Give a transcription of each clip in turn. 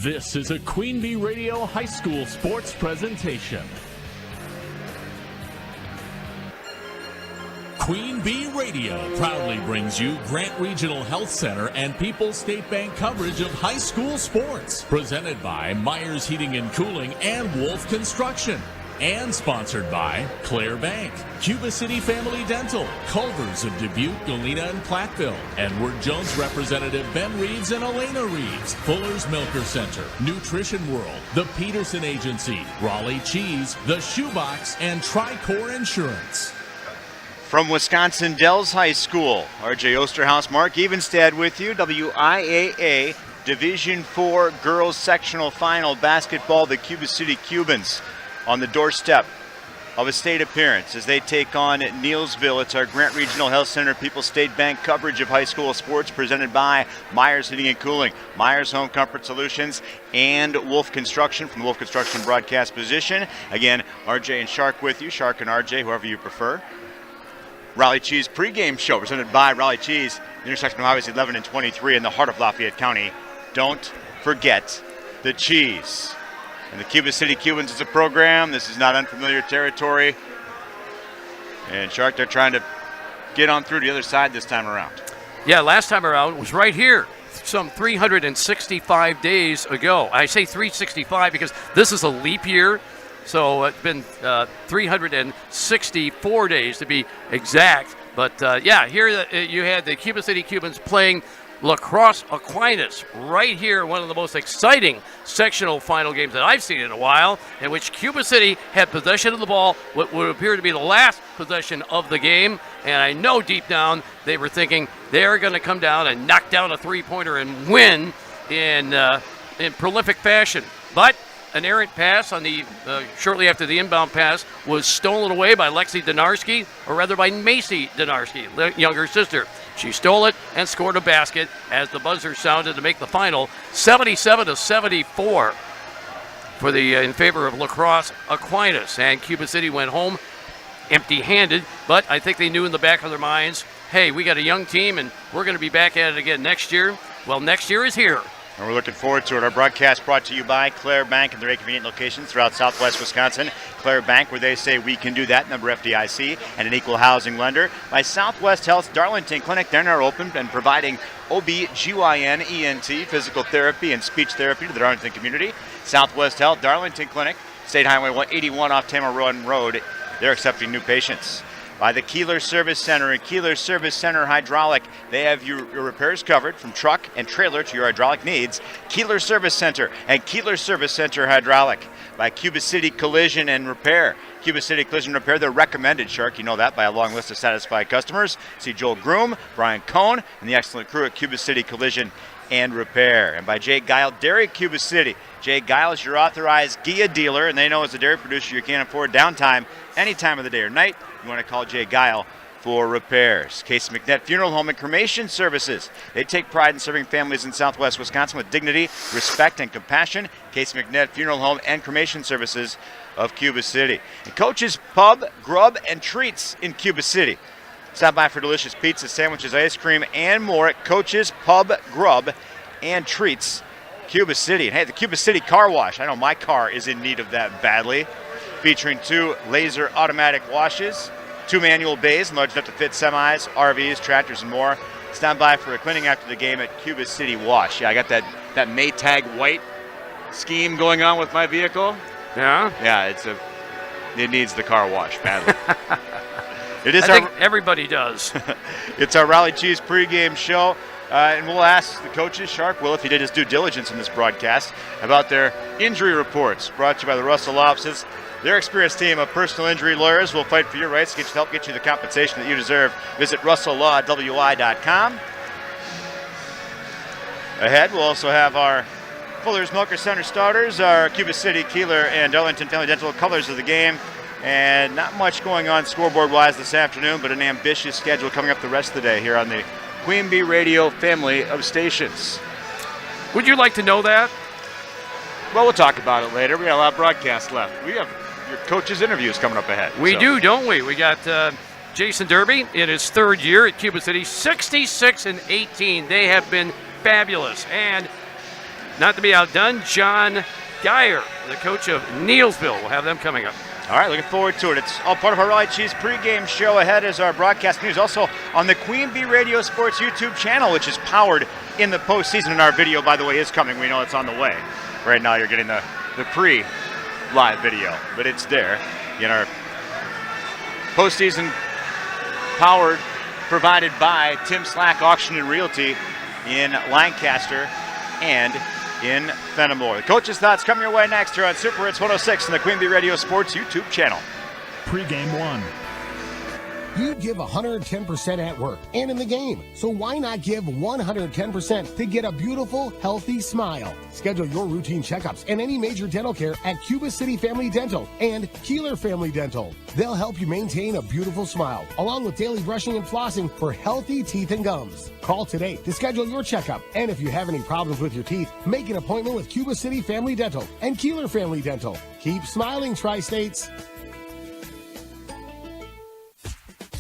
This is a Queen Bee Radio High School sports presentation. Queen Bee Radio proudly brings you Grant Regional Health Center and People's State Bank coverage of high school sports. Presented by Myers Heating and Cooling and Wolf Construction. And sponsored by Claire Bank, Cuba City Family Dental, Culver's of Dubuque, Galena, and Platteville, Edward Jones representative Ben Reeves and Elena Reeves, Fuller's Milker Center, Nutrition World, the Peterson Agency, Raleigh Cheese, the Shoebox, and Tricor Insurance. From Wisconsin Dells High School, RJ Osterhaus, Mark Evenstad with you. WIAA Division IV Girls Sectional Final Basketball, the Cuba City Cubans on the doorstep of a state appearance as they take on Neillsville. It's our Grant Regional Health Center People's State Bank coverage of high school sports presented by Myers Heating and Cooling, Myers Home Comfort Solutions, and Wolf Construction from the Wolf Construction broadcast position. Again, RJ and Shark with you, Shark and RJ, whoever you prefer. Raleigh Cheese pregame show presented by Raleigh Cheese, intersection of Highways 11 and 23 in the heart of Lafayette County. Don't forget the cheese. And the Cuba City Cubans is a program. This is not unfamiliar territory. And Shark, they're trying to get on through the other side this time around. Yeah, last time around was right here, some 365 days ago. I say 365 because this is a leap year. So it's been 364 days to be exact. But yeah, here you had the Cuba City Cubans playing La Crosse Aquinas right here, one of the most exciting sectional final games that I've seen in a while, in which Cuba City had possession of the ball, what would appear to be the last possession of the game, and I know deep down they were thinking they're going to come down and knock down a three-pointer and win in prolific fashion. But an errant pass on the shortly after the inbound pass was stolen away by Lexi Donarski, or rather by Macy Donarski, the younger sister. She stole it and scored a basket as the buzzer sounded to make the final 77-74 for the in favor of La Crosse Aquinas. And Cuba City went home empty-handed, but I think they knew in the back of their minds, hey, we got a young team and we're going to be back at it again next year. Well, next year is here. And we're looking forward to it. Our broadcast brought to you by Claire Bank and their 8 convenient locations throughout southwest Wisconsin. Claire Bank, where they say we can do that, member FDIC, and an equal housing lender. By Southwest Health Darlington Clinic, they're now open and providing OB/GYN, ENT, physical therapy, and speech therapy to the Darlington community. Southwest Health Darlington Clinic, State Highway 181 off Tamar Road. They're accepting new patients. By the Keeler Service Center and Keeler Service Center Hydraulic. They have your repairs covered from truck and trailer to your hydraulic needs. Keeler Service Center and Keeler Service Center Hydraulic. By Cuba City Collision and Repair. Cuba City Collision and Repair, they're recommended, Shark. You know that by a long list of satisfied customers. See Joel Groom, Brian Cohn, and the excellent crew at Cuba City Collision and Repair. And by Jay Guile, Dairy Cuba City. Jay Guile is your authorized Gia dealer, and they know as a dairy producer you can't afford downtime any time of the day or night. You want to call Jay Guile for repairs. Casey McNett Funeral Home and Cremation Services. They take pride in serving families in southwest Wisconsin with dignity, respect, and compassion. Casey McNett Funeral Home and Cremation Services of Cuba City. And Coach's Pub, Grub, and Treats in Cuba City. Stop by for delicious pizza, sandwiches, ice cream, and more at Coach's Pub, Grub, and Treats, Cuba City. And hey, the Cuba City Car Wash. I know my car is in need of that badly. Featuring 2 laser automatic washes, 2 manual bays large enough to fit semis, RVs, tractors, and more. Stand by for a cleaning after the game at Cuba City Wash. Yeah, I got that Maytag white scheme going on with my vehicle. Yeah? Yeah, it needs the car wash badly. I think everybody does. It's our Raleigh Cheese pregame show. And we'll ask the coaches, Shark will, if he did his due diligence in this broadcast, about their injury reports. Brought to you by the Russell Law Offices. Their experienced team of personal injury lawyers will fight for your rights to help get you the compensation that you deserve. Visit russelllawwi.com. Ahead, we'll also have our Fuller's Milker Center starters, our Cuba City, Keeler, and Darlington Family Dental colors of the game. And not much going on scoreboard-wise this afternoon, but an ambitious schedule coming up the rest of the day here on the Queen Bee Radio family of stations. Would you like to know that? Well, we'll talk about it later. We got a lot of broadcasts left. We have your coaches' interviews coming up ahead. We do, don't we? We got Jason Derby in his 3rd year at Cuba City, 66-18. They have been fabulous. And not to be outdone, John Geyer, the coach of Neillsville. We'll have them coming up. All right, looking forward to it. It's all part of our Raleigh Cheese pregame show. Ahead is our broadcast news, also on the Queen Bee Radio Sports YouTube channel, which is powered in the postseason. And our video, by the way, is coming. We know it's on the way. Right now, you're getting the pre-live video, but it's there in our postseason powered, provided by Tim Slack Auction and Realty in Lancaster and in Fenimore. The coach's thoughts coming your way next here on Super Hits 106 and the Queen Bee Radio Sports YouTube channel. Pregame 1. You give 110% at work and in the game, so why not give 110% to get a beautiful, healthy smile? Schedule your routine checkups and any major dental care at Cuba City Family Dental and Keeler Family Dental. They'll help you maintain a beautiful smile, along with daily brushing and flossing for healthy teeth and gums. Call today to schedule your checkup, and if you have any problems with your teeth, make an appointment with Cuba City Family Dental and Keeler Family Dental. Keep smiling, Tri-States.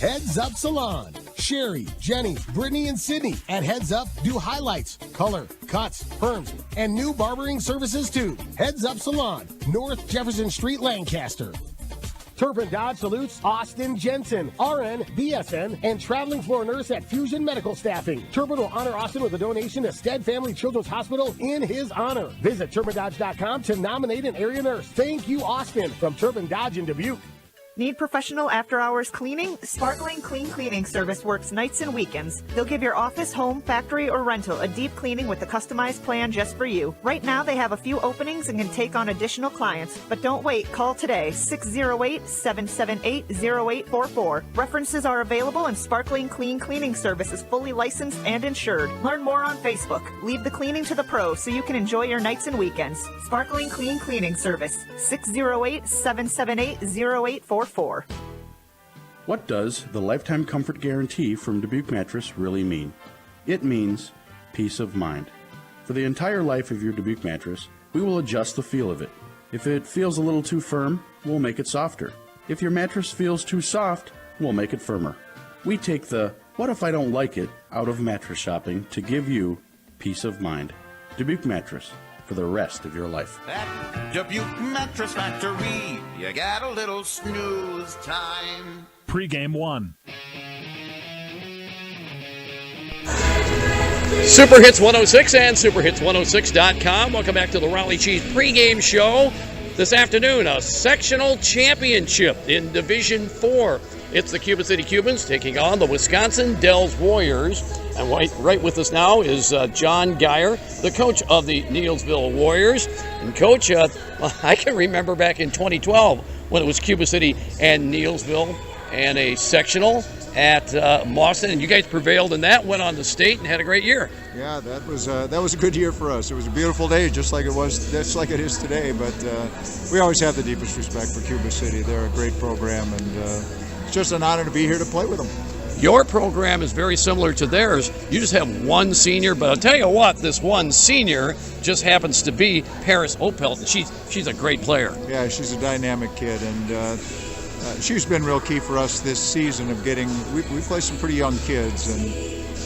Heads Up Salon. Sherry, Jenny, Brittany, and Sydney at Heads Up do highlights, color, cuts, perms, and new barbering services too. Heads Up Salon, North Jefferson Street, Lancaster. Turpin Dodge salutes Austin Jensen, RN, BSN, and traveling floor nurse at Fusion Medical Staffing. Turpin will honor Austin with a donation to Stead Family Children's Hospital in his honor. Visit TurpinDodge.com to nominate an area nurse. Thank you, Austin, from Turpin Dodge in Dubuque. Need professional after-hours cleaning? Sparkling Clean Cleaning Service works nights and weekends. They'll give your office, home, factory, or rental a deep cleaning with a customized plan just for you. Right now, they have a few openings and can take on additional clients. But don't wait. Call today, 608-778-0844. References are available, and Sparkling Clean Cleaning Service is fully licensed and insured. Learn more on Facebook. Leave the cleaning to the pros so you can enjoy your nights and weekends. Sparkling Clean Cleaning Service, 608-778-0844. What does the lifetime comfort guarantee from Dubuque Mattress really mean? It means peace of mind. For the entire life of your Dubuque mattress, we will adjust the feel of it. If it feels a little too firm, we'll make it softer. If your mattress feels too soft, we'll make it firmer. We take the "what if I don't like it" out of mattress shopping to give you peace of mind. Dubuque Mattress, for the rest of your life. At Dubuque Mattress Factory, you got a little snooze time. Pregame 1. Super Hits 106 and superhits106.com. Welcome back to the Raleigh Cheese pregame show. This afternoon, a sectional championship in Division 4. It's the Cuba City Cubans taking on the Wisconsin Dells Warriors. And right with us now is John Geyer, the coach of the Neillsville Warriors. And Coach, I can remember back in 2012 when it was Cuba City and Neillsville and a sectional at Mawson, and you guys prevailed in that, went on the state, and had a great year. Yeah, that was a good year for us. It was a beautiful day, just like it is today. But we always have the deepest respect for Cuba City. They're a great program, and it's just an honor to be here to play with them. Your program is very similar to theirs. You just have one senior, but I'll tell you what, this one senior just happens to be Paris Opelt, and she's a great player. Yeah, she's a dynamic kid, and she's been real key for us this season of getting. We play some pretty young kids, and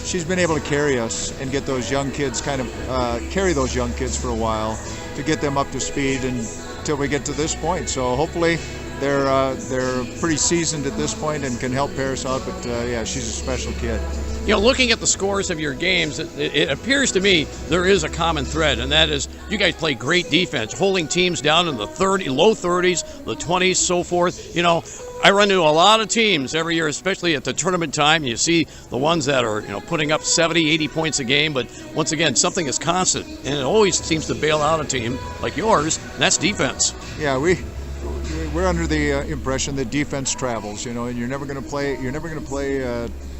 she's been able to carry us and get those young kids carry those young kids for a while to get them up to speed until we get to this point. So hopefully they're pretty seasoned at this point and can help Paris out. But yeah, she's a special kid. You know, looking at the scores of your games, it appears to me there is a common thread, and that is you guys play great defense, holding teams down in the low 30s, the 20s, so forth. You know, I run into a lot of teams every year, especially at the tournament time. You see the ones that are, putting up 70, 80 points a game, but once again, something is constant, and it always seems to bail out a team like yours, and that's defense. Yeah, we're under the impression that defense travels, and you're never going to play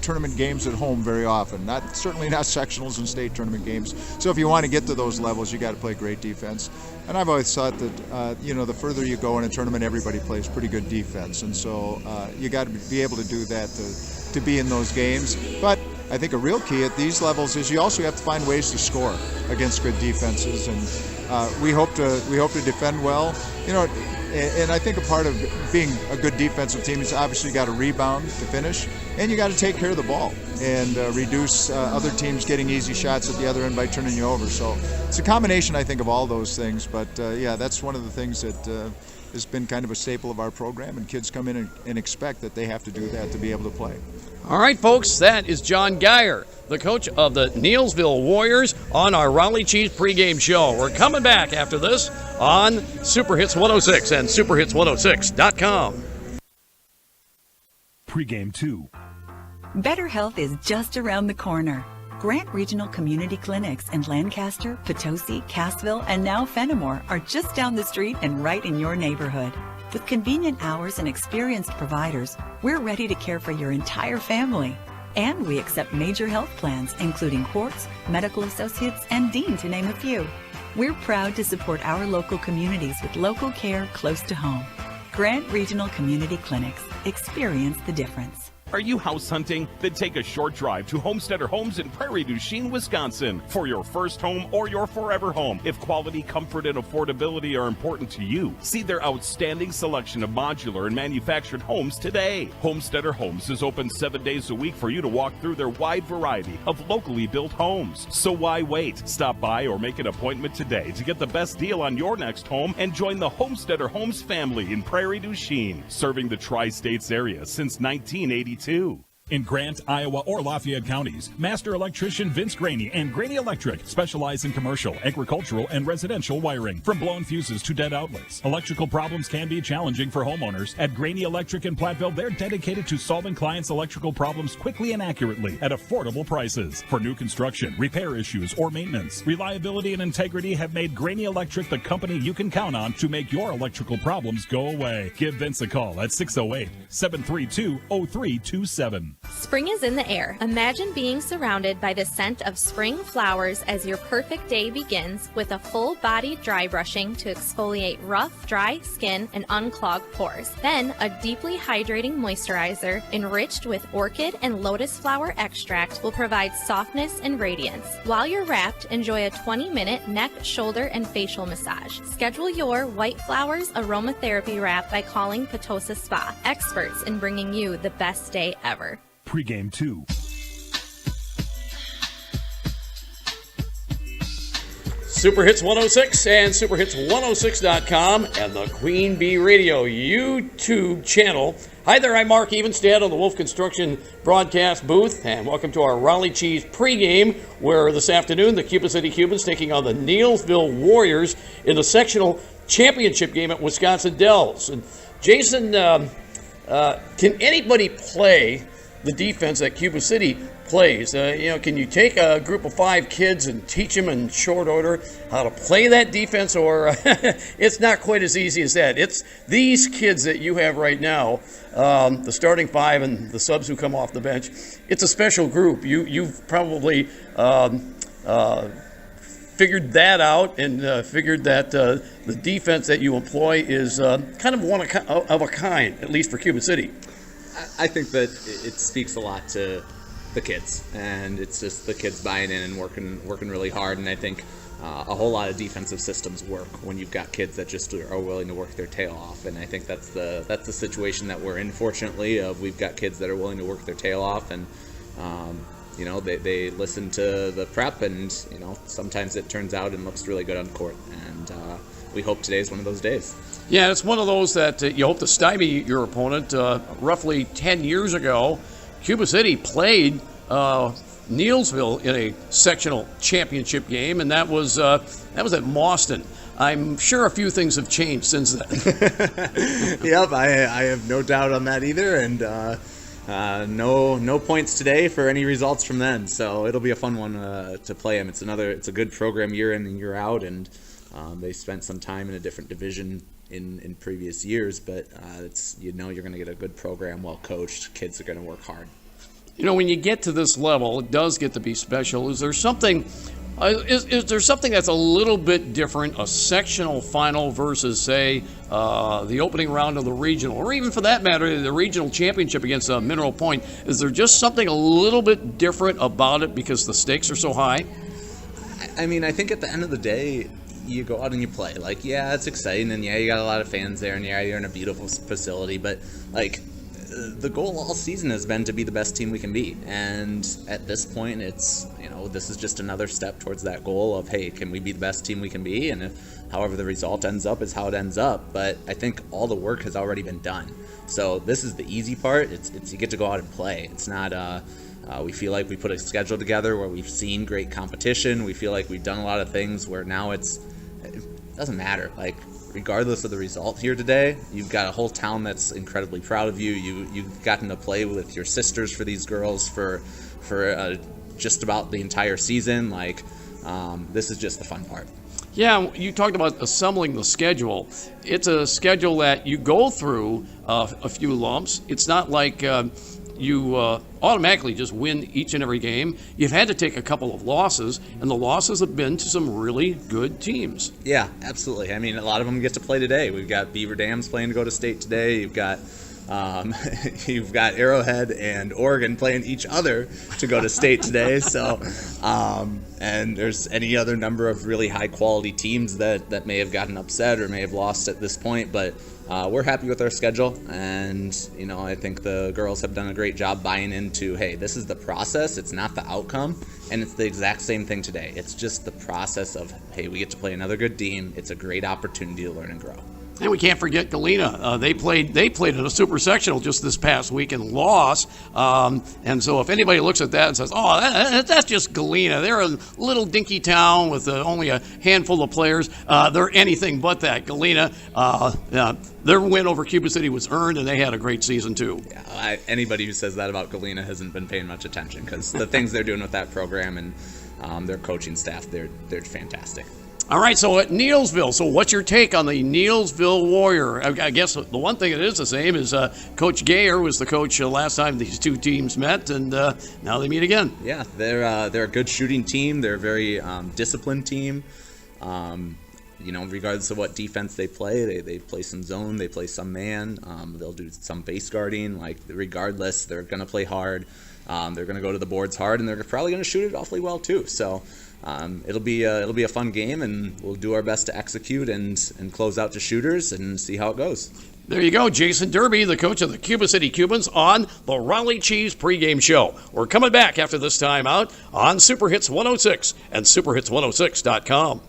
tournament games at home very often. Certainly not sectionals and state tournament games. So if you want to get to those levels, you got to play great defense. And I've always thought that the further you go in a tournament, everybody plays pretty good defense, and so you got to be able to do that to be in those games. But I think a real key at these levels is you also have to find ways to score against good defenses, and we hope to defend well. And I think a part of being a good defensive team is obviously you got to rebound to finish, and you got to take care of the ball and reduce other teams getting easy shots at the other end by turning you over. So it's a combination, I think, of all those things. But yeah, that's one of the things that has been kind of a staple of our program, and kids come in and expect that they have to do that to be able to play. All right, folks, that is John Geyer, the coach of the Neillsville Warriors, on our Raleigh Cheese pregame show. We're coming back after this on Super Hits 106 and superhits106.com. Pregame 2. Better health is just around the corner. Grant Regional Community Clinics in Lancaster, Potosi, Cassville, and now Fenimore are just down the street and right in your neighborhood. With convenient hours and experienced providers, we're ready to care for your entire family. And we accept major health plans, including Quartz, Medical Associates, and Dean, to name a few. We're proud to support our local communities with local care close to home. Grant Regional Community Clinics. Experience the difference. Are you house hunting? Then take a short drive to Homesteader Homes in Prairie du Chien, Wisconsin for your first home or your forever home. If quality, comfort, and affordability are important to you, see their outstanding selection of modular and manufactured homes today. Homesteader Homes is open 7 days a week for you to walk through their wide variety of locally built homes. So why wait? Stop by or make an appointment today to get the best deal on your next home and join the Homesteader Homes family in Prairie du Chien, serving the Tri-States area since 1982. In Grant, Iowa, or Lafayette counties, Master Electrician Vince Graney and Graney Electric specialize in commercial, agricultural, and residential wiring. From blown fuses to dead outlets, electrical problems can be challenging for homeowners. At Graney Electric in Platteville, they're dedicated to solving clients' electrical problems quickly and accurately at affordable prices. For new construction, repair issues, or maintenance, reliability and integrity have made Graney Electric the company you can count on to make your electrical problems go away. Give Vince a call at 608-732-0327. Spring is in the air. Imagine being surrounded by the scent of spring flowers as your perfect day begins with a full-body dry brushing to exfoliate rough, dry skin and unclog pores. Then a deeply hydrating moisturizer enriched with orchid and lotus flower extract will provide softness and radiance. While you're wrapped, enjoy a 20-minute neck, shoulder, and facial massage. Schedule your White Flowers aromatherapy wrap by calling Potosi Spa, experts in bringing you the best day ever. Pregame 2. Super Hits 106 and superhits106.com and the Queen Bee Radio YouTube channel. Hi there, I'm Mark Evenstad on the Wolf Construction broadcast booth, and welcome to our Raleigh Cheese pregame, where this afternoon the Cuba City Cubans taking on the Neillsville Warriors in the sectional championship game at Wisconsin Dells. And Jason, can anybody play the defense that Cuba City plays? Can you take a group of 5 kids and teach them in short order how to play that defense, or it's not quite as easy as that? It's these kids that you have right now, the starting 5 and the subs who come off the bench. It's a special group. You've probably figured that out and figured that the defense that you employ is kind of one of a kind, at least for Cuba City. I think that it speaks a lot to the kids, and it's just the kids buying in and working really hard. And I think a whole lot of defensive systems work when you've got kids that just are willing to work their tail off. And I think that's the situation that we're in. Fortunately, we've got kids that are willing to work their tail off, and they listen to the prep, and sometimes it turns out and looks really good on court. And we hope today is one of those days. Yeah, it's one of those that you hope to stymie your opponent. Roughly 10 years ago, Cuba City played Neillsville in a sectional championship game, and that was at Mauston. I'm sure a few things have changed since then. Yep, I have no doubt on that either, and no points today for any results from then. So it'll be a fun one to play them. It's a good program year in and year out, and they spent some time in a different division in previous years, but you're going to get a good program, well coached. Kids are going to work hard. When you get to this level, it does get to be special. Is there something that's a little bit different, a sectional final versus, say, the opening round of the regional, or even for that matter, the regional championship against Mineral Point? Is there just something a little bit different about it because the stakes are so high? I mean, I think at the end of the day, you go out and you play. Like, yeah, it's exciting, and yeah, you got a lot of fans there, and yeah, you're in a beautiful facility, but like, the goal all season has been to be the best team we can be, and at this point, it's, this is just another step towards that goal of, hey, can we be the best team we can be? And however the result ends up is how it ends up. But I think all the work has already been done. So this is the easy part. It's you get to go out and play. It's not. We feel like we put a schedule together where we've seen great competition. We feel like we've done a lot of things where now it doesn't matter. Like, regardless of the result here today, you've got a whole town that's incredibly proud of you. You've gotten to play with your sisters for these girls for just about the entire season. Like, this is just the fun part. Yeah, you talked about assembling the schedule. It's a schedule that you go through a few lumps. It's not like you automatically just win each and every game. You've had to take a couple of losses, and the losses have been to some really good teams. Yeah, absolutely. I mean, a lot of them get to play today. We've got Beaver Dams playing to go to state today. You've got Arrowhead and Oregon playing each other to go to state today. So, and there's any other number of really high quality teams that may have gotten upset or may have lost at this point. But we're happy with our schedule, and I think the girls have done a great job buying into, hey, this is the process. It's not the outcome, and it's the exact same thing today. It's just the process of, hey, we get to play another good team. It's a great opportunity to learn and grow. And we can't forget Galena. They played in a super sectional just this past week and lost. And so if anybody looks at that and says, "Oh, that's just Galena. They're a little dinky town with only a handful of players," they're anything but that. Galena, their win over Cuba City was earned, and they had a great season too. Yeah, anybody who says that about Galena hasn't been paying much attention, because the things they're doing with that program and their coaching staff, they're fantastic. All right, so at Neillsville, so what's your take on the Neillsville Warrior? I guess the one thing that is the same is Coach Gayer was the coach last time these two teams met, and now they meet again. Yeah, they're a good shooting team. They're a very disciplined team. Regardless of what defense they play some zone, they play some man. They'll do some base guarding. Like, regardless, they're going to play hard. They're going to go to the boards hard, and they're probably going to shoot it awfully well too. So. It'll be a fun game, and we'll do our best to execute and close out to shooters and see how it goes. There you go, Jason Derby, the coach of the Cuba City Cubans, on the Raleigh Cheese pregame show. We're coming back after this timeout on Super Hits 106 and superhits106.com.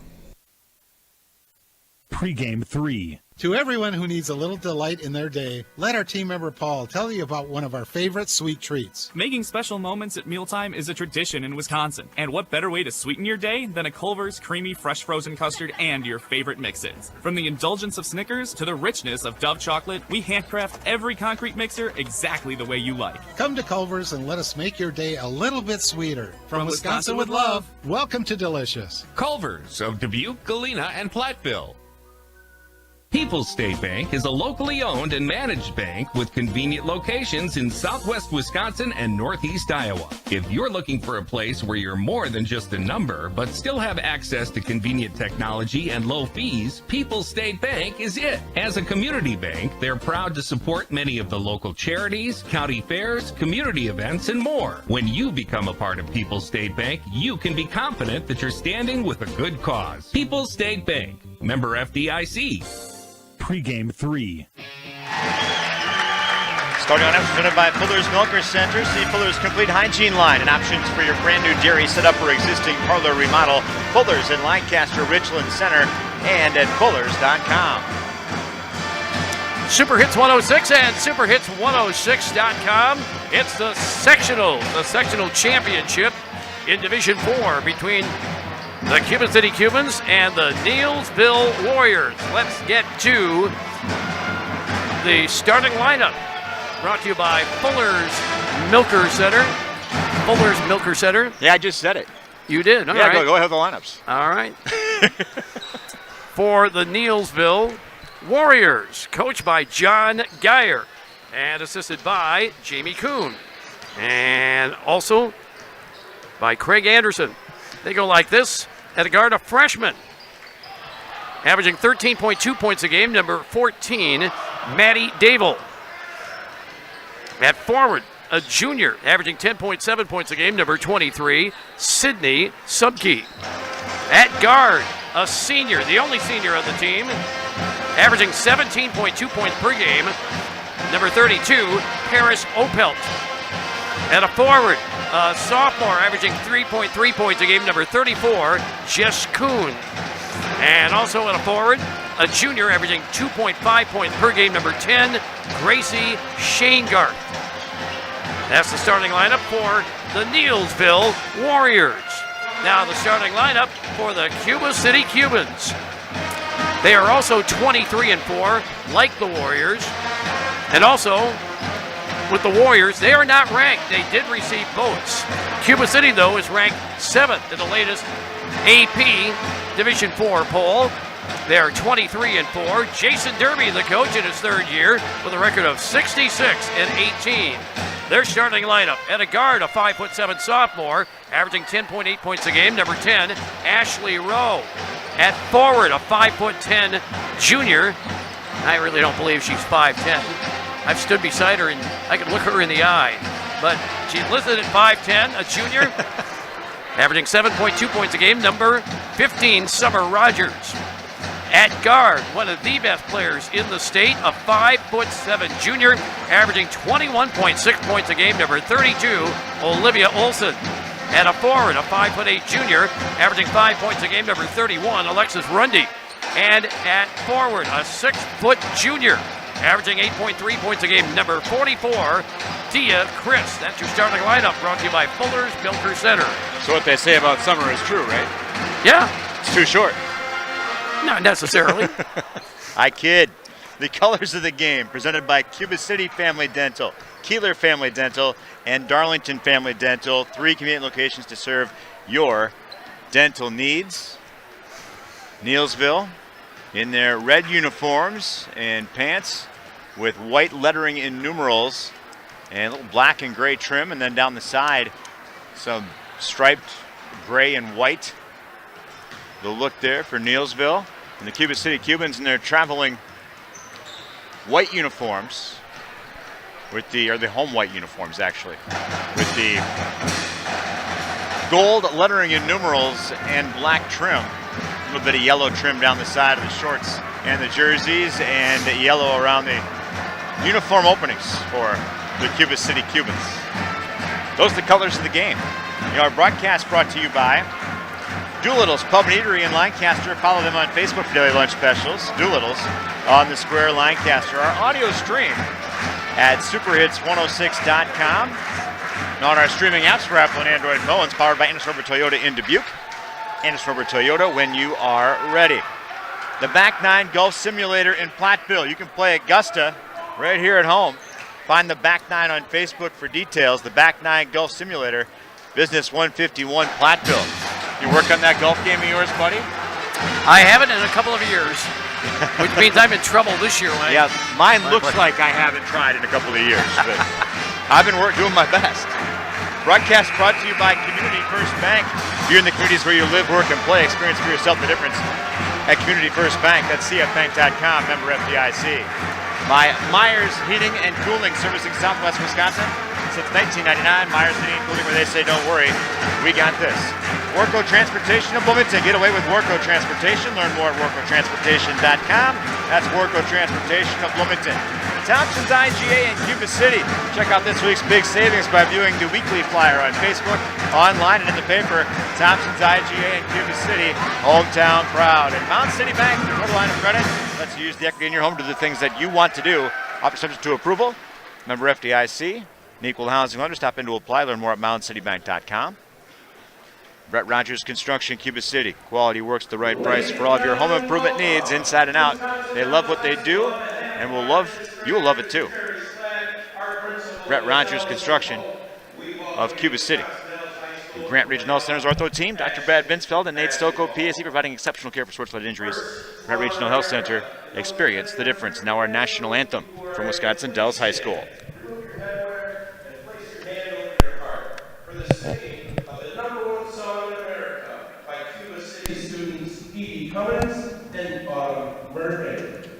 Pregame 3. To everyone who needs a little delight in their day, let our team member Paul tell you about one of our favorite sweet treats. Making special moments at mealtime is a tradition in Wisconsin. And what better way to sweeten your day than a Culver's creamy fresh frozen custard and your favorite mix-ins. From the indulgence of Snickers to the richness of Dove chocolate, we handcraft every concrete mixer exactly the way you like. Come to Culver's and let us make your day a little bit sweeter. From Wisconsin with love, welcome to Delicious. Culver's of Dubuque, Galena, and Platteville. People's State Bank is a locally owned and managed bank with convenient locations in southwest Wisconsin and northeast Iowa. If you're looking for a place where you're more than just a number, but still have access to convenient technology and low fees, People's State Bank is it. As a community bank, they're proud to support many of the local charities, county fairs, community events, and more. When you become a part of People's State Bank, you can be confident that you're standing with a good cause. People's State Bank, member FDIC. Pregame 3. Starting on presented by Fuller's Milker Center. See Fuller's Complete Hygiene Line and options for your brand new dairy setup or existing parlor remodel. Fuller's in Lancaster, Richland Center, and at Fullers.com. Super Hits 106 and superhits106.com. It's the sectional championship in Division 4 between the Cuba City Cubans and the Neillsville Warriors. Let's get to the starting lineup. Brought to you by Fuller's Milker Center. Fuller's Milker Center. Yeah, I just said it. You did? All yeah, right. Go ahead with the lineups. All right. For the Neillsville Warriors, coached by John Geyer and assisted by Jamie Kuhn. And also by Craig Anderson. They go like this. At a guard, a freshman, averaging 13.2 points a game, number 14, Maddie Dable. At forward, a junior, averaging 10.7 points a game, number 23, Sydney Subke. At guard, a senior, the only senior on the team, averaging 17.2 points per game. Number 32, Paris Opelt. And a forward, a sophomore, averaging 3.3 points a game. Number 34, Jess Kuhn. And also at a forward, a junior, averaging 2.5 points per game. Number 10, Gracie Shanegarth. That's the starting lineup for the Neillsville Warriors. Now the starting lineup for the Cuba City Cubans. They are also 23-4, like the Warriors. And also, with the Warriors, they are not ranked. They did receive votes. Cuba City, though, is ranked 7th in the latest AP Division IV poll. They are 23-4. Jason Derby, the coach, in his third year, with a record of 66-18. Their starting lineup: at a guard, a 5'7" sophomore, averaging 10.8 points a game. Number 10, Ashley Rowe. At forward, a 5'10" junior. I really don't believe she's 5'10". I've stood beside her and I can look her in the eye. But she's listed at 5'10", a junior, averaging 7.2 points a game. Number 15, Summer Rogers. At guard, one of the best players in the state, a 5'7" junior, averaging 21.6 points a game. Number 32, Olivia Olson. At a forward, a 5'8" junior, averaging 5 points a game. Number 31, Alexis Rundy. And at forward, a 6-foot junior, averaging 8.3 points a game. Number 44, Dia Chris. That's your starting lineup, brought to you by Fuller's Milker Center. So what they say about summer is true, right? Yeah. It's too short. Not necessarily. I kid. The colors of the game, presented by Cuba City Family Dental, Keeler Family Dental, and Darlington Family Dental. 3 convenient locations to serve your dental needs. Neillsville in their red uniforms and pants with white lettering in numerals and a little black and gray trim, and then down the side some striped gray and white. The look there for Neillsville. And the Cuba City Cubans in their traveling white uniforms with the home white uniforms actually, with the gold lettering in numerals and black trim. A little bit of yellow trim down the side of the shorts and the jerseys, and yellow around the uniform openings for the Cuba City Cubans. Those are the colors of the game. Our broadcast brought to you by Doolittle's Pub and Eatery in Lancaster. Follow them on Facebook for daily lunch specials. Doolittle's on the Square, Lancaster. Our audio stream at superhits106.com. And on our streaming apps for Apple and Android phones, powered by Anderson Rubber Toyota in Dubuque. Anderson Rubber Toyota, when you are ready. The Back 9 Golf Simulator in Platteville. You can play Augusta right here at home. Find the Back 9 on Facebook for details. The Back 9 Golf Simulator, Business 151, Platteville. You work on that golf game of yours, buddy? I haven't in a couple of years, which means I'm in trouble this year. Yeah, mine looks like I haven't tried in a couple of years, but I've been doing my best. Broadcast brought to you by Community First Bank. If you're in the communities where you live, work, and play, experience for yourself the difference at Community First Bank. That's cfbank.com, member FDIC. By Myers Heating and Cooling, servicing Southwest Wisconsin since 1999. Myers Heating and Cooling, where they say, don't worry, we got this. Worco Transportation of Bloomington. Get away with Worco Transportation. Learn more at worcotransportation.com. That's Worco Transportation of Bloomington. Thompson's IGA in Cuba City. Check out this week's big savings by viewing the weekly flyer on Facebook, online, and in the paper. Thompson's IGA in Cuba City, hometown proud. And Mound City Bank, your total line of credit lets you use the equity in your home to do the things that you want to do. Offer subject to approval. Member FDIC. An equal housing lender. Stop in to apply. Learn more at moundcitybank.com. Brett Rogers Construction, Cuba City. Quality works, the right price for all of your home improvement needs, inside and out. They love what they do, and you will love it too. Brett Rogers Construction of Cuba City. The Grant Regional Health Center's ortho team, Dr. Brad Binsfeld and Nate Stocco, PSC, providing exceptional care for sports-related injuries. Grant Regional Health Center, experience the difference. Now our national anthem from Wisconsin Dells High School. Cummins and Murphy.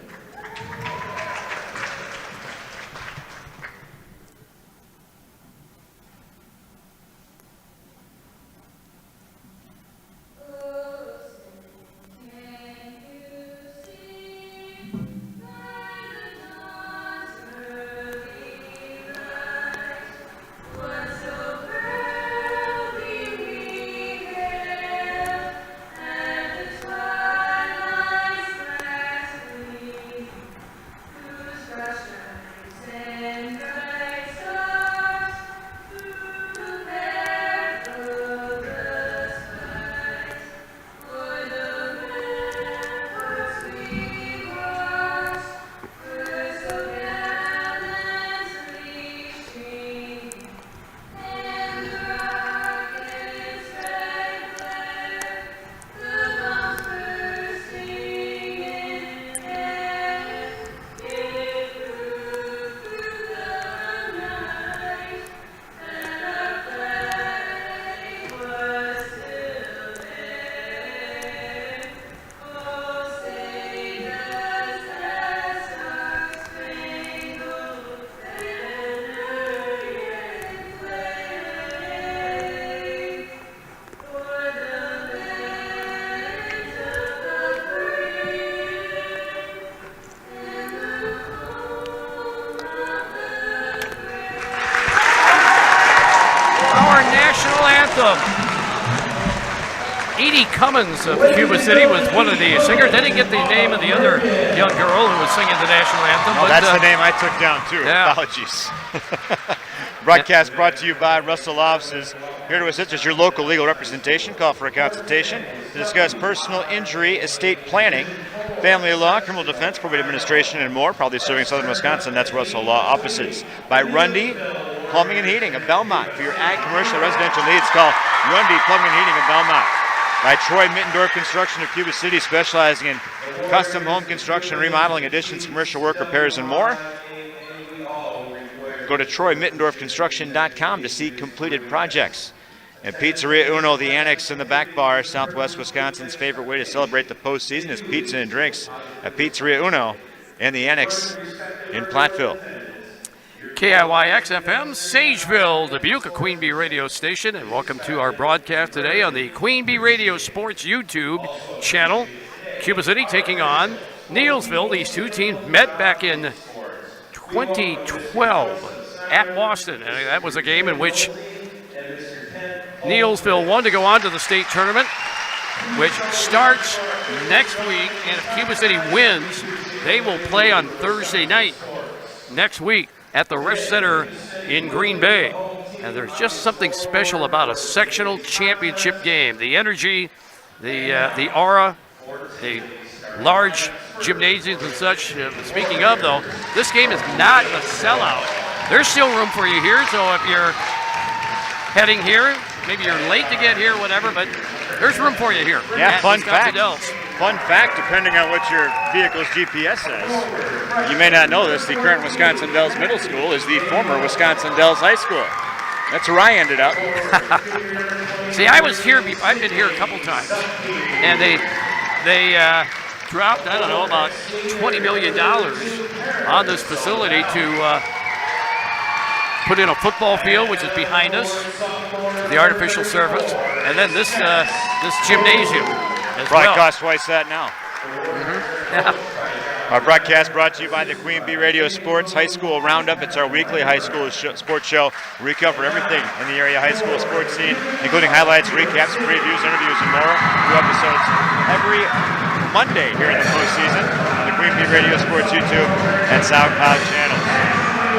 Edie Cummins of Cuba City was one of the singers. They didn't get the name of the other young girl who was singing the national anthem. Oh, that's the name I took down, too. Yeah. Apologies. Broadcast brought to you by Russell Offices. Here to assist us, your local legal representation. Call for a consultation to discuss personal injury, estate planning, family law, criminal defense, probate administration, and more. Proudly serving Southern Wisconsin. That's Russell Law Offices. By Rundy Plumbing and Heating of Belmont. For your ag, commercial, residential needs, call Rundy Plumbing and Heating of Belmont. By Troy Mittendorf Construction of Cuba City, specializing in custom home construction, remodeling, additions, commercial work, repairs, and more. Go to TroyMittendorfConstruction.com to see completed projects. And Pizzeria Uno, the Annex in the back bar, Southwest Wisconsin's favorite way to celebrate the postseason is pizza and drinks at Pizzeria Uno and the Annex in Platteville. KIYX FM, Sageville, Dubuque, a Queen Bee radio station, and welcome to our broadcast today on the Queen Bee Radio Sports YouTube channel. Cuba City taking on Neillsville. These two teams met back in 2012 at Boston, and that was a game in which Neillsville won to go on to the state tournament, which starts next week, and if Cuba City wins, they will play on Thursday night next week at the Rest Center in Green Bay. And there's just something special about a sectional championship game. The energy, the aura, the large gymnasiums and such. Speaking of, though, this game is not a sellout. There's still room for you here, so if you're heading here, maybe you're late to get here, whatever, but there's room for you here. Yeah, fun fact. Dells. Fun fact, depending on what your vehicle's GPS says. You may not know this, the current Wisconsin Dells Middle School is the former Wisconsin Dells High School. That's where I ended up. See, I was here, I've been here a couple times, and they dropped, I don't know, about $20 million on this facility to put in a football field, which is behind us, the artificial surface, and then this gymnasium as Probably well. cost twice that now. Yeah. Our broadcast brought to you by the Queen Bee Radio Sports High School Roundup. It's our weekly high school sports show. We cover everything in the area high school sports scene, including highlights, recaps, previews, interviews, and more. New episodes every Monday here in the postseason on the Queen Bee Radio Sports YouTube and SoundCloud channels.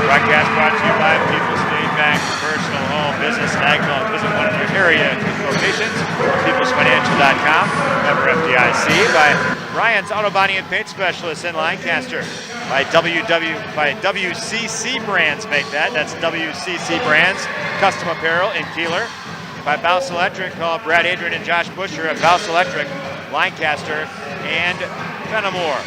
Broadcast brought to you by People's State Bank, personal, home, business, ag loan. Visit one of your area locations, peoplesfinancial.com, member FDIC, by Ryan's Auto Body and Paint Specialists in Lancaster, by WCC Brands, make that. That's WCC Brands, custom apparel in Keeler. By Bouse Electric, call Brad Adrian and Josh Busher at Bouse Electric, Lancaster and Fenimore.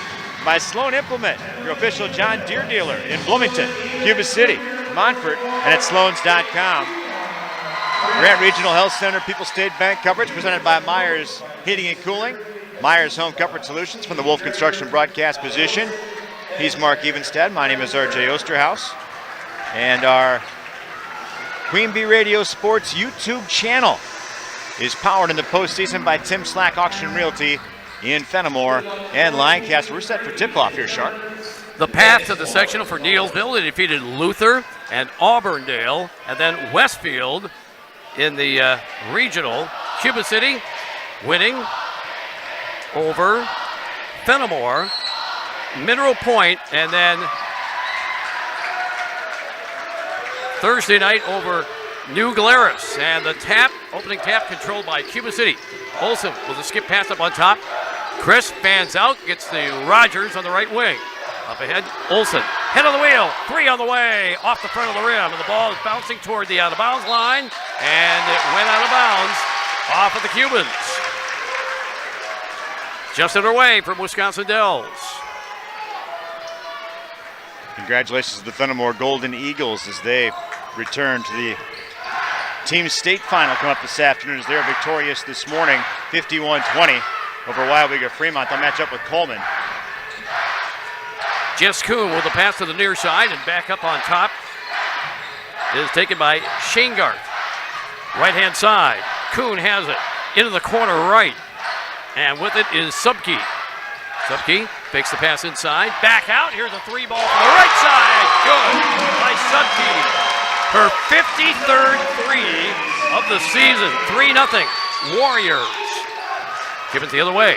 By Sloan Implement, your official John Deere dealer in Bloomington, Cuba City, Montfort, and at Sloans.com. Grant Regional Health Center People State Bank coverage presented by Myers Heating and Cooling. Myers Home Comfort Solutions from the Wolf Construction broadcast position. He's Mark Evenstad. My name is RJ Osterhaus. And our Queen Bee Radio Sports YouTube channel is powered in the postseason by Tim Slack Auction Realty in Fenimore and Lancaster. We're set for tip-off here, Sharp. The path to the sectional for Neillsville, they defeated Luther and Auburndale, and then Westfield in the regional. Cuba City winning over Fenimore, Mineral Point, and then Thursday night over New Glarus. And the opening tap controlled by Cuba City. Olsen with a skip pass up on top. Chris fans out, gets the Rogers on the right wing. Up ahead, Olsen, head of the wheel, 3 on the way, off the front of the rim, and the ball is bouncing toward the out-of-bounds line, and it went out of bounds off of the Cubans. Just underway from Wisconsin Dells. Congratulations to the Fenimore Golden Eagles as they return to the team state final coming up this afternoon as they're victorious this morning, 51-20 over WIAA Fremont. They'll match up with Coleman. Jess Kuhn with the pass to the near side and back up on top is taken by Shanegarth. Right-hand side, Kuhn has it into the corner right, and with it is Subke. Subke fakes the pass inside, back out. Here's a 3 ball from the right side. Good by Subke. Her 53rd 3 of the season. 3-0 Warriors. Gibbons the other way.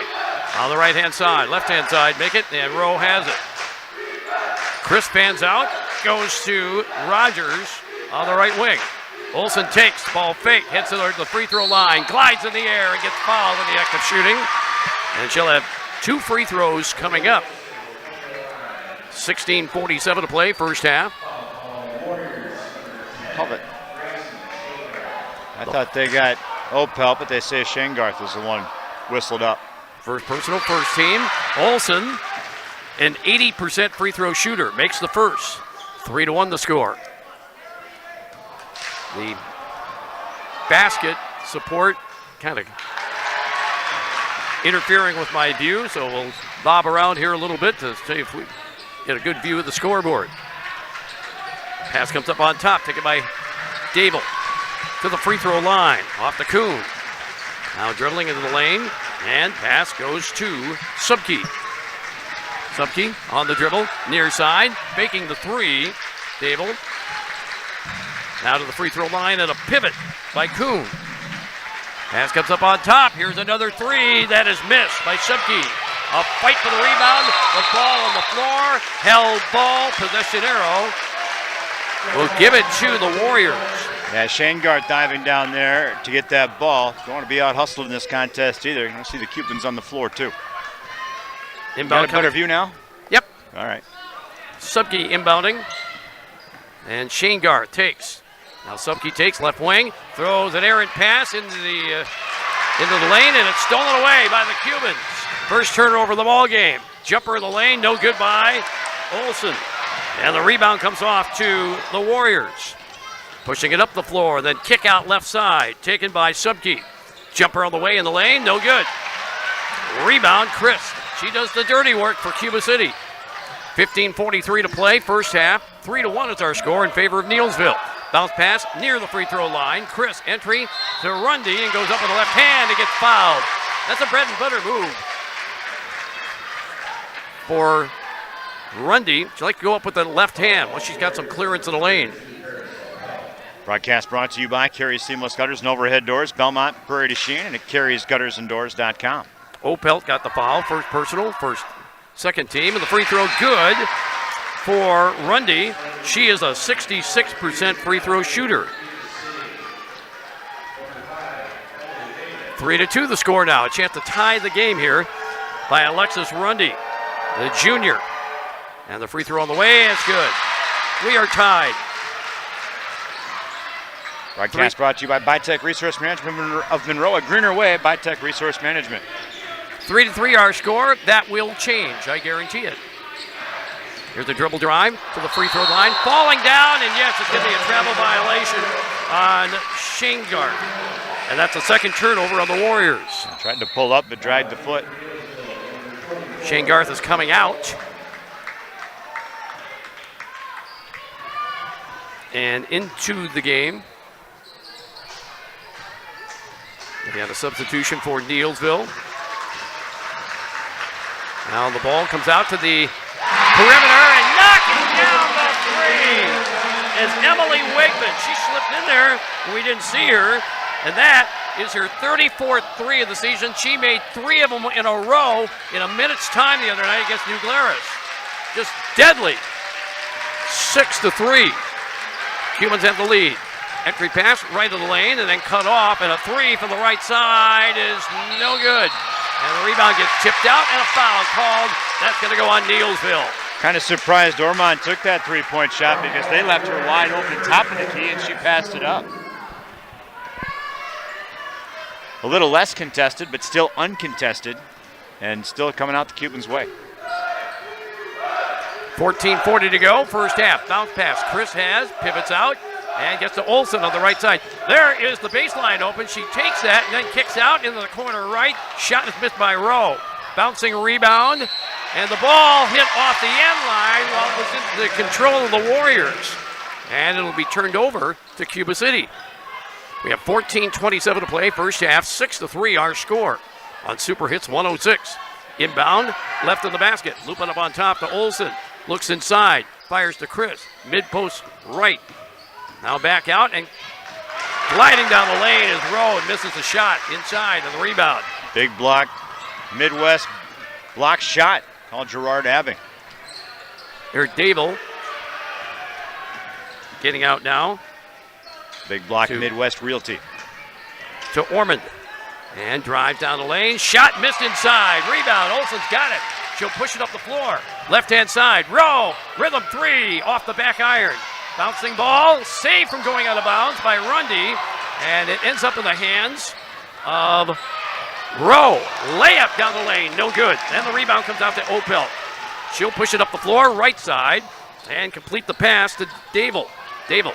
On the right-hand side, left-hand side, make it, and Rowe has it. Chris fans out, goes to Rogers on the right wing. Olsen takes, ball fake, hits it to the free throw line, glides in the air, and gets fouled in the act of shooting. And she'll have 2 free throws coming up. 16:47 to play, first half. Love it. I thought they got Opel, but they say Shangarth is the one whistled up. First personal, first team. Olsen, an 80% free throw shooter, makes the first. 3-1 the score. The basket support kind of interfering with my view, so we'll bob around here a little bit to see if we get a good view of the scoreboard. Pass comes up on top, taken by Dable to the free throw line, off to Kuhn. Now dribbling into the lane, and pass goes to Subke. Subke on the dribble, near side, faking the three. Dable now to the free throw line, and a pivot by Kuhn. Pass comes up on top. Here's another three that is missed by Subke. A fight for the rebound. The ball on the floor. Held ball. Possession arrow. We'll give it to the Warriors. Yeah, Shangarth diving down there to get that ball. Don't want to be out hustled in this contest either. You want to see the Cubans on the floor too. Inbound. Got a better view now? Yep. All right. Subke inbounding. And Shangarth takes. Now Subke takes left wing, throws an errant pass into the lane, and it's stolen away by the Cubans. First turnover of the ball game. Jumper in the lane, no good by Olsen. And the rebound comes off to the Warriors. Pushing it up the floor, then kick out left side, taken by Subke. Jumper on the way in the lane, no good. Rebound, Chris. She does the dirty work for Cuba City. 15:43 to play, first half. 3-1 is our score in favor of Neillsville. Bounce pass near the free throw line. Chris entry to Rundy and goes up with the left hand and gets fouled. That's a bread and butter move for Rundy. She'd like to go up with the left hand once she's got some clearance in the lane. Broadcast brought to you by Carrie's Seamless Gutters and Overhead Doors, Belmont, Prairie du Chien, and at carriesguttersanddoors.com. Opelt got the foul, first personal, second team, and the free throw good for Rundy. She is a 66% free throw shooter. 3-2 the score now. A chance to tie the game here by Alexis Rundy, the junior. And the free throw on the way, it's good. We are tied. Broadcast brought to you by Bytech Resource Management of Monroe, a greener way, Bytech Resource Management. 3-3 our score. That will change, I guarantee it. Here's the dribble drive to the free throw line. Falling down, and yes, it's going to be a travel violation on Shangarth. And that's the second turnover on the Warriors. Tried to pull up, but dragged the foot. Shangarth is coming out. And into the game. We have a substitution for Neillsville. Now the ball comes out to the perimeter and knocking down the three is Emily Wigman. She slipped in there and we didn't see her. And that is her 34th three of the season. She made 3 of them in a row in a minute's time the other night against New Glarus. Just deadly. 6-3. Cubans have the lead. Entry pass right of the lane and then cut off, and a three from the right side is no good. And the rebound gets tipped out and a foul called. That's going to go on Neillsville. Kind of surprised Ormond took that three-point shot because they left her wide open top of the key and she passed it up. A little less contested, but still uncontested, and still coming out the Cubans' way. 14:40 to go, first half. Bounce pass. Chris has, pivots out, and gets to Olsen on the right side. There is the baseline open. She takes that and then kicks out into the corner right. Shot is missed by Rowe. Bouncing rebound, and the ball hit off the end line while it was in the control of the Warriors. And it'll be turned over to Cuba City. We have 14:27 to play, first half, 6-3 our score on Super Hits 106. Inbound, left of the basket, looping up on top to Olsen. Looks inside, fires to Chris, mid-post right. Now back out and Gliding down the lane is Rowe and misses the shot inside of the rebound. Big block, Midwest block shot called Gerard Abbing. Here's Dable getting out now. Big block, Midwest Realty. To Ormond. And drive down the lane. Shot missed inside. Rebound. Olsen's got it. She'll push it up the floor. Left-hand side. Rowe. Rhythm three. Off the back iron. Bouncing ball. Saved from going out of bounds by Rundy. And it ends up in the hands of Rowe. Layup down the lane. No good. Then the rebound comes out to Opel. She'll push it up the floor. Right side. And complete the pass to Dable. Dable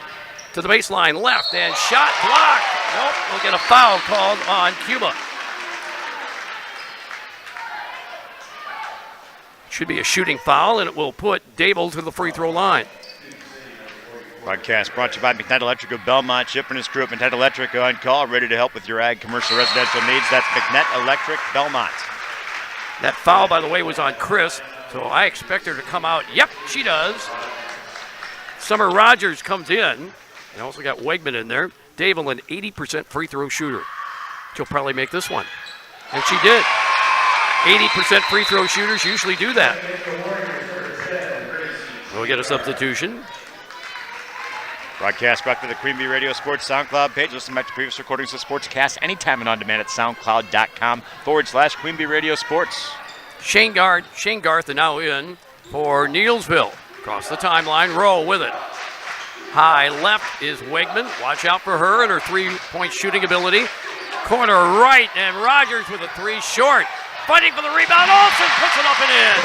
to the baseline. Left. And shot blocked. Nope. We'll get a foul called on Cuba. Should be a shooting foul, and it will put Dable to the free throw line. Broadcast brought to you by McKnight Electric of Belmont. Chip and his crew at McKnight Electric on call, ready to help with your ag, commercial, residential needs. That's McKnight Electric Belmont. That foul, by the way, was on Chris, so I expect her to come out. Yep, she does. Summer Rogers comes in, and also got Wegman in there. Dable, an 80% free throw shooter. She'll probably make this one. And she did. 80% free throw shooters usually do that. We'll get a substitution. Broadcast brought to the Queen Bee Radio Sports SoundCloud page. Listen back to previous recordings of Sportscast anytime and on demand at soundcloud.com/Queen Bee Radio Sports. Shane Garth are now in for Neillsville. Across the timeline, Rowe with it. High left is Wegman. Watch out for her and her three-point shooting ability. Corner right, and Rogers with a three short. Fighting for the rebound. Olsen puts it up and in.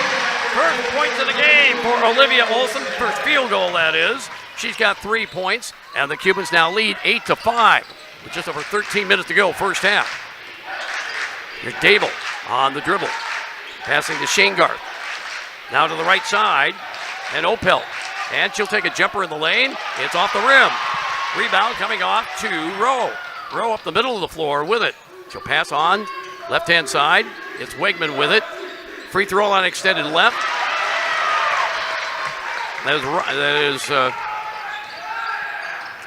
First points of the game for Olivia Olsen. First field goal, that is. She's got 3 points, and the Cubans now lead 8-5 with just over 13 minutes to go, first half. Here's Dable on the dribble. Passing to Shane Garth. Now to the right side, and Opel. And she'll take a jumper in the lane. It's off the rim. Rebound coming off to Rowe. Rowe up the middle of the floor with it. She'll pass on left-hand side. It's Wegman with it. Free throw line extended left. That is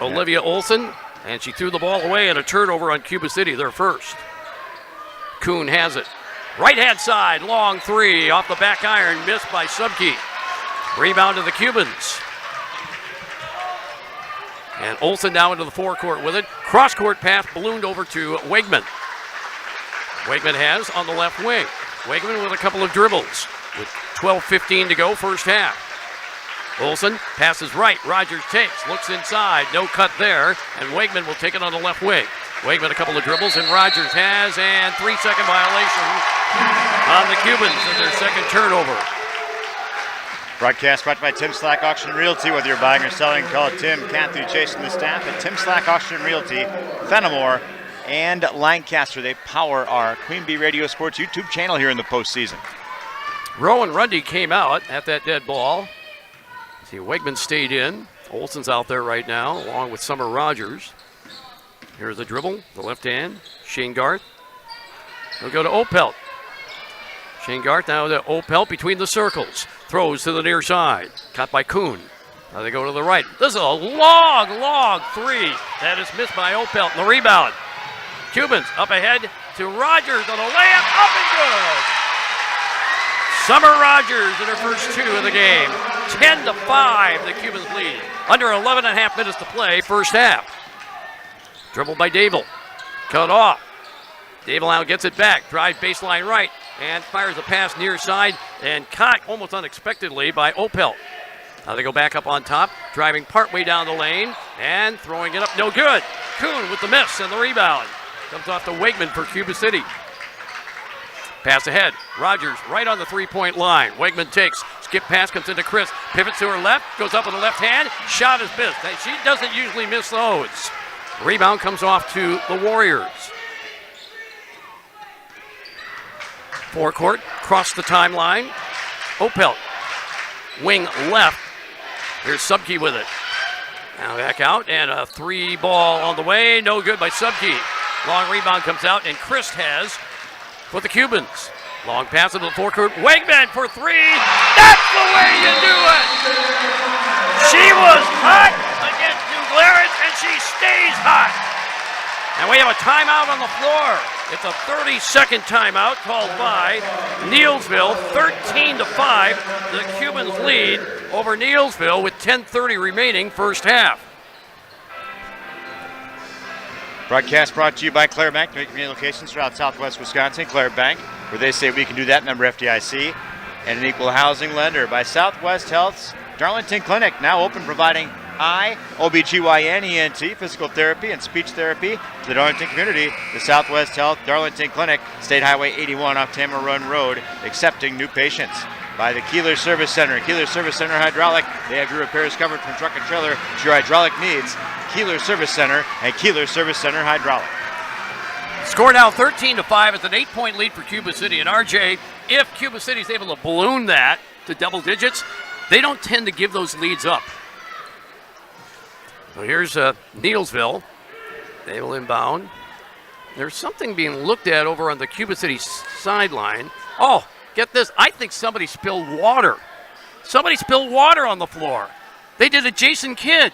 Olivia Olsen, and she threw the ball away and a turnover on Cuba City, their first. Kuhn has it. Right-hand side, long three off the back iron, missed by Subke. Rebound to the Cubans. And Olsen now into the forecourt with it. Cross-court pass ballooned over to Wegman. Wegman has on the left wing. Wegman with a couple of dribbles with 12:15 to go, first half. Olsen passes right. Rogers takes, looks inside. No cut there, and Wegman will take it on the left wing. Wegman a couple of dribbles, and Rogers has, and 3-second violation on the Cubans in their second turnover. Broadcast brought to you by Tim Slack Auction and Realty. Whether you're buying or selling, call Tim, Kathy, Jason, the staff at Tim Slack Auction and Realty, Fenimore, and Lancaster. They power our Queen Bee Radio Sports YouTube channel here in the postseason. Rowan Rundy came out at that dead ball. See, Wegman stayed in. Olsen's out there right now, along with Summer Rogers. Here's the dribble, the left hand. Shane Garth. He'll go to Opelt. Shane Garth now to Opelt between the circles. Throws to the near side. Caught by Kuhn. Now they go to the right. This is a long three. That is missed by Opelt. And the rebound. Cubans up ahead to Rogers on a layup. Up and good. Summer Rogers in her first two of the game. 10-5, the Cubans lead. Under 11.5 minutes to play, first half. Dribbled by Dable. Cut off. Dable now gets it back. Drives baseline right. And fires a pass near side. And caught almost unexpectedly by Opel. Now they go back up on top. Driving partway down the lane. And throwing it up. No good. Kuhn with the miss and the rebound. Comes off to Wegman for Cuba City. Pass ahead. Rogers right on the three-point line. Wegman takes. Skip pass comes into Chris. Pivots to her left. Goes up with the left hand. Shot is missed. She doesn't usually miss those. Rebound comes off to the Warriors. Forecourt. Cross the timeline. Opelt. Wing left. Here's Subke with it. Now back out. And a three ball on the way. No good by Subke. Long rebound comes out. And Chris has for the Cubans. Long pass into the forecourt. Wegman for three. That's the way you do it. She was hot against New Glarus, and she stays hot. timeout on the floor. It's a 30-second timeout called by Neillsville. 13-5. The Cubans lead over Neillsville with 10:30 remaining first half. Broadcast brought to you by Claire Bank, making many locations throughout southwest Wisconsin. Claire Bank, where they say we can do that, member FDIC. And an equal housing lender by Southwest Health's Darlington Clinic, now open, providing eye, OBGYN, ENT, physical therapy, and speech therapy to the Darlington community. The Southwest Health Darlington Clinic, State Highway 81 off Tamara Run Road, accepting new patients. By the Keeler Service Center, Keeler Service Center Hydraulic. They have your repairs covered from truck and trailer to your hydraulic needs. Keeler Service Center and Keeler Service Center Hydraulic. Score now 13-5. It's an 8-point lead for Cuba City. And RJ, if Cuba City is able to balloon that to double digits, they don't tend to give those leads up. So here's Neillsville. They will inbound. There's something being looked at over on the Cuba City sideline. Oh, get this. I think somebody spilled water. Somebody spilled water on the floor. They did it, Jason Kidd.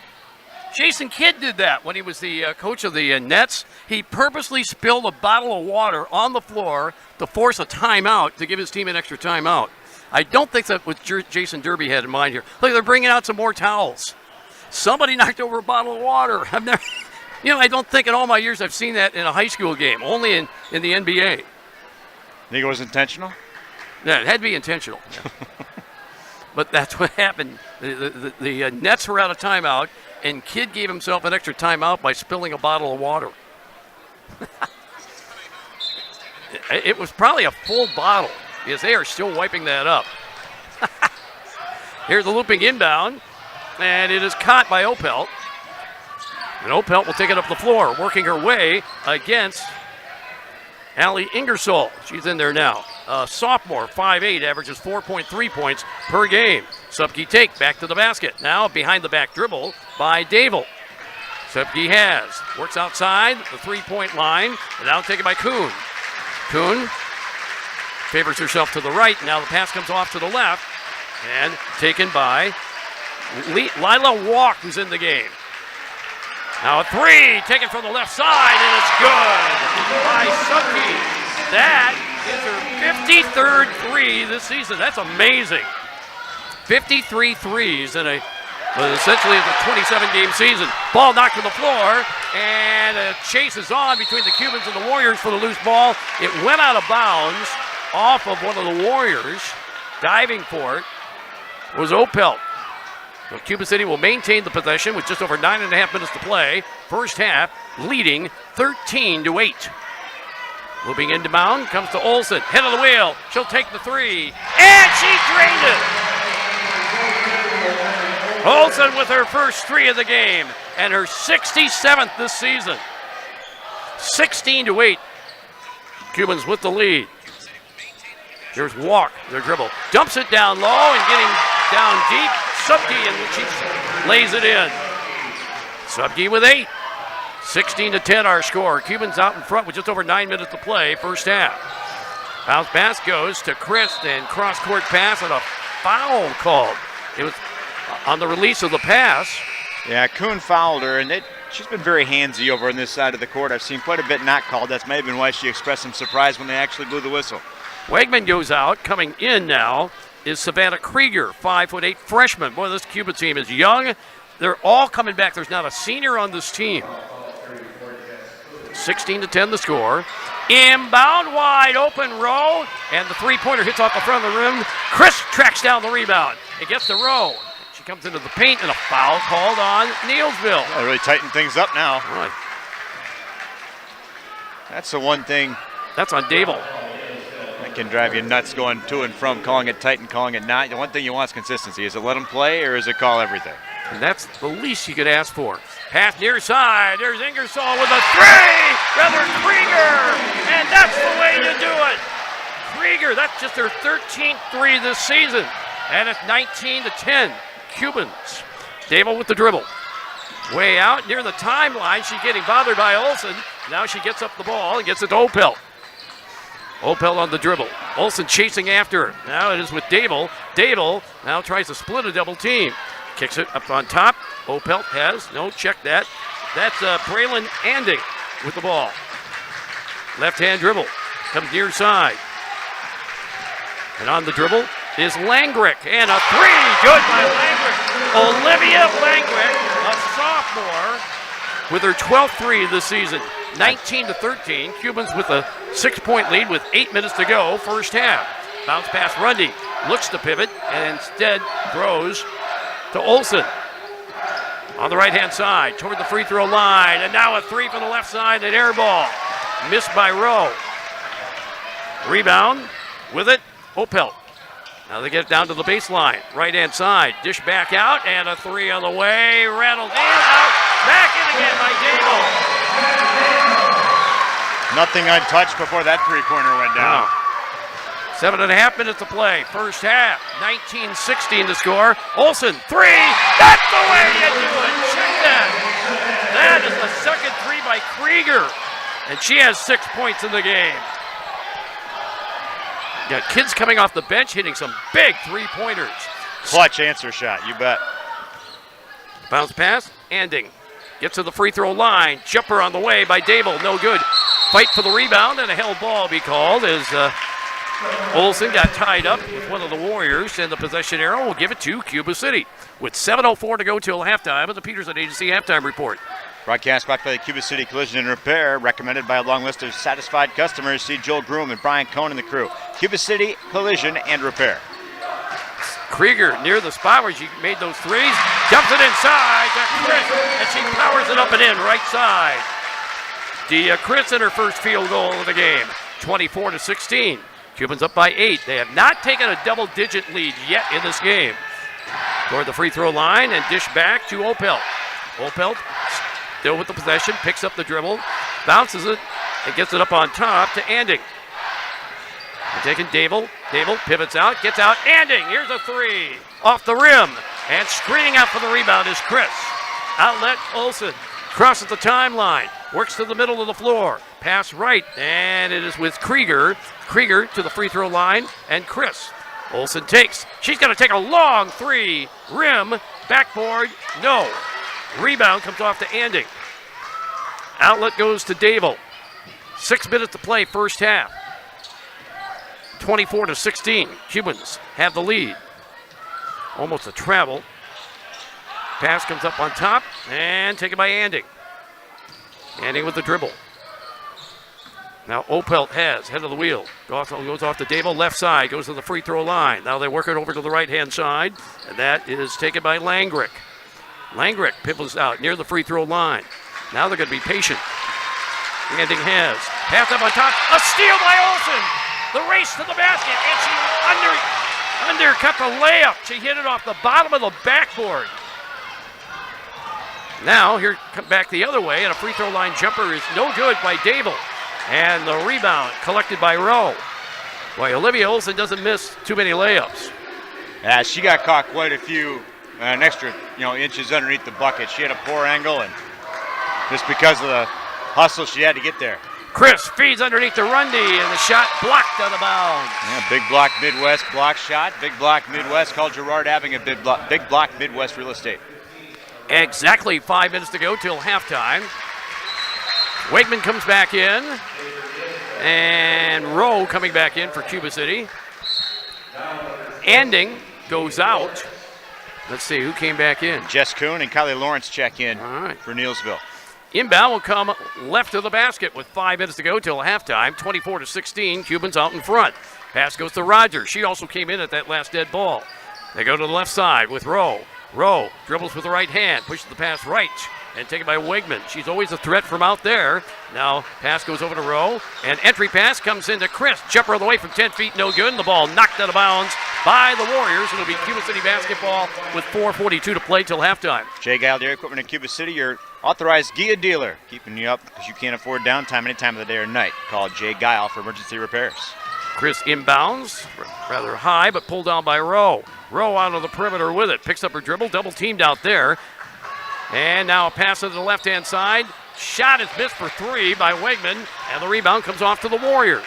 Jason Kidd did that when he was the coach of the Nets. He purposely spilled a bottle of water on the floor to force a timeout to give his team an extra timeout. I don't think that's what Jason Derby had in mind here. Look, they're bringing out some more towels. Somebody knocked over a bottle of water. I've never, I don't think in all my years I've seen that in a high school game, only in the NBA. Think it was intentional? Yeah, it had to be intentional. Yeah. But that's what happened. The Nets were out of timeout, and Kidd gave himself an extra timeout by spilling a bottle of water. It was probably a full bottle, because they are still wiping that up. Here's the looping inbound, and it is caught by Opelt. And Opelt will take it up the floor, working her way against Allie Ingersoll. She's in there now. Sophomore, 5'8", averages 4.3 points per game. Subke take back to the basket. Now behind the back dribble by Dable. Subke works outside the three-point line, and now taken by Kuhn. Kuhn favors herself to the right. Now the pass comes off to the left, and taken by Lila Walk, who's in the game. Now a three, taken from the left side, and it's good by Subke. That is her 53rd three this season. That's amazing. 53 threes in essentially the 27-game season. Ball knocked to the floor, and a chase is on between the Cubans and the Warriors for the loose ball. It went out of bounds off of one of the Warriors. Diving for it was Opelt. So Cuba City will maintain the possession with just over 9.5 minutes to play. First half, leading 13-8. Moving into mound, comes to Olsen. Head of the wheel. She'll take the three. And she drained it! Olsen with her first three of the game. And her 67th this season. 16-8. Cubans with the lead. Here's Walk, their dribble. Dumps it down low and getting down deep. Subke, and she lays it in. Subke with 8. 16-10 our score. Cubans out in front with just over 9 minutes to play, first half. Bounce pass goes to Chris, and cross-court pass and a foul called. It was on the release of the pass. Yeah, Kuhn fouled her, and she's been very handsy over on this side of the court. I've seen quite a bit not called. That's maybe been why she expressed some surprise when they actually blew the whistle. Wegman goes out. Coming in now is Savannah Krieger, 5'8" freshman. Boy, this Cuba team is young. They're all coming back. There's not a senior on this team. 16-10 the score. Inbound, wide open Rowe, and the three-pointer hits off the front of the rim. Chris tracks down the rebound. It gets to Rowe. She comes into the paint, and a foul called on Neillsville. They really tighten things up now. Right. That's the one thing. That's on Dable. That can drive you nuts going to and from, calling it tight and calling it not. The one thing you want is consistency. Is it let them play, or is it call everything? And that's the least you could ask for. Pass near side. There's Ingersoll with a three. Rather Krieger. And that's the way to do it. Krieger, that's just her 13th three this season. And it's 19-10. Cubans. Dable with the dribble. Way out near the timeline. She's getting bothered by Olsen. Now she gets up the ball and gets it to Opelt. Opelt on the dribble. Olsen chasing after her. Now it is with Dable. Dable now tries to split a double team. Kicks it up on top. Opelt check that. That's Braylon Anding with the ball. Left-hand dribble. Comes near side. And on the dribble is Langrick. And a three. Good by Langrick. Olivia Langrick, a sophomore, with her 12th three this season. 19-13. Cubans with a 6-point lead with 8 minutes to go, first half. Bounce pass Rundy. Looks to pivot and instead throws to Olsen. On the right-hand side, toward the free throw line. And now a three from the left side, an air ball. Missed by Rowe. Rebound with it, Opelt. Now they get it down to the baseline. Right-hand side, dish back out, and a three on the way. Rattled in, out, back in again by Dable. Nothing untouched before that three-pointer went down. Wow. 7.5 minutes to play, first half. 19-16 to score. Olsen, three. That's the way you do it. Check that. That is the second three by Krieger. And she has 6 points in the game. Got kids coming off the bench hitting some big three-pointers. Clutch answer shot, you bet. Bounce pass, Anding. Gets to the free throw line. Jumper on the way by Dable, no good. Fight for the rebound and a held ball be called as Olsen got tied up with one of the Warriors, and the possession arrow will give it to Cuba City. With 7:04 to go till halftime of the Peterson Agency halftime report. Broadcast brought by the Cuba City Collision and Repair, recommended by a long list of satisfied customers. See Joel Groom and Brian Cohn and the crew. Cuba City Collision and Repair. Krieger near the spot where she made those threes. Dumps it inside to Chris, and she powers it up and in right side. Chris in her first field goal of the game. 24-16. Cubans up by 8. They have not taken a double-digit lead yet in this game. Toward the free throw line and dish back to Opelt. Opelt still with the possession, picks up the dribble, bounces it, and gets it up on top to Anding. And taking Dable. Dable pivots out, gets out. Anding, here's a three. Off the rim. And screening out for the rebound is Chris. Outlet Olsen. Crosses the timeline. Works to the middle of the floor. Pass right. And it is with Krieger. Krieger to the free throw line. And Chris. Olsen takes. She's going to take a long three. Rim. Backboard. No. Rebound comes off to Anding. Outlet goes to Dable. 6 minutes to play, first half. 24-16. Cubans have the lead. Almost a travel. Pass comes up on top and taken by Anding. Anding with the dribble. Now Opelt has head of the wheel. Goes off to Dable, left side, goes to the free throw line. Now they work it over to the right-hand side, and that is taken by Langrick. Langrick pivots out near the free throw line. Now they're going to be patient. Anding has. Pass up on top. A steal by Olsen. The race to the basket, and she undercut the layup. She hit it off the bottom of the backboard. Now, here come back the other way, and a free throw line jumper is no good by Dable. And the rebound collected by Rowe. Boy, Olivia Olsen doesn't miss too many layups. Yeah, she got caught quite a few, an extra inches underneath the bucket. She had a poor angle, and just because of the hustle she had to get there. Chris feeds underneath the Rundy, and the shot blocked out of bounds. Yeah, Big Block Midwest block shot. Big Block Midwest called Gerard Abbing a Big Block Midwest Real Estate. Exactly 5 minutes to go till halftime. Wakeman comes back in, and Rowe coming back in for Cuba City. Anding goes out. Let's see who came back in. Jess Kuhn and Kylie Lawrence check in for Neillsville. Inbound will come left of the basket with 5 minutes to go till halftime. 24-16, Cubans out in front. Pass goes to Rogers. She also came in at that last dead ball. They go to the left side with Rowe. Rowe dribbles with the right hand, pushes the pass right, and taken by Wegman. She's always a threat from out there. Now pass goes over to Rowe, and entry pass comes into Chris. Jumper on the way from 10 feet, no good, and the ball knocked out of bounds by the Warriors. It'll be Cuba City basketball with 4:42 to play till halftime. Jay Guile Dairy Equipment in Cuba City, your authorized Gia dealer, keeping you up because you can't afford downtime any time of the day or night. Call Jay Guile for emergency repairs. Chris inbounds, rather high, but pulled down by Rowe. Rowe out of the perimeter with it, picks up her dribble, double teamed out there. And now a pass to the left-hand side. Shot is missed for three by Wegman, and the rebound comes off to the Warriors.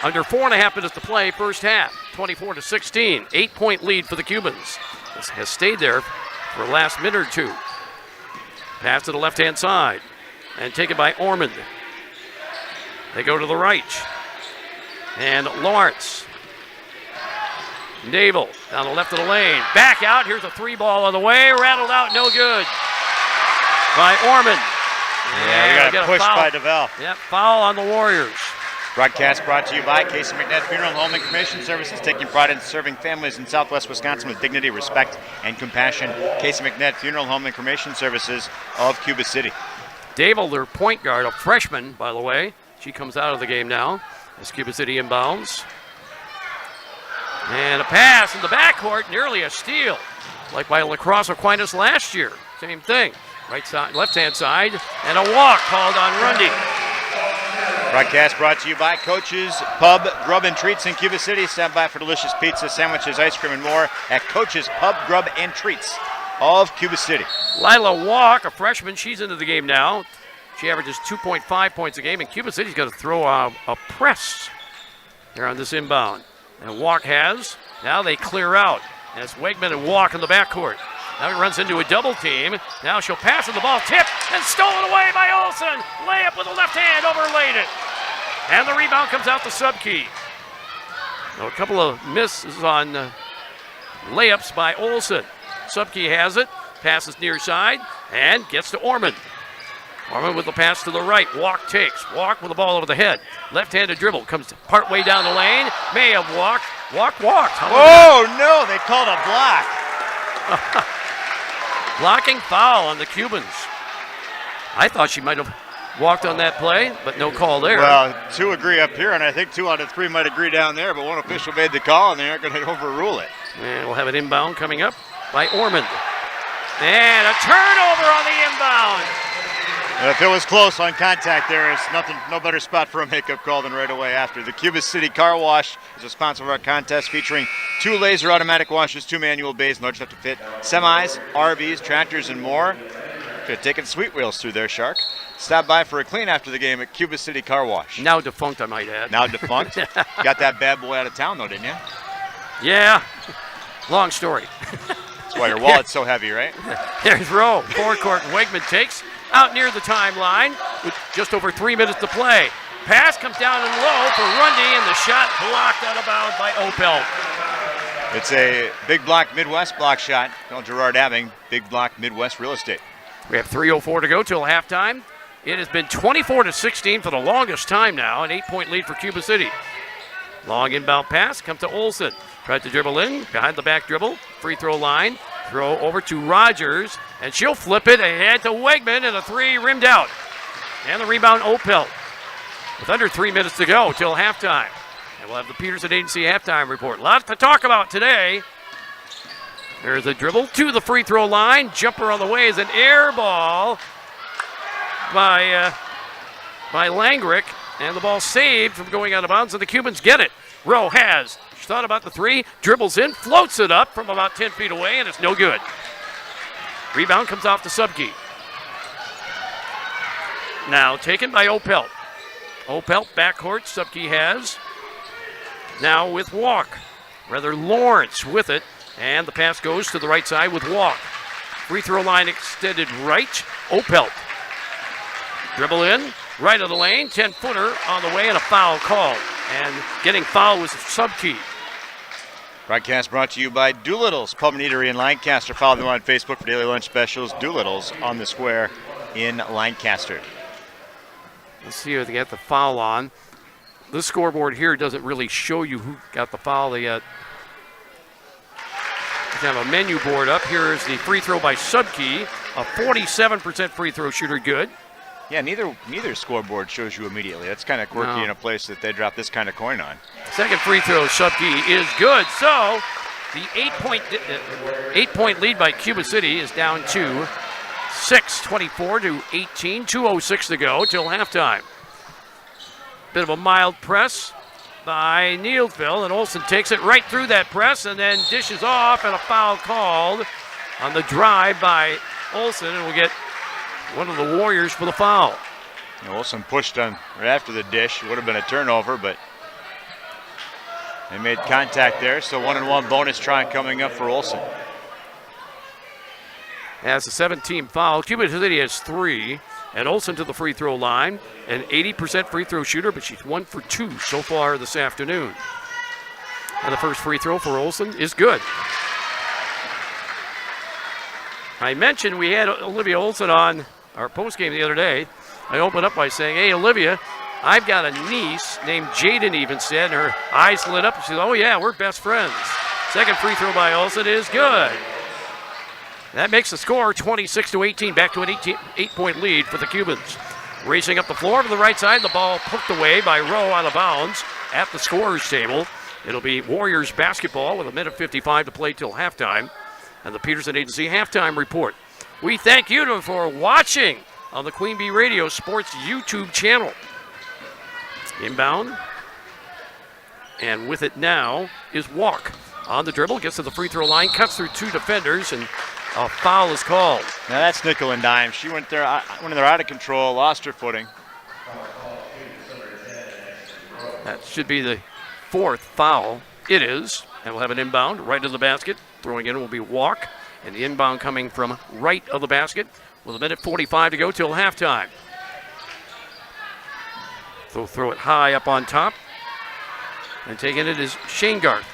Under 4.5 minutes to play, first half, 24-16. 8-point lead for the Cubans. This has stayed there for the last minute or two. Pass to the left-hand side, and taken by Ormond. They go to the right. And Lawrence. Naval down the left of the lane. Back out. Here's a 3-ball on the way. Rattled out. No good. By Orman. Yeah, we got a push by DeVal. Yep, foul on the Warriors. Broadcast brought to you by Casey McNett Funeral Home and Cremation Services, taking pride in serving families in Southwest Wisconsin with dignity, respect, and compassion. Casey McNett Funeral Home and Cremation Services of Cuba City. Dable, their point guard, a freshman, by the way. She comes out of the game now as Cuba City inbounds. And a pass in the backcourt, nearly a steal, like by Lacrosse Aquinas last year. Same thing. Right side, left-hand side, and a walk called on Rundy. Broadcast brought to you by Coach's Pub, Grub, and Treats in Cuba City. Stop by for delicious pizza, sandwiches, ice cream, and more at Coach's Pub, Grub, and Treats of Cuba City. Lila Walk, a freshman, she's into the game now. She averages 2.5 points a game, and Cuba City's got to throw a press here on this inbound. And Walk has. Now they clear out. And it's Wegman and Walk in the backcourt. Now he runs into a double team. Now she'll pass and the ball tipped and stolen away by Olsen. Layup with the left hand, overlaid it. And the rebound comes out to Subkey. Now a couple of misses on layups by Olsen. Subkey has it, passes near side, and gets to Orman. Orman with the pass to the right. Walk takes. Walk with the ball over the head. Left-handed dribble comes partway down the lane. May have walked. Walked. Oh, no, they called a block. Blocking foul on the Cubans. I thought she might have walked on that play, but no call there. Well, 2 agree up here, and I think 2 out of 3 might agree down there, but one official made the call, and they aren't going to overrule it. And we'll have an inbound coming up by Ormond. And a turnover on the inbound. And if it was close on contact there, it's no better spot for a makeup call than right away after. The Cuba City Car Wash is a sponsor of our contest, featuring 2 laser automatic washes, 2 manual bays, large enough to fit semis, RVs, tractors, and more. Could have taken Sweet Wheels through there, Shark. Stop by for a clean after the game at Cuba City Car Wash. Now defunct, I might add. Now defunct? Got that bad boy out of town, though, didn't you? Yeah. Long story. That's why your wallet's so heavy, right? There's Rowe. Forecourt, Wegman takes. Out near the timeline with just over 3 minutes to play. Pass comes down and low for Rundy, and the shot blocked out of bounds by Opel. It's a big block Midwest block shot. Gerard Abing, big block Midwest real estate. We have 3:04 to go till halftime. It has been 24-16 for the longest time now, an 8-point lead for Cuba City. Long inbound pass comes to Olsen. Tried to dribble in, behind the back dribble, free throw line. Throw over to Rogers, and she'll flip it ahead to Wegman, and a 3 rimmed out. And the rebound, Opel. With under 3 minutes to go till halftime. And we'll have the Peterson Agency halftime report. Lots to talk about today. There's a dribble to the free throw line. Jumper on the way is an air ball by Langrick. And the ball saved from going out of bounds, and the Cubans get it. Rowe has. She thought about the 3, dribbles in, floats it up from about 10 feet away, and it's no good. Rebound comes off to Subkey. Now taken by Opel. Opel, backcourt, Subkey has. Now with Walk. Rather Lawrence with it, and the pass goes to the right side with Walk. Free throw line extended right, Opel. Dribble in, right of the lane, 10-footer on the way, and a foul called. And getting fouled was Subkey. Broadcast brought to you by Doolittle's Pub and Eatery in Lancaster. Follow them on Facebook for daily lunch specials. Doolittle's on the square in Lancaster. Let's see if they got the foul on. This scoreboard here doesn't really show you who got the foul. They have a menu board up. Here is the free throw by Subkey. A 47% free throw shooter, good. Yeah, neither scoreboard shows you immediately. That's kind of quirky in a place that they drop this kind of coin on. Second free throw, Subkey is good. So the 8-point lead by Cuba City is down to 6, 24-18, 2:06 to go till halftime. Bit of a mild press by Neillsville, and Olsen takes it right through that press and then dishes off, and a foul called on the drive by Olsen, and we'll get one of the Warriors for the foul. Olsen pushed on right after the dish. Would have been a turnover, but they made contact there. So 1-and-1 bonus try coming up for Olsen. That's a 17 foul. Cuba City has 3. And Olsen to the free throw line, an 80% free throw shooter, but she's 1 for 2 so far this afternoon. And the first free throw for Olsen is good. I mentioned we had Olivia Olsen on our postgame the other day. I opened up by saying, hey, Olivia, I've got a niece named Jaden, even said, and her eyes lit up. And she said, oh, yeah, we're best friends. Second free throw by Olsen is good. That makes the score 26-18, back to an 8-point lead for the Cubans. Racing up the floor to the right side, the ball poked away by Rowe out of bounds at the scorer's table. It'll be Warriors basketball with 1:55 to play till halftime. And the Peterson Agency halftime report. We thank you for watching on the Queen Bee Radio Sports YouTube channel. Inbound. And with it now is Walk. On the dribble, gets to the free throw line, cuts through 2 defenders, and a foul is called. Now that's nickel and dime. She went there out of control, lost her footing. That should be the 4th foul. It is. And we'll have an inbound right to the basket. Throwing in will be Walk. And the inbound coming from right of the basket with 1:45 to go till halftime. Throw it high up on top. And taking it is Shane Garth.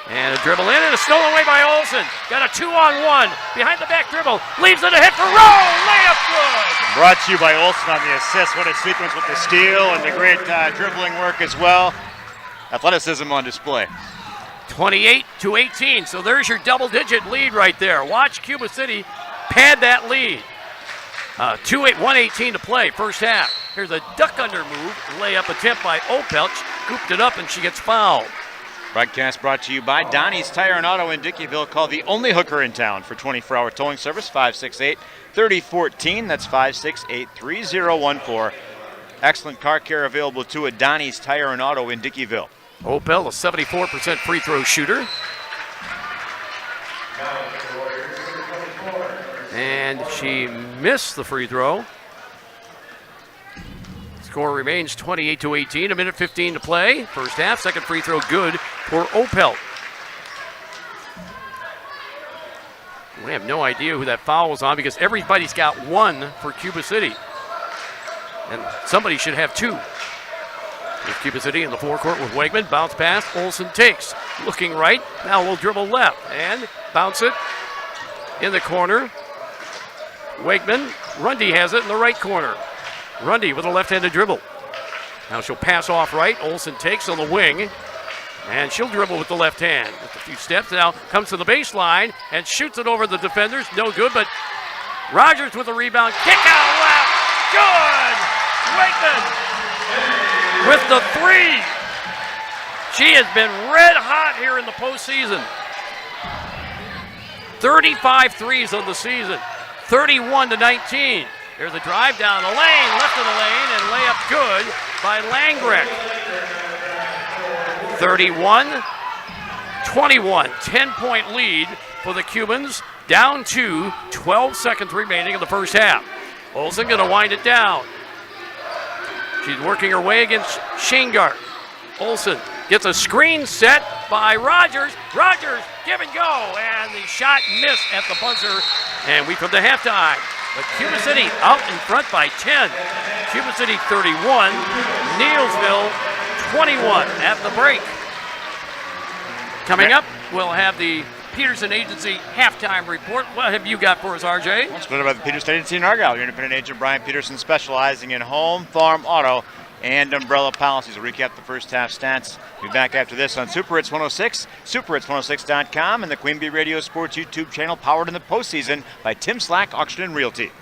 And a dribble in and a stolen away by Olsen. Got a 2-on-1. Behind the back dribble. Leaves it a hit for Rowe. Layup good. Brought to you by Olsen on the assist. What a sequence with the steal and the great dribbling work as well. Athleticism on display. 28-18. So there's your double-digit lead right there. Watch Cuba City pad that lead. 1:18 to play, first half. Here's a duck under move. Layup attempt by Opelch. Scooped it up and she gets fouled. Broadcast brought to you by Donnie's Tire and Auto in Dickeyville. Call the only hooker in town for 24-hour towing service, 568-3014. That's 568-3014. Excellent car care available too at Donnie's Tire and Auto in Dickeyville. Opel, a 74% free throw shooter. And she missed the free throw. Score remains 28-18, 1:15 to play. First half, second free throw good for Opel. We have no idea who that foul was on because everybody's got 1 for Cuba City. And somebody should have 2. With Cuba City in the forecourt with Wegman. Bounce pass, Olsen takes. Looking right, now we'll dribble left and bounce it in the corner. Wegman, Rundy has it in the right corner. Rundy with a left-handed dribble. Now she'll pass off right. Olsen takes on the wing. And she'll dribble with the left hand. Just a few steps now. Comes to the baseline and shoots it over the defenders. No good, but Rogers with a rebound. Kick out left. Good! Wegman with the 3. She has been red hot here in the postseason. 35 threes on the season. 31-19. There's a drive down the lane, left of the lane, and layup good by Langreck. 31-21, 10-point lead for the Cubans, down to 12 seconds remaining in the first half. Olsen going to wind it down. She's working her way against Shingart. Olsen gets a screen set by Rogers. Rogers, give and go, and the shot missed at the buzzer, and we come to halftime. But Cuba City out in front by 10. Cuba City 31, Neillsville 21 at the break. Coming up, we'll have the Peterson Agency halftime report. What have you got for us, RJ? Well, split by the Peterson Agency in Argyle. Your independent agent, Brian Peterson, specializing in home, farm, auto, and umbrella policies. We'll recap the first half stats. We'll be back after this on Super Hits 106, superhits106.com, and the Queen Bee Radio Sports YouTube channel, powered in the postseason by Tim Slack Auction and Realty.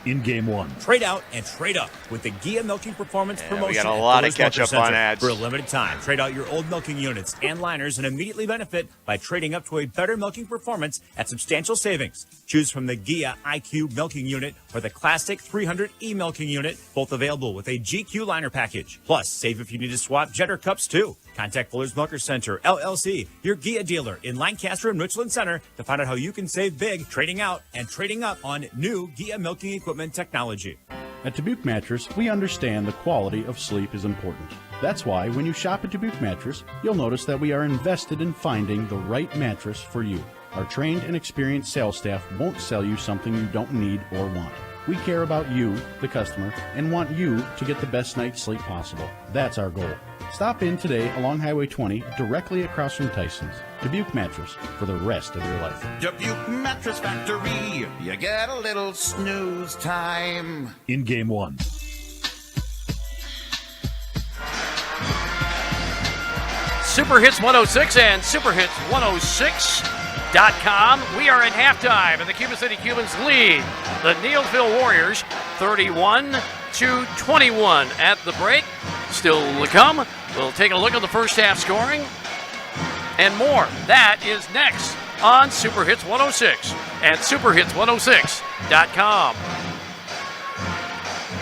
In game 1. Trade out and trade up with the Gia Milking Performance Promotion. We got a lot of catch up on ads. For a limited time, trade out your old milking units and liners and immediately benefit by trading up to a better milking performance at substantial savings. Choose from the Gia IQ Milking Unit or the Classic 300E Milking Unit, both available with a GQ liner package. Plus, save if you need to swap Jetter cups too. Contact Fuller's Milker Center, LLC, your Gia dealer in Lancaster and Richland Center to find out how you can save big trading out and trading up on new Gia milking equipment technology. At Dubuque Mattress, we understand the quality of sleep is important. That's why when you shop at Dubuque Mattress, you'll notice that we are invested in finding the right mattress for you. Our trained and experienced sales staff won't sell you something you don't need or want. We care about you, the customer, and want you to get the best night's sleep possible. That's our goal. Stop in today along Highway 20, directly across from Tyson's. Dubuque Mattress, for the rest of your life. Dubuque Mattress Factory, you get a little snooze time. In Game 1. Super Hits 106 and Super Hits 106.com. We are at halftime, and the Cuba City Cubans lead the Neillsville Warriors 31-21 at the break. Still to come. We'll take a look at the first half scoring and more. That is next on Super Hits 106 and superhits106.com.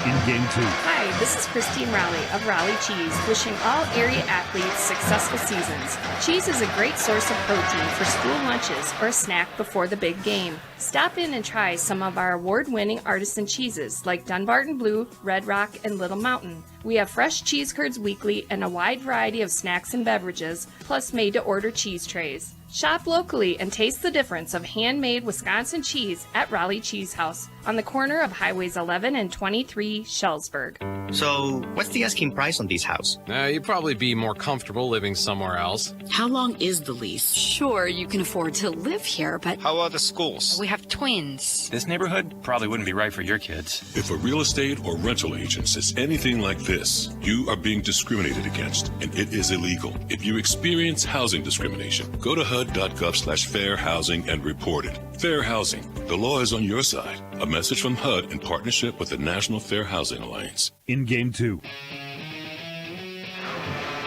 In Game 2. Hi, this is Christine Rowley of Rowley Cheese, wishing all area athletes successful seasons. Cheese is a great source of protein for school lunches or a snack before the big game. Stop in and try some of our award-winning artisan cheeses like Dunbarton Blue, Red Rock, and Little Mountain. We have fresh cheese curds weekly and a wide variety of snacks and beverages, plus made-to-order cheese trays. Shop locally and taste the difference of handmade Wisconsin cheese at Raleigh Cheese House on the corner of Highways 11 and 23, Shellsburg. So, what's the asking price on this house? You'd probably be more comfortable living somewhere else. How long is the lease? Sure, you can afford to live here, but... How are the schools? We have twins. This neighborhood probably wouldn't be right for your kids. If a real estate or rental agent says anything like this, you are being discriminated against, and it is illegal. If you experience housing discrimination, go to HUD.gov/fair housing and report it. Fair housing. The law is on your side. A message from HUD in partnership with the National Fair Housing Alliance. In Game 2.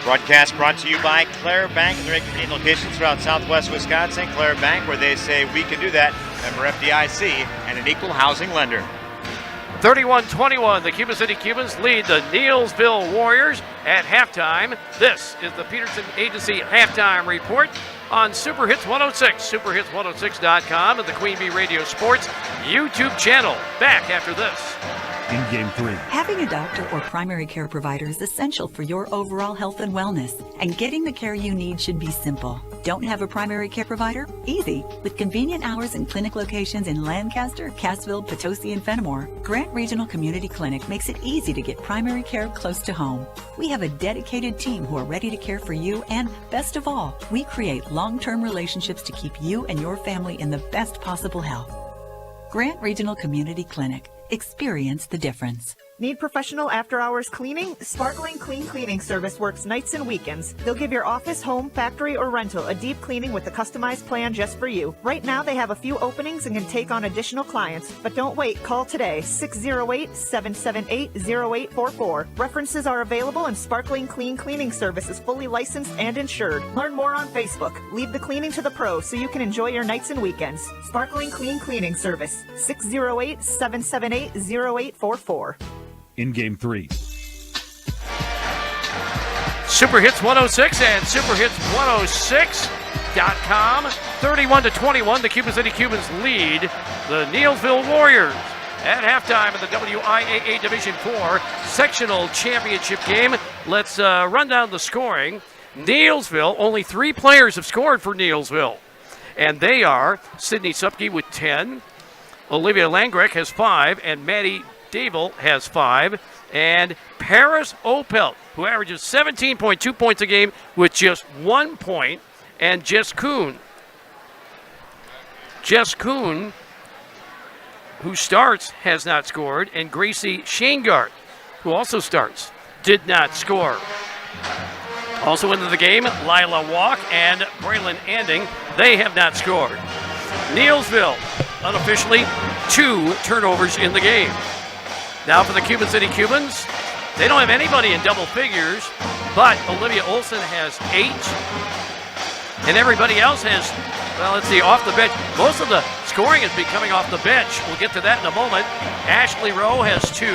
Broadcast brought to you by Clare Bank and their convenient locations throughout southwest Wisconsin. Clare Bank, where they say we can do that. Member FDIC and an equal housing lender. 31-21, the Cuba City Cubans lead the Neillsville Warriors at halftime. This is the Peterson Agency Halftime Report on Super Hits 106, superhits106.com, and the Queen Bee Radio Sports YouTube channel. Back after this. In Game 3. Having a doctor or primary care provider is essential for your overall health and wellness, and getting the care you need should be simple. Don't have a primary care provider? Easy. With convenient hours and clinic locations in Lancaster, Cassville, Potosi, and Fenimore, Grant Regional Community Clinic makes it easy to get primary care close to home. We have a dedicated team who are ready to care for you, and best of all, we create long-term relationships to keep you and your family in the best possible health. Grant Regional Community Clinic. Experience the difference. Need professional after-hours cleaning? Sparkling Clean Cleaning Service works nights and weekends. They'll give your office, home, factory, or rental a deep cleaning with a customized plan just for you. Right now, they have a few openings and can take on additional clients. But don't wait. Call today, 608-778-0844. References are available, and Sparkling Clean Cleaning Service is fully licensed and insured. Learn more on Facebook. Leave the cleaning to the pros so you can enjoy your nights and weekends. Sparkling Clean Cleaning Service, 608-778-0844. In Game 3. Super Hits 106 and superhits106.com. 31-21, the Cuba City Cubans lead the Neillsville Warriors at halftime in the WIAA Division 4 Sectional Championship game. Let's run down the scoring. Neillsville, only 3 players have scored for Neillsville, and they are Sydney Supke with 10, Olivia Langrek has 5, and Maddie Dable has 5, and Paris Opelt, who averages 17.2 points a game with just 1 point, and Jess Kuhn, who starts, has not scored, and Gracie Shanegaard, who also starts, did not score. Also into the game, Lila Walk and Braylon Anding, they have not scored. Neillsville, unofficially, 2 turnovers in the game. Now for the Cuba City Cubans, they don't have anybody in double figures, but Olivia Olson has 8, and everybody else has, well, let's see, off the bench. Most of the scoring has been coming off the bench. We'll get to that in a moment. Ashley Rowe has 2,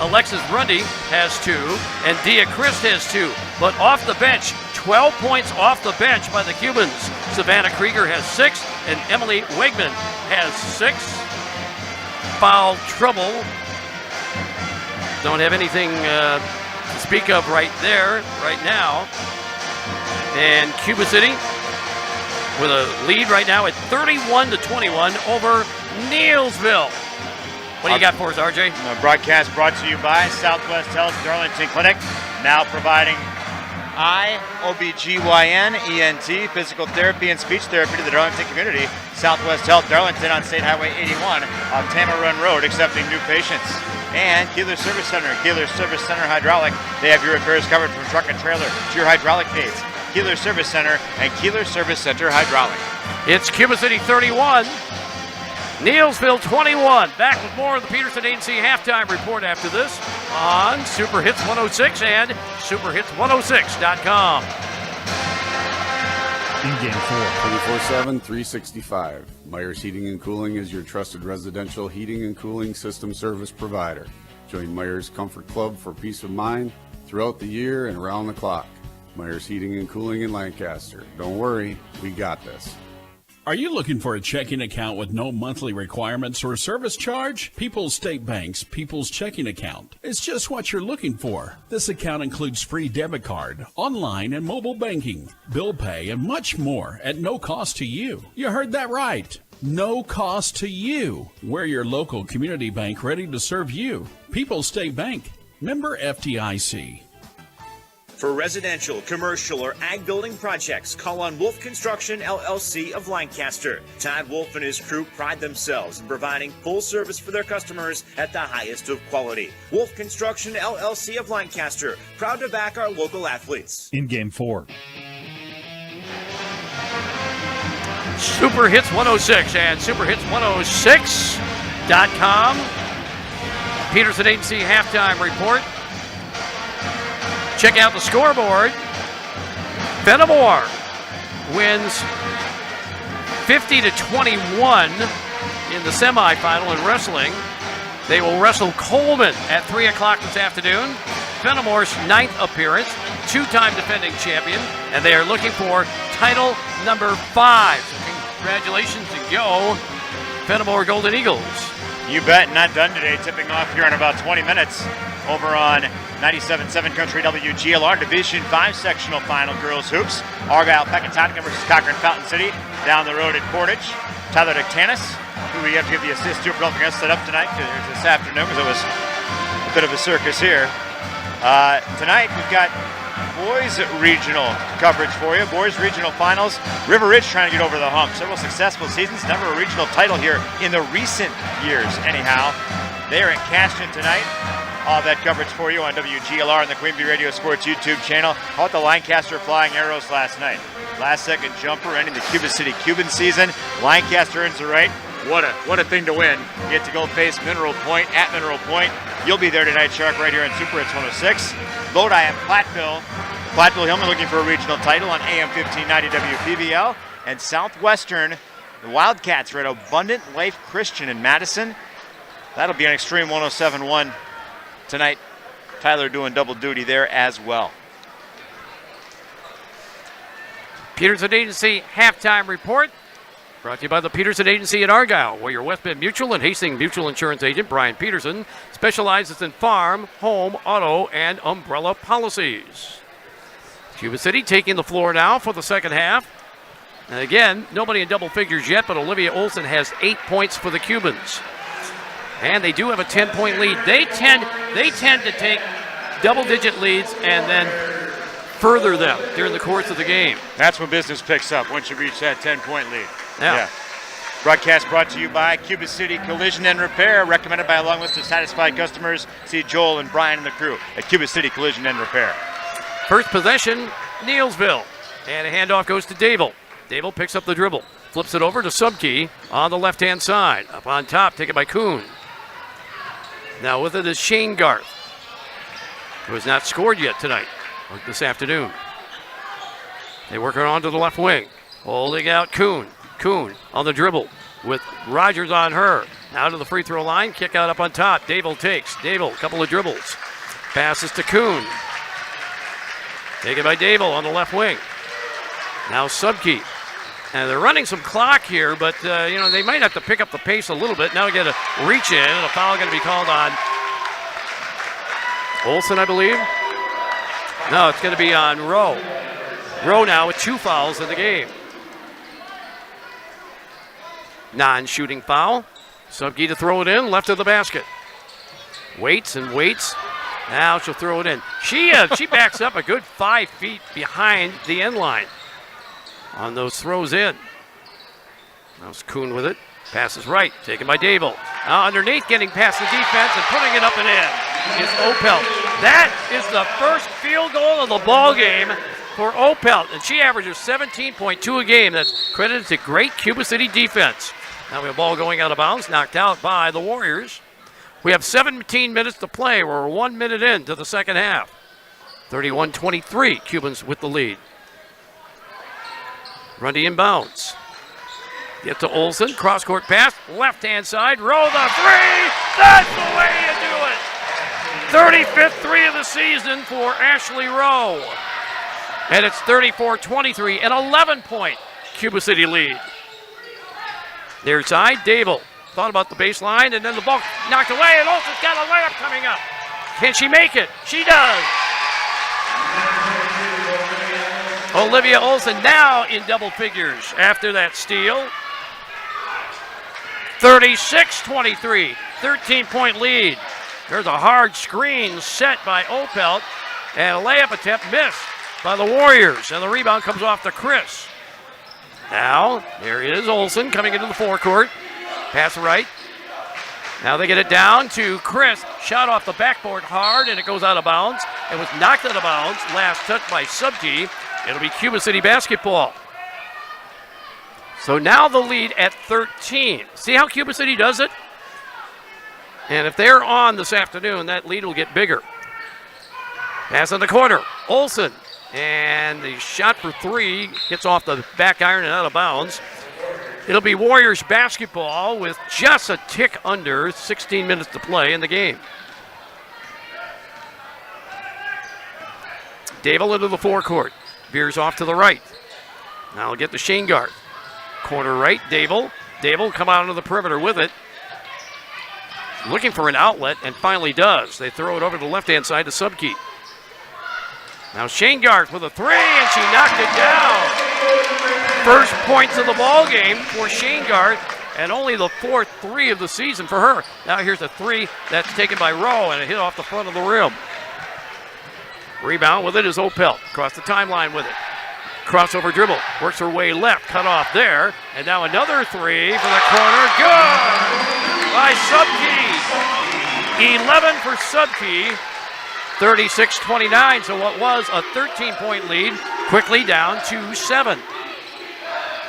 Alexis Grundy has 2, and Dia Christ has 2. But off the bench, 12 points off the bench by the Cubans. Savannah Krieger has 6, and Emily Wegman has 6. Foul trouble. Don't have anything to speak of right there, right now. And Cuba City with a lead right now at 31-21 over Neillsville. What do you got for us, RJ? Broadcast brought to you by Southwest Health Darlington Clinic, now providing OBGYN, ENT, physical therapy, and speech therapy to the Darlington community. Southwest Health Darlington on State Highway 81 on Tama Run Road, accepting new patients. And Keeler Service Center, Keeler Service Center Hydraulic. They have your repairs covered from truck and trailer to your hydraulic needs. Keeler Service Center and Keeler Service Center Hydraulic. It's Cuba City 31, Neillsville 21. Back with more of the Peterson Agency halftime report after this on Super Hits 106 and superhits106.com. In game 4. 24/7, 365. Myers Heating and Cooling is your trusted residential heating and cooling system service provider. Join Myers Comfort Club for peace of mind throughout the year and around the clock. Myers Heating and Cooling in Lancaster. Don't worry, we got this. Are you looking for a checking account with no monthly requirements or service charge? People's State Bank's People's Checking Account is just what you're looking for. This account includes free debit card, online and mobile banking, bill pay, and much more at no cost to you. You heard that right. No cost to you. We're your local community bank ready to serve you. People's State Bank, member FDIC. For residential, commercial, or ag building projects, call on Wolf Construction LLC of Lancaster. Todd Wolf and his crew pride themselves in providing full service for their customers at the highest of quality. Wolf Construction LLC of Lancaster, proud to back our local athletes. In game 4. Super Hits 106 and superhits106.com. Peterson Agency halftime report. Check out the scoreboard. Fenimore wins 50-21 in the semifinal in wrestling. They will wrestle Coleman at 3 o'clock this afternoon. Fenimore's 9th appearance, two-time defending champion, and they are looking for title number 5. So congratulations and go, Fenimore Golden Eagles. You bet, not done today. Tipping off here in about 20 minutes over on 97.7 Country WGLR Division 5 sectional final girls hoops. Argyle Pecatonica versus Cochrane Fountain City down the road at Portage. Tyler Dictanis, who we have to give the assist to for helping us set up tonight this afternoon because it was a bit of a circus here. Tonight we've got boys regional coverage for you. Boys regional finals. River Ridge trying to get over the hump. Several successful seasons. Never a regional title here in the recent years anyhow. They are in Cashton tonight. All that coverage for you on WGLR and the Queen Bee Radio Sports YouTube channel. How about the Lancaster Flying Arrows last night? Last second jumper ending the Cuba City Cuban season. Lancaster earns the right. What a thing to win. You get to go face Mineral Point at Mineral Point. You'll be there tonight, Shark, right here on Super Hits 106. Lodi and Platteville. Platteville-Hillman looking for a regional title on AM 1590 WPVL. And Southwestern, the Wildcats are at Abundant Life Christian in Madison. That'll be on Extreme 107.1 tonight. Tyler doing double duty there as well. Peterson Agency halftime report brought to you by the Peterson Agency at Argyle, where your West Bend Mutual and Hastings Mutual Insurance agent Brian Peterson specializes in farm, home, auto, and umbrella policies. Cuba City taking the floor now for the second half. And again, nobody in double figures yet, but Olivia Olson has 8 points for the Cubans. And they do have a 10-point lead. They tend to take double-digit leads and then further them during the course of the game. That's when business picks up, once you reach that 10-point lead. Yeah. Broadcast brought to you by Cuba City Collision and Repair, recommended by a long list of satisfied customers. See Joel and Brian and the crew at Cuba City Collision and Repair. First possession, Neillsville. And a handoff goes to Dable. Dable picks up the dribble. Flips it over to Subkey on the left-hand side. Up on top, taken by Kuhn. Now with it is Shane Garth, who has not scored yet tonight or this afternoon. They work it on to the left wing. Holding out Kuhn. Kuhn on the dribble with Rogers on her. Now to the free throw line. Kick out up on top. Dable takes. Dable, a couple of dribbles. Passes to Kuhn. Taken by Dable on the left wing. Now Subkey. And they're running some clock here, but they might have to pick up the pace a little bit. Now we get a reach in, and a foul going to be called on Olson, I believe. No, it's going to be on Rowe. Rowe now with 2 fouls in the game. Non-shooting foul. Subke to throw it in, left of the basket. Waits and waits. Now she'll throw it in. She backs up a good 5 feet behind the end line on those throws in. Now it's Kuhn with it. Passes right, taken by Dable. Now underneath, getting past the defense and putting it up and in is Opelt. That is the first field goal of the ball game for Opelt, and she averages 17.2 a game. That's credited to great Cuba City defense. Now we have a ball going out of bounds, knocked out by the Warriors. We have 17 minutes to play. We're 1 minute into the second half. 31-23, Cubans with the lead. Grundy inbounds. Get to Olsen, cross-court pass, left-hand side, roll the three. That's the way you do it. 35th three of the season for Ashley Rowe. And it's 34-23, an 11-point Cuba City lead. Near side, Dable thought about the baseline, and then the ball knocked away, and Olsen's got a layup coming up. Can she make it? She does. Olivia Olsen now in double figures after that steal. 36-23, 13-point lead. There's a hard screen set by Opelt, and a layup attempt missed by the Warriors, and the rebound comes off to Chris. Now, there is Olsen coming into the forecourt. Pass right. Now they get it down to Chris. Shot off the backboard hard, and it goes out of bounds. It was knocked out of bounds. Last touch by Subke. It'll be Cuba City basketball. So now the lead at 13. See how Cuba City does it? And if they're on this afternoon, that lead will get bigger. Pass in the corner. Olsen. And the shot for three gets off the back iron and out of bounds. It'll be Warriors basketball with just a tick under 16 minutes to play in the game. Dable into the forecourt. Veers off to the right. Now we'll get the Shane guard. Corner right, Dable. Dable come out onto the perimeter with it. Looking for an outlet and finally does. They throw it over to the left-hand side to Subke. Now Shane Garth with a three, and she knocked it down. First points of the ball game for Shane Garth, and only the fourth three of the season for her. Now here's a three that's taken by Rowe, and a hit off the front of the rim. Rebound with it is Opelt. Across the timeline with it. Crossover dribble. Works her way left. Cut off there. And now another three for the corner. Good by Subke. 11 for Subke. 36-29. So what was a 13-point lead quickly down to 7.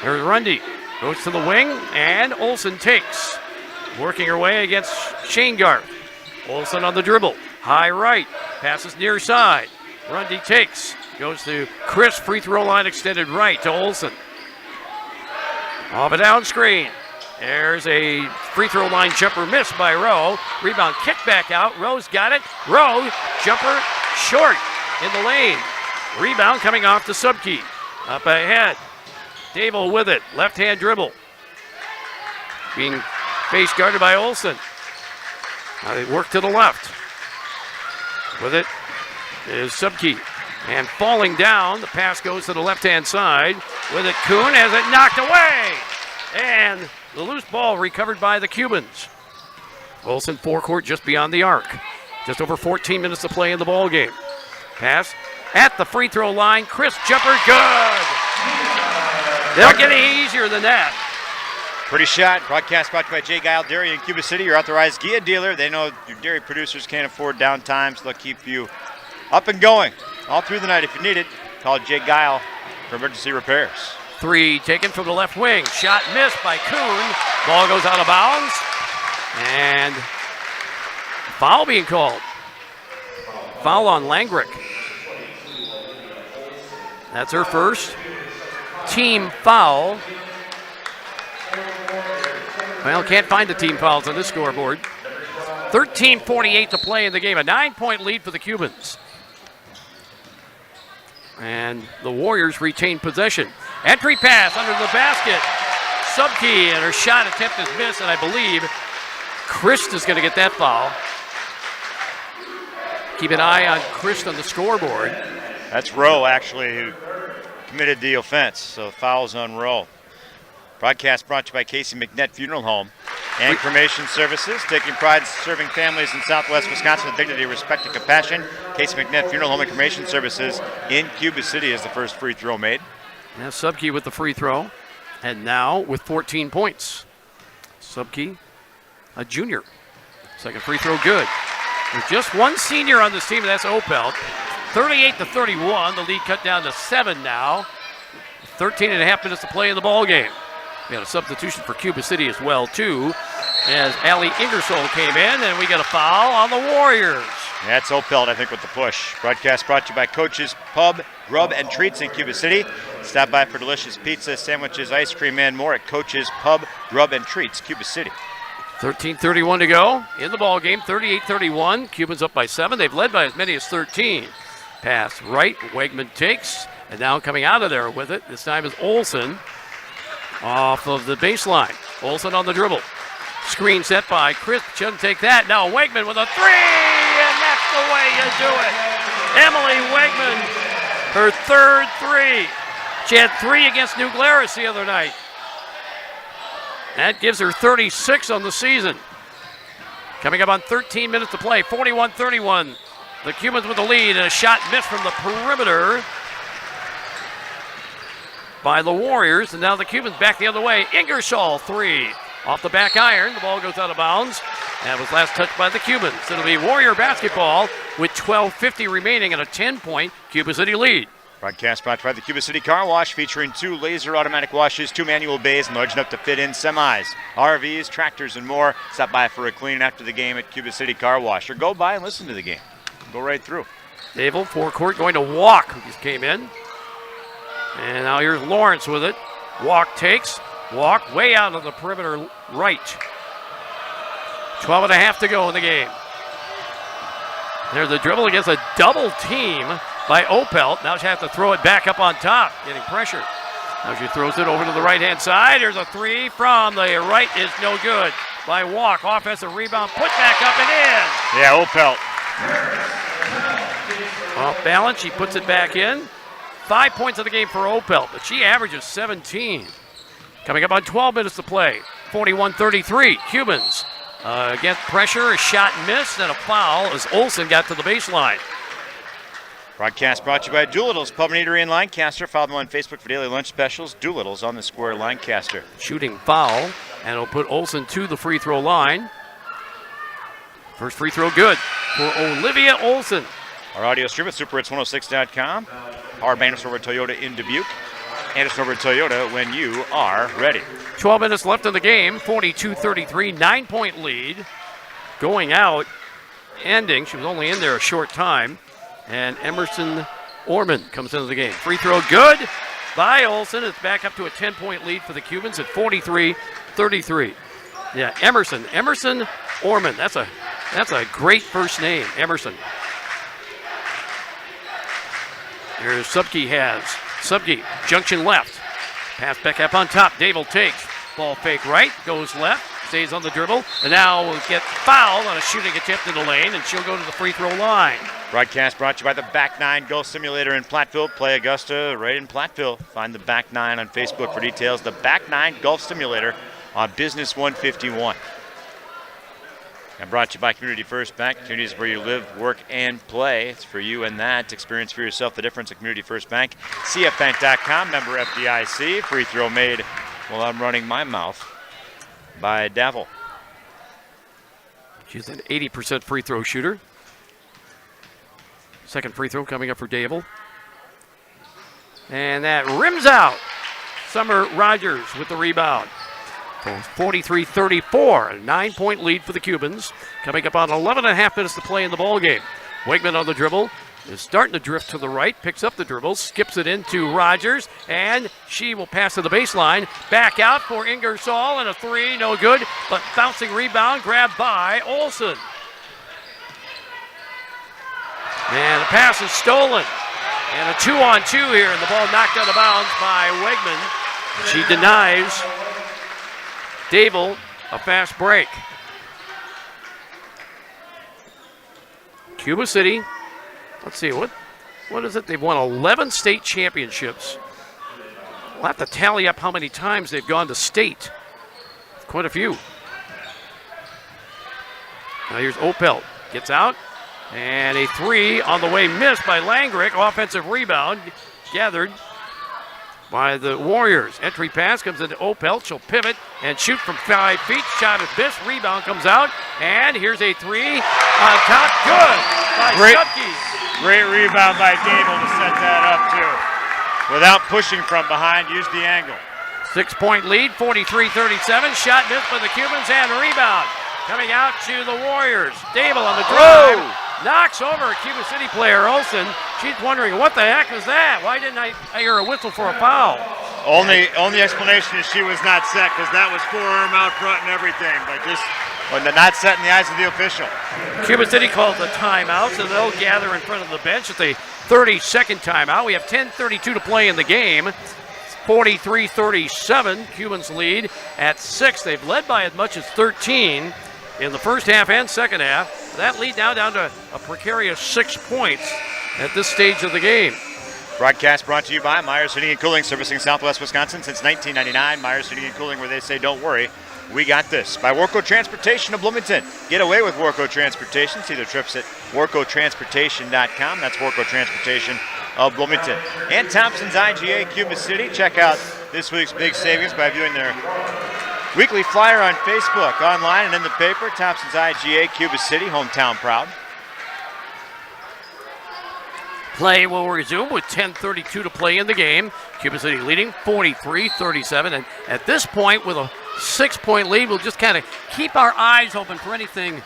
There's Rundy. Goes to the wing, and Olsen takes. Working her way against Shane Garth. Olsen on the dribble. High right. Passes near side. Rundy takes. Goes to Chris, free throw line extended right to Olsen. Off a down screen. There's a free throw line jumper missed by Rowe. Rebound kick back out. Rowe's got it. Rowe, jumper short in the lane. Rebound coming off to Subke. Up ahead. Dable with it. Left hand dribble. Being face guarded by Olsen. Now they work to the left. With it is Subke. And falling down, the pass goes to the left-hand side. With it, Kuhn has it knocked away. And the loose ball recovered by the Cubans. Olsen forecourt just beyond the arc. Just over 14 minutes to play in the ball game. Pass at the free throw line. Chris jumper, good. They'll get any easier than that. Pretty shot. Broadcast brought to you by J. Guile Dairy in Cuba City, your authorized Gia dealer. They know your dairy producers can't afford downtime, so they'll keep you up and going all through the night. If you need it, call Jay Guile for emergency repairs. Three taken from the left wing. Shot missed by Kuhn. Ball goes out of bounds. And foul being called. Foul on Langrick. That's her first team foul. Well, can't find the team fouls on this scoreboard. 13:48 to play in the game. A 9-point lead for the Cubans. And the Warriors retain possession. Entry pass under the basket. Subke, and her shot attempt is missed, and I believe Christ is going to get that foul. Keep an eye on Christ on the scoreboard. That's Rowe, actually, who committed the offense, so fouls on Rowe. Broadcast brought to you by Casey McNett Funeral Home and Cremation Services, taking pride in serving families in Southwest Wisconsin with dignity, respect, and compassion. Casey McNett Funeral Home and Cremation Services in Cuba City is the first free throw made. Now Subke with the free throw, and now with 14 points. Subke, a junior. Second free throw good. There's just one senior on this team, and that's Opelt. 38-31. The lead cut down to 7 now. 13 and a half minutes to play in the ball game. We got a substitution for Cuba City as well, too, as Allie Ingersoll came in, and we got a foul on the Warriors. That's Opelt, I think, with the push. Broadcast brought to you by Coach's Pub, Grub, and Treats in Cuba City. Stop by for delicious pizza, sandwiches, ice cream, and more at Coach's Pub, Grub, and Treats, Cuba City. 13:31 to go in the ball game. 38-31. Cubans up by 7. They've led by as many as 13. Pass right. Wegman takes, and now coming out of there with it. This time is Olson off of the baseline. Olson on the dribble. Screen set by Chris. Shouldn't take that. Now Wegman with a 3, and that's the way you do it. Emily Wegman, her third 3. She had 3 against New Glarus the other night. That gives her 36 on the season. Coming up on 13 minutes to play, 41-31. The Cubans with the lead, and a shot missed from the perimeter by the Warriors, and now the Cubans back the other way. Ingersoll, 3. Off the back iron, the ball goes out of bounds. That was last touched by the Cubans. It'll be Warrior basketball with 12:50 remaining and a 10-point Cuba City lead. Broadcast brought to you by the Cuba City Car Wash, featuring 2 laser automatic washes, 2 manual bays, and large enough to fit in semis, RVs, tractors, and more. Stop by for a clean after the game at Cuba City Car Wash, or go by and listen to the game. Go right through. Dable, forecourt, going to Walk, who just came in. And now here's Lawrence with it. Walk takes. Walk way out of the perimeter right. 12 and a half to go in the game. There's a dribble against a double team by Opelt. Now she has to throw it back up on top, getting pressure. Now she throws it over to the right-hand side. There's a 3 from the right, is no good by Walk. Offensive rebound, put back up and in. Yeah, Opelt. Off balance, she puts it back in. 5 points of the game for Opelt, but she averages 17. Coming up on 12 minutes to play. 41-33, Cubans. Against pressure, a shot missed, and a foul as Olson got to the baseline. Broadcast brought to you by Doolittle's Pub and Eatery in Lancaster. Follow them on Facebook for daily lunch specials. Doolittle's on the square, Lancaster. Shooting foul, and it'll put Olson to the free throw line. First free throw good for Olivia Olson. Our audio stream at superhits106.com. Powered by Anderson Toyota in Dubuque. Anderson Toyota when you are ready. 12 minutes left in the game. 42-33, 9-point lead. Going out, ending. She was only in there a short time. And Emerson Orman comes into the game. Free throw good by Olson. It's back up to a 10-point lead for the Cubans at 43-33. Yeah, Emerson Orman. That's a great first name, Emerson. Here's Subke has. Subke, junction left. Pass back up on top. Dable takes. Ball fake right, goes left, stays on the dribble, and now will get fouled on a shooting attempt in the lane, and she'll go to the free throw line. Broadcast brought to you by the Back 9 Golf Simulator in Platteville. Play Augusta right in Platteville. Find the Back 9 on Facebook for details. The Back 9 Golf Simulator on Business 151. And brought to you by Community First Bank. Communities where you live, work, and play. It's for you and that. Experience for yourself the difference at Community First Bank. CFBank.com, member FDIC. Free throw made while I'm running my mouth by Davil. She's an 80% free throw shooter. Second free throw coming up for Davil. And that rims out. Summer Rogers with the rebound. 43-34, a 9-point lead for the Cubans. Coming up on 11 and a half minutes to play in the ball game. Wegman on the dribble, is starting to drift to the right, picks up the dribble, skips it into Rogers, and she will pass to the baseline. Back out for Ingersoll, and a 3, no good, but bouncing rebound grabbed by Olson. And the pass is stolen. And a 2-on-2 here, and the ball knocked out of bounds by Wegman. She denies Dable a fast break. Cuba City, let's see, what is it? They've won 11 state championships. I'll have to tally up how many times they've gone to state. Quite a few. Now here's Opelt. Gets out. And a three on the way missed by Langrick. Offensive rebound gathered by the Warriors. Entry pass comes into Opelt. She'll pivot and shoot from 5 feet. Shot is missed. Rebound comes out. And here's a three on top. Good by Shupke. Great rebound by Gable to set that up, too. Without pushing from behind, used the angle. 6-point lead, 43-37. Shot missed by the Cubans and a rebound. Coming out to the Warriors. Dable on the drive. Knocks over a Cuba City player, Olsen. She's wondering, what the heck was that? Why didn't I hear a whistle for a foul? Only explanation is she was not set, because that was forearm out front and everything, but just not set in the eyes of the official. Cuba City calls a timeout, so they'll gather in front of the bench. It's a 30-second timeout. We have 10:32 to play in the game. 43-37, Cubans lead at 6. They've led by as much as 13 in the first half and second half. That lead now down to a precarious 6 points at this stage of the game. Broadcast brought to you by Myers Heating and Cooling, servicing Southwest Wisconsin since 1999. Myers Heating and Cooling, where they say, don't worry, we got this. By Warco Transportation of Bloomington. Get away with Warco Transportation. See their trips at warcotransportation.com. That's Warco Transportation of Bloomington. And Thompson's IGA Cuba City. Check out this week's big savings by viewing their weekly flyer on Facebook, online, and in the paper. Thompson's IGA Cuba City, hometown proud. Play will resume with 10:32 to play in the game. Cuba City leading 43-37. And at this point, with a 6-point lead, we'll just kind of keep our eyes open for anything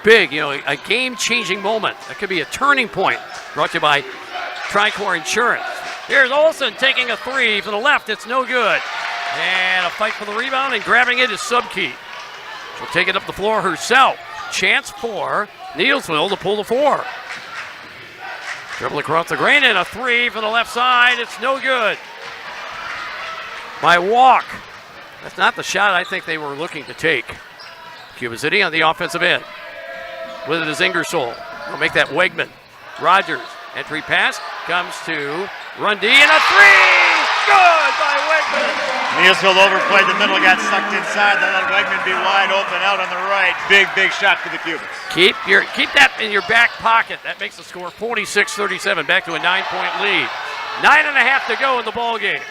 big, a game-changing moment. That could be a turning point. Brought to you by Tricor Insurance. Here's Olsen taking a three from the left. It's no good. And a fight for the rebound, and grabbing it is Subkey. She'll take it up the floor herself. Chance for Neillsville to pull the 4. Dribble across the grain, and a three from the left side. It's no good. By Walk. That's not the shot I think they were looking to take. Cuba City on the offensive end. With it is Ingersoll. They'll make that Wegman. Rogers. Entry pass comes to Rundy, and a three! Good by Wegman! Neillsville overplayed the middle, got sucked inside. They let Wegman be wide open out on the right. Big shot for the Cubans. Keep that in your back pocket. That makes the score 46-37, back to a 9-point lead. 9.5 to go in the ball game.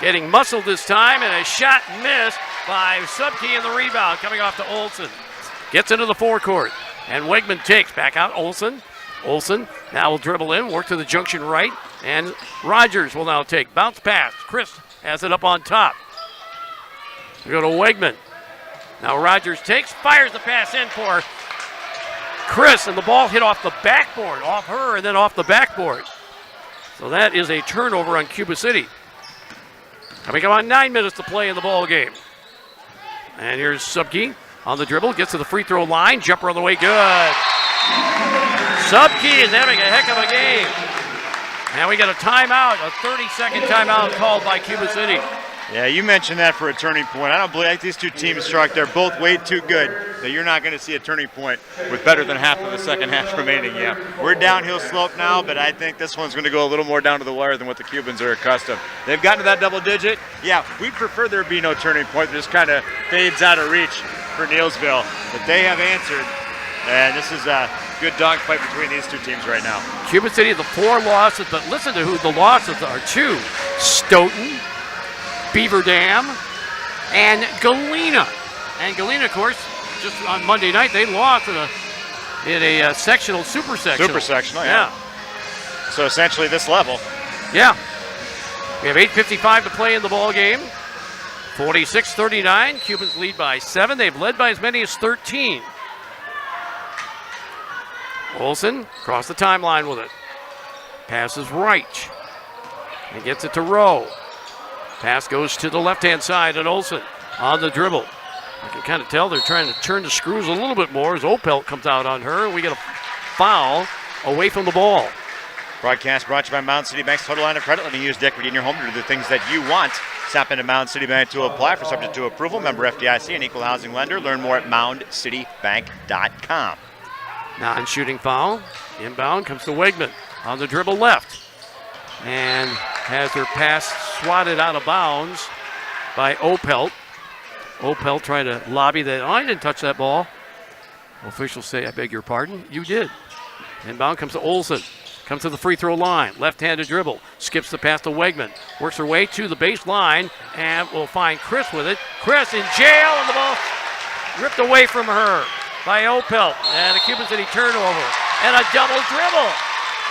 Getting muscled this time, and a shot missed by Subkey in the rebound, coming off to Olsen. Gets into the forecourt, and Wegman takes back out Olsen. Olsen now will dribble in, work to the junction right, and Rogers will now take. Bounce pass. Chris has it up on top. We go to Wegman. Now Rogers takes, fires the pass in for Chris, and the ball hit off the backboard, off her, and then off the backboard. So that is a turnover on Cuba City. Coming up on 9 minutes to play in the ball game. And here's Subkey on the dribble, gets to the free throw line, jumper on the way, good. Subkey is having a heck of a game. And we got a timeout, a 30-second timeout called by Cuba City. Yeah, you mentioned that for a turning point. I don't believe these two teams struck. They're both way too good that you're not going to see a turning point with better than half of the second half remaining. Yeah, we're downhill slope now, but I think this one's going to go a little more down to the wire than what the Cubans are accustomed. They've gotten to that double digit. Yeah, we'd prefer there be no turning point. It just kind of fades out of reach for Neillsville. But they have answered, and this is a good dogfight between these two teams right now. Cuba City, the 4 losses, but listen to who the losses are to. Stoughton, Beaver Dam, and Galena. And Galena, of course, just on Monday night, they lost in a sectional, super sectional. Super sectional, yeah. So essentially this level. Yeah. We have 8:55 to play in the ball game. 46-39. Cubans lead by 7. They've led by as many as 13. Olsen across the timeline with it. Passes right. And gets it to Rowe. Pass goes to the left-hand side, and Olsen on the dribble. I can kind of tell they're trying to turn the screws a little bit more as Opelt comes out on her. We get a foul away from the ball. Broadcast brought to you by Mound City Bank's Total Line of Credit. Letting you use equity in your home to do the things that you want. Stop into Mound City Bank to apply for subject to approval. Member FDIC, an equal housing lender. Learn more at moundcitybank.com. Non-shooting foul. Inbound comes to Wegman on the dribble left. And has her pass swatted out of bounds by Opelt. Opelt trying to lobby that. Oh, I didn't touch that ball. Officials say, I beg your pardon. You did. Inbound comes to Olsen. Comes to the free throw line. Left-handed dribble. Skips the pass to Wegman. Works her way to the baseline and will find Chris with it. Chris in jail, and the ball ripped away from her by Opelt. And a Cuban City turnover. And a double dribble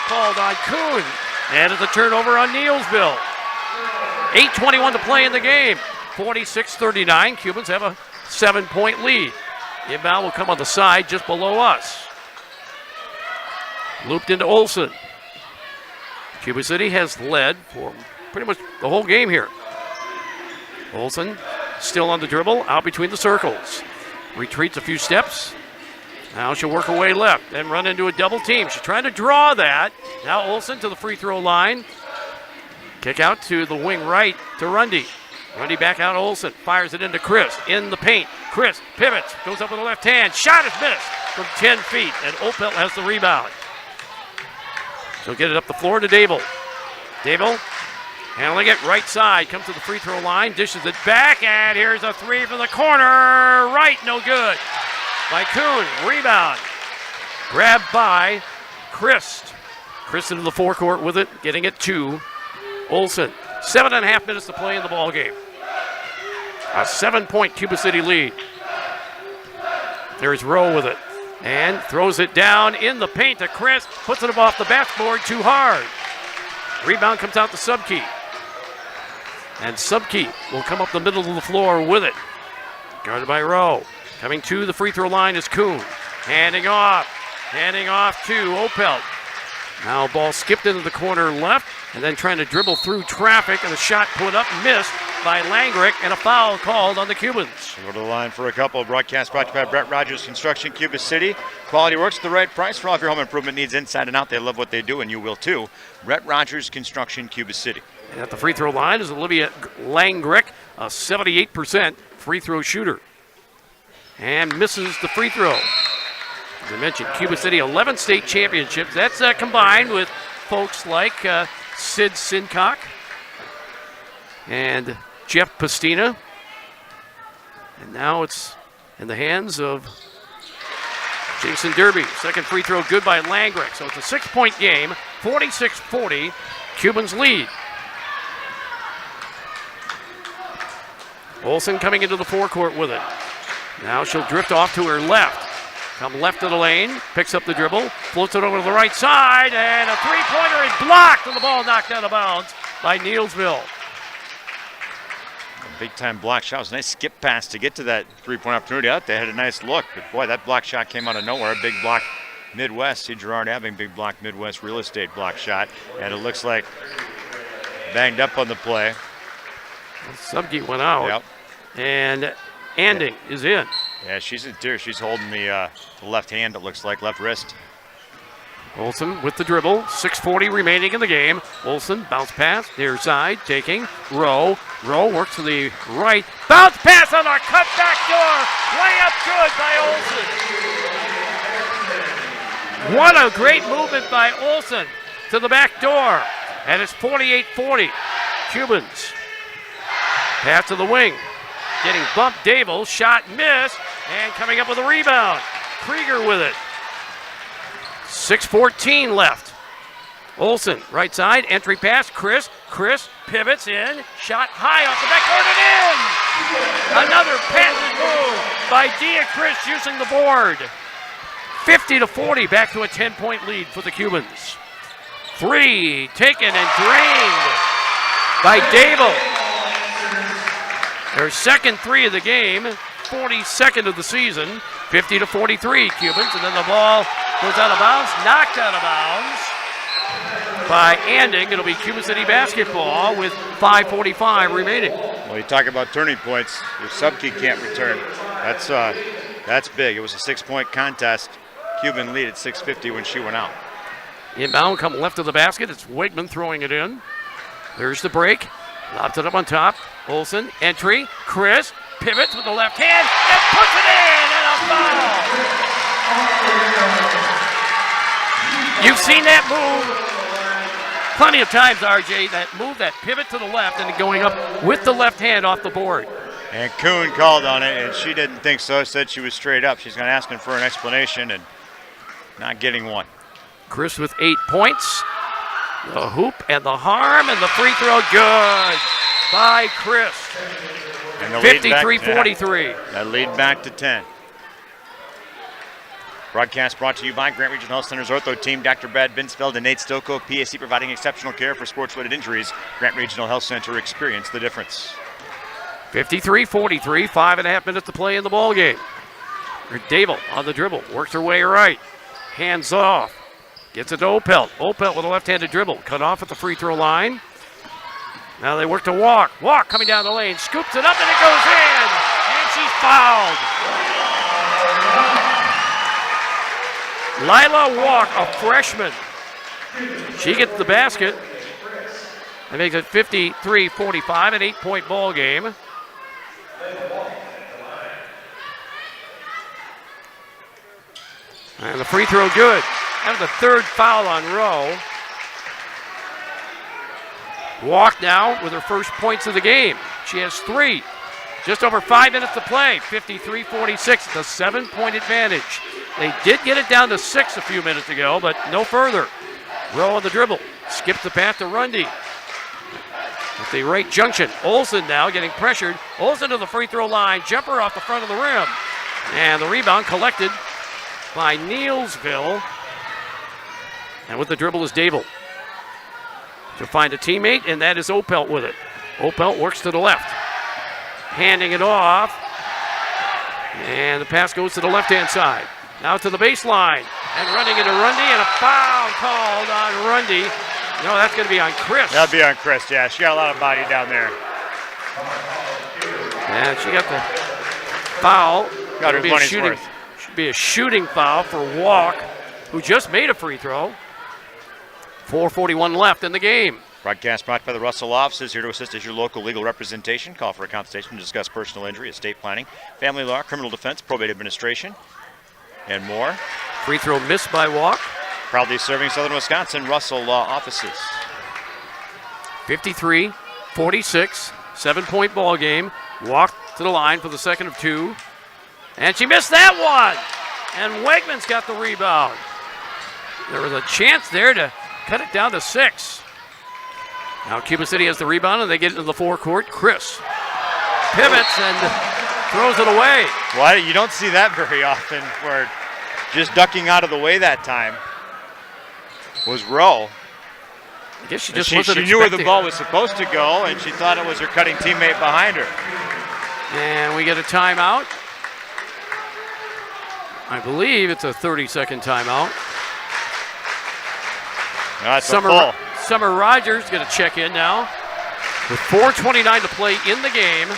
called on Kuhn. And it's a turnover on Neillsville. 8:21 to play in the game. 46-39. Cubans have a 7-point lead. Inbound will come on the side just below us. Looped into Olsen. Cuba City has led for pretty much the whole game here. Olsen still on the dribble, out between the circles. Retreats a few steps. Now she'll work her way left and run into a double team. She's trying to draw that. Now Olsen to the free throw line. Kick out to the wing right to Rundy. Rundy back out to Olsen. Fires it into Chris in the paint. Chris pivots, goes up with the left hand. Shot is missed from 10 feet, and Opelt has the rebound. She'll get it up the floor to Dable. Dable handling it right side. Comes to the free throw line. Dishes it back. And here's a three from the corner. Right, no good. By Kuhn. Rebound. Grabbed by Christ. Christ into the forecourt with it. Getting it to Olsen. 7.5 minutes to play in the ball game. A 7-point Cuba City lead. There's Rowe with it. And throws it down in the paint to Chris. Puts it off the backboard too hard. Rebound comes out to Subkey. And Subkey will come up the middle of the floor with it. Guarded by Rowe. Coming to the free throw line is Kuhn. Handing off to Opelt. Now ball skipped into the corner left. And then trying to dribble through traffic. And a shot put up, missed by Langrick, and a foul called on the Cubans. We'll go to the line for a couple. Broadcast brought to you by Brett Rogers Construction, Cuba City. Quality works at the right price for all of your home improvement needs inside and out. They love what they do, and you will too. Brett Rogers Construction, Cuba City. And at the free throw line is Olivia Langrick, a 78% free throw shooter. And misses the free throw. As I mentioned, Cuba City 11 state championships. That's combined with folks like Sid Sincock and Jeff Pastina. And now it's in the hands of Jason Derby. Second free throw good by Langrick. So it's a 6-point game, 46-40. Cubans lead. Olsen coming into the forecourt with it. Now she'll drift off to her left. Come left of the lane, picks up the dribble, floats it over to the right side, and a three-pointer is blocked, and the ball knocked out of bounds by Neillsville. Big-time block shot. It was a nice skip pass to get to that three-point opportunity out. They had a nice look, but boy, that block shot came out of nowhere. Big block Midwest. See Gerard having big block Midwest real estate block shot, and it looks like banged up on the play. Subkey went out, yep. And Anding is in. Yeah, she's in tears. She's holding the left hand, it looks like, left wrist. Olsen with the dribble, 6:40 remaining in the game. Olsen, bounce pass, near side, taking, Rowe. Rowe works to the right. Bounce pass on the cut back door. Layup good by Olsen. What a great movement by Olsen to the back door. And it's 48-40. Cubans. Pass to the wing. Getting bumped, Dable, shot missed, and coming up with a rebound. Krieger with it. 6:14 left. Olsen, right side, entry pass, Chris pivots in, shot high off the backboard and in! Another patented move by Dia Chris using the board. 50-40, back to a 10-point lead for the Cubans. Three, taken and drained by Dable. Their second three of the game, 42nd of the season, 50-43 Cubans, and then the ball goes out of bounds, knocked out of bounds by Anding. It'll be Cuba City basketball with 5:45 remaining. Well, you talk about turning points. Your Subkey can't return. That's big. It was a 6-point contest. Cuban lead at 6:50 when she went out. Inbound, come left of the basket. It's Wigman throwing it in. There's the break. Lobs it up on top. Olsen, entry. Chris pivots with the left hand and puts it in, and a foul. You've seen that move plenty of times, RJ, that move, that pivot to the left and going up with the left hand off the board. And Kuhn called on it, and she didn't think so. Said she was straight up. She's going to ask him for an explanation, and not getting one. Chris with 8 points. The hoop and the harm and the free throw good by Chris. 53-43. That lead back to 10. Broadcast brought to you by Grant Regional Health Center's Ortho Team, Dr. Brad Binsfeld and Nate Stoko, PAC providing exceptional care for sports-related injuries. Grant Regional Health Center, experience the difference. 53-43, 5.5 minutes to play in the ball game. Dable on the dribble, works her way right. Hands off. Gets it to Opelt. Opelt with a left-handed dribble. Cut off at the free throw line. Now they work to Walk. Walk coming down the lane. Scoops it up and it goes in. And she's fouled. Lila Walk, a freshman. She gets the basket. That makes it 53-45, an 8-point ball game. And the free throw good. That was the third foul on Rowe. Walk now with her first points of the game. She has 3. Just over 5 minutes to play. 53-46. It's a 7-point advantage. They did get it down to 6 a few minutes ago, but no further. Rowe on the dribble. Skips the path to Rundy. At the right junction. Olsen now getting pressured. Olsen to the free throw line. Jumper off the front of the rim. And the rebound collected by Neillsville. And with the dribble is Dable. To find a teammate, and that is Opelt with it. Opelt works to the left. Handing it off. And the pass goes to the left-hand side. Now to the baseline. And running into Rundy, and a foul called on Rundy. No, that's going to be on Chris. That'll be on Chris, yeah. She got a lot of body down there. And she got the foul. Got her money's worth. Should be a shooting foul for Walk, who just made a free throw. 4:41 left in the game. Broadcast brought by the Russell offices, here to assist as your local legal representation. Call for a consultation to discuss personal injury, estate planning, family law, criminal defense, probate administration, and more. Free throw missed by Walk. Proudly serving Southern Wisconsin, Russell Law Offices. 53-46, 7-point ball game. Walk to the line for the second of 2. And she missed that one. And Wegman's got the rebound. There was a chance there to cut it down to 6. Now Cuba City has the rebound and they get into the forecourt. Chris pivots and throws it away. Well, you don't see that very often, where just ducking out of the way that time was Rowe. I guess she just wasn't She knew where the ball was supposed to go, and she thought it was her cutting teammate behind her. And we get a timeout. I believe it's a 30-second timeout. That's a full. Summer Rogers going to check in now. With 4:29 to play in the game,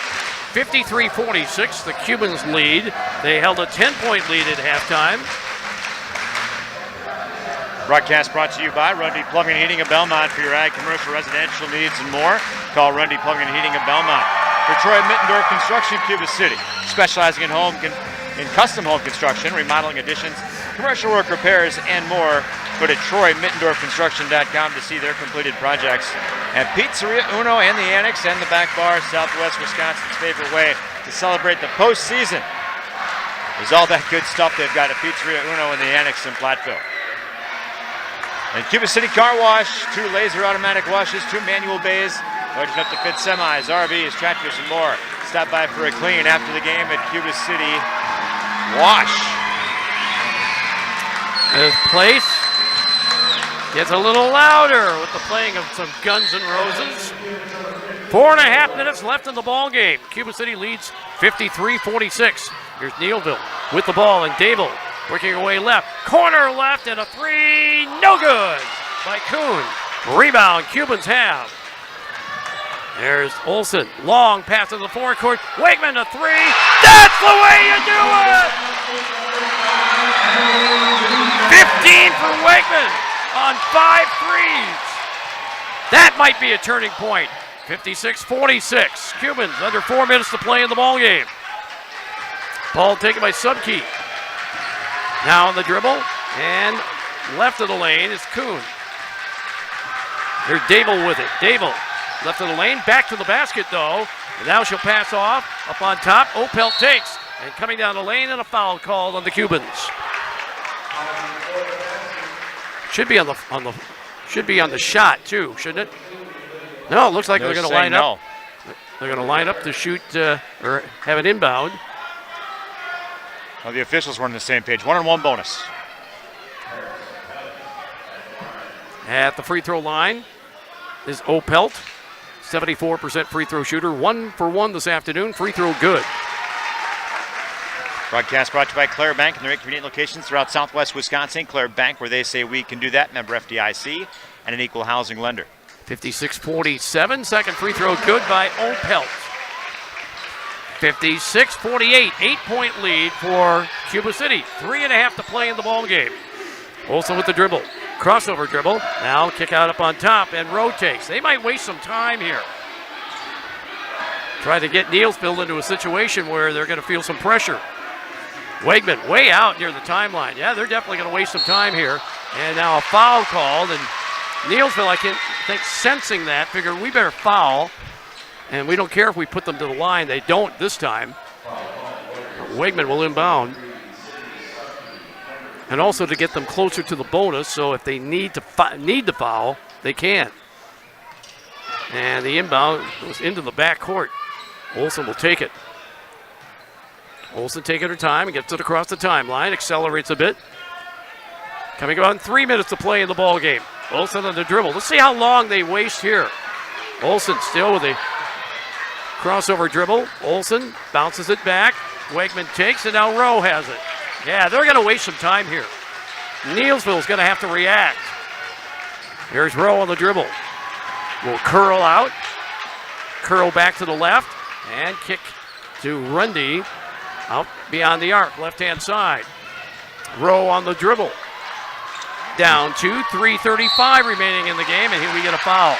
53-46, the Cubans lead. They held a 10-point lead at halftime. Broadcast brought to you by Rundy Plumbing and Heating of Belmont for your ag, commercial, residential needs, and more. Call Rundy Plumbing and Heating of Belmont. For Troy Mittendorf Construction, Cuba City, specializing in custom home construction, remodeling additions, commercial work repairs, and more. Go to TroyMittendorfConstruction.com to see their completed projects. And Pizzeria Uno and the Annex and the Back Bar, Southwest Wisconsin's favorite way to celebrate the postseason. There's all that good stuff they've got at Pizzeria Uno and the Annex in Platteville. And Cuba City Car Wash, 2 laser automatic washes, 2 manual bays, large enough to fit semis, RVs, tractors, and more. Stop by for a clean after the game at Cuba City Wash. This place gets a little louder with the playing of some Guns N' Roses. 4.5 minutes left in the ball game. Cuba City leads 53-46. Here's Neillsville with the ball, and Dable working away left. Corner left, and a 3, no good by Kuhn. Rebound, Cubans have. There's Olsen, long pass to the forecourt. Wegman a 3. That's the way you do it! 15 for Wegman on 5 threes. That might be a turning point. 56-46. Cubans under 4 minutes to play in the ball game. Ball taken by Subkey. Now on the dribble, and left of the lane is Kuhn. Here's Dable with it. Dable left of the lane, back to the basket though. And now she'll pass off. Up on top, Opelt takes. And coming down the lane, and a foul called on the Cubans. Should be on the shot too, shouldn't it? No, it looks like they're going to line up. They're going to line up to shoot or have an inbound. Well, the officials were on the same page. 1-on-1 bonus. At the free throw line is Opelt, 74% free throw shooter. 1 for 1 this afternoon. Free throw good. Broadcast brought to you by Claire Bank and their 8 convenient locations throughout Southwest Wisconsin. Claire Bank, where they say we can do that. Member FDIC and an equal housing lender. 56-47. Second free throw good by Opelt. 56-48. 8-point lead for Cuba City. 3.5 to play in the ball game. Olsen with the dribble. Crossover dribble. Now kick out up on top and rotates. They might waste some time here. Try to get Neillsville into a situation where they're going to feel some pressure. Wegman way out near the timeline. Yeah, they're definitely going to waste some time here. And now a foul called. And Neillsville, I think, sensing that, figured we better foul. And we don't care if we put them to the line. They don't this time. Wegman will inbound. And also to get them closer to the bonus, so if they need to foul, they can. And the inbound goes into the backcourt. Olsen will take it. Olsen taking her time and gets it across the timeline, accelerates a bit. Coming on 3 minutes to play in the ball game. Olsen on the dribble. Let's see how long they waste here. Olsen still with a crossover dribble. Olsen bounces it back. Wegman takes, and now Rowe has it. Yeah, they're going to waste some time here. Neillsville's going to have to react. Here's Rowe on the dribble. Will curl out. Curl back to the left. And kick to Rundy. Out beyond the arc, left-hand side. Rowe on the dribble. Down to 3:35 remaining in the game, and here we get a foul.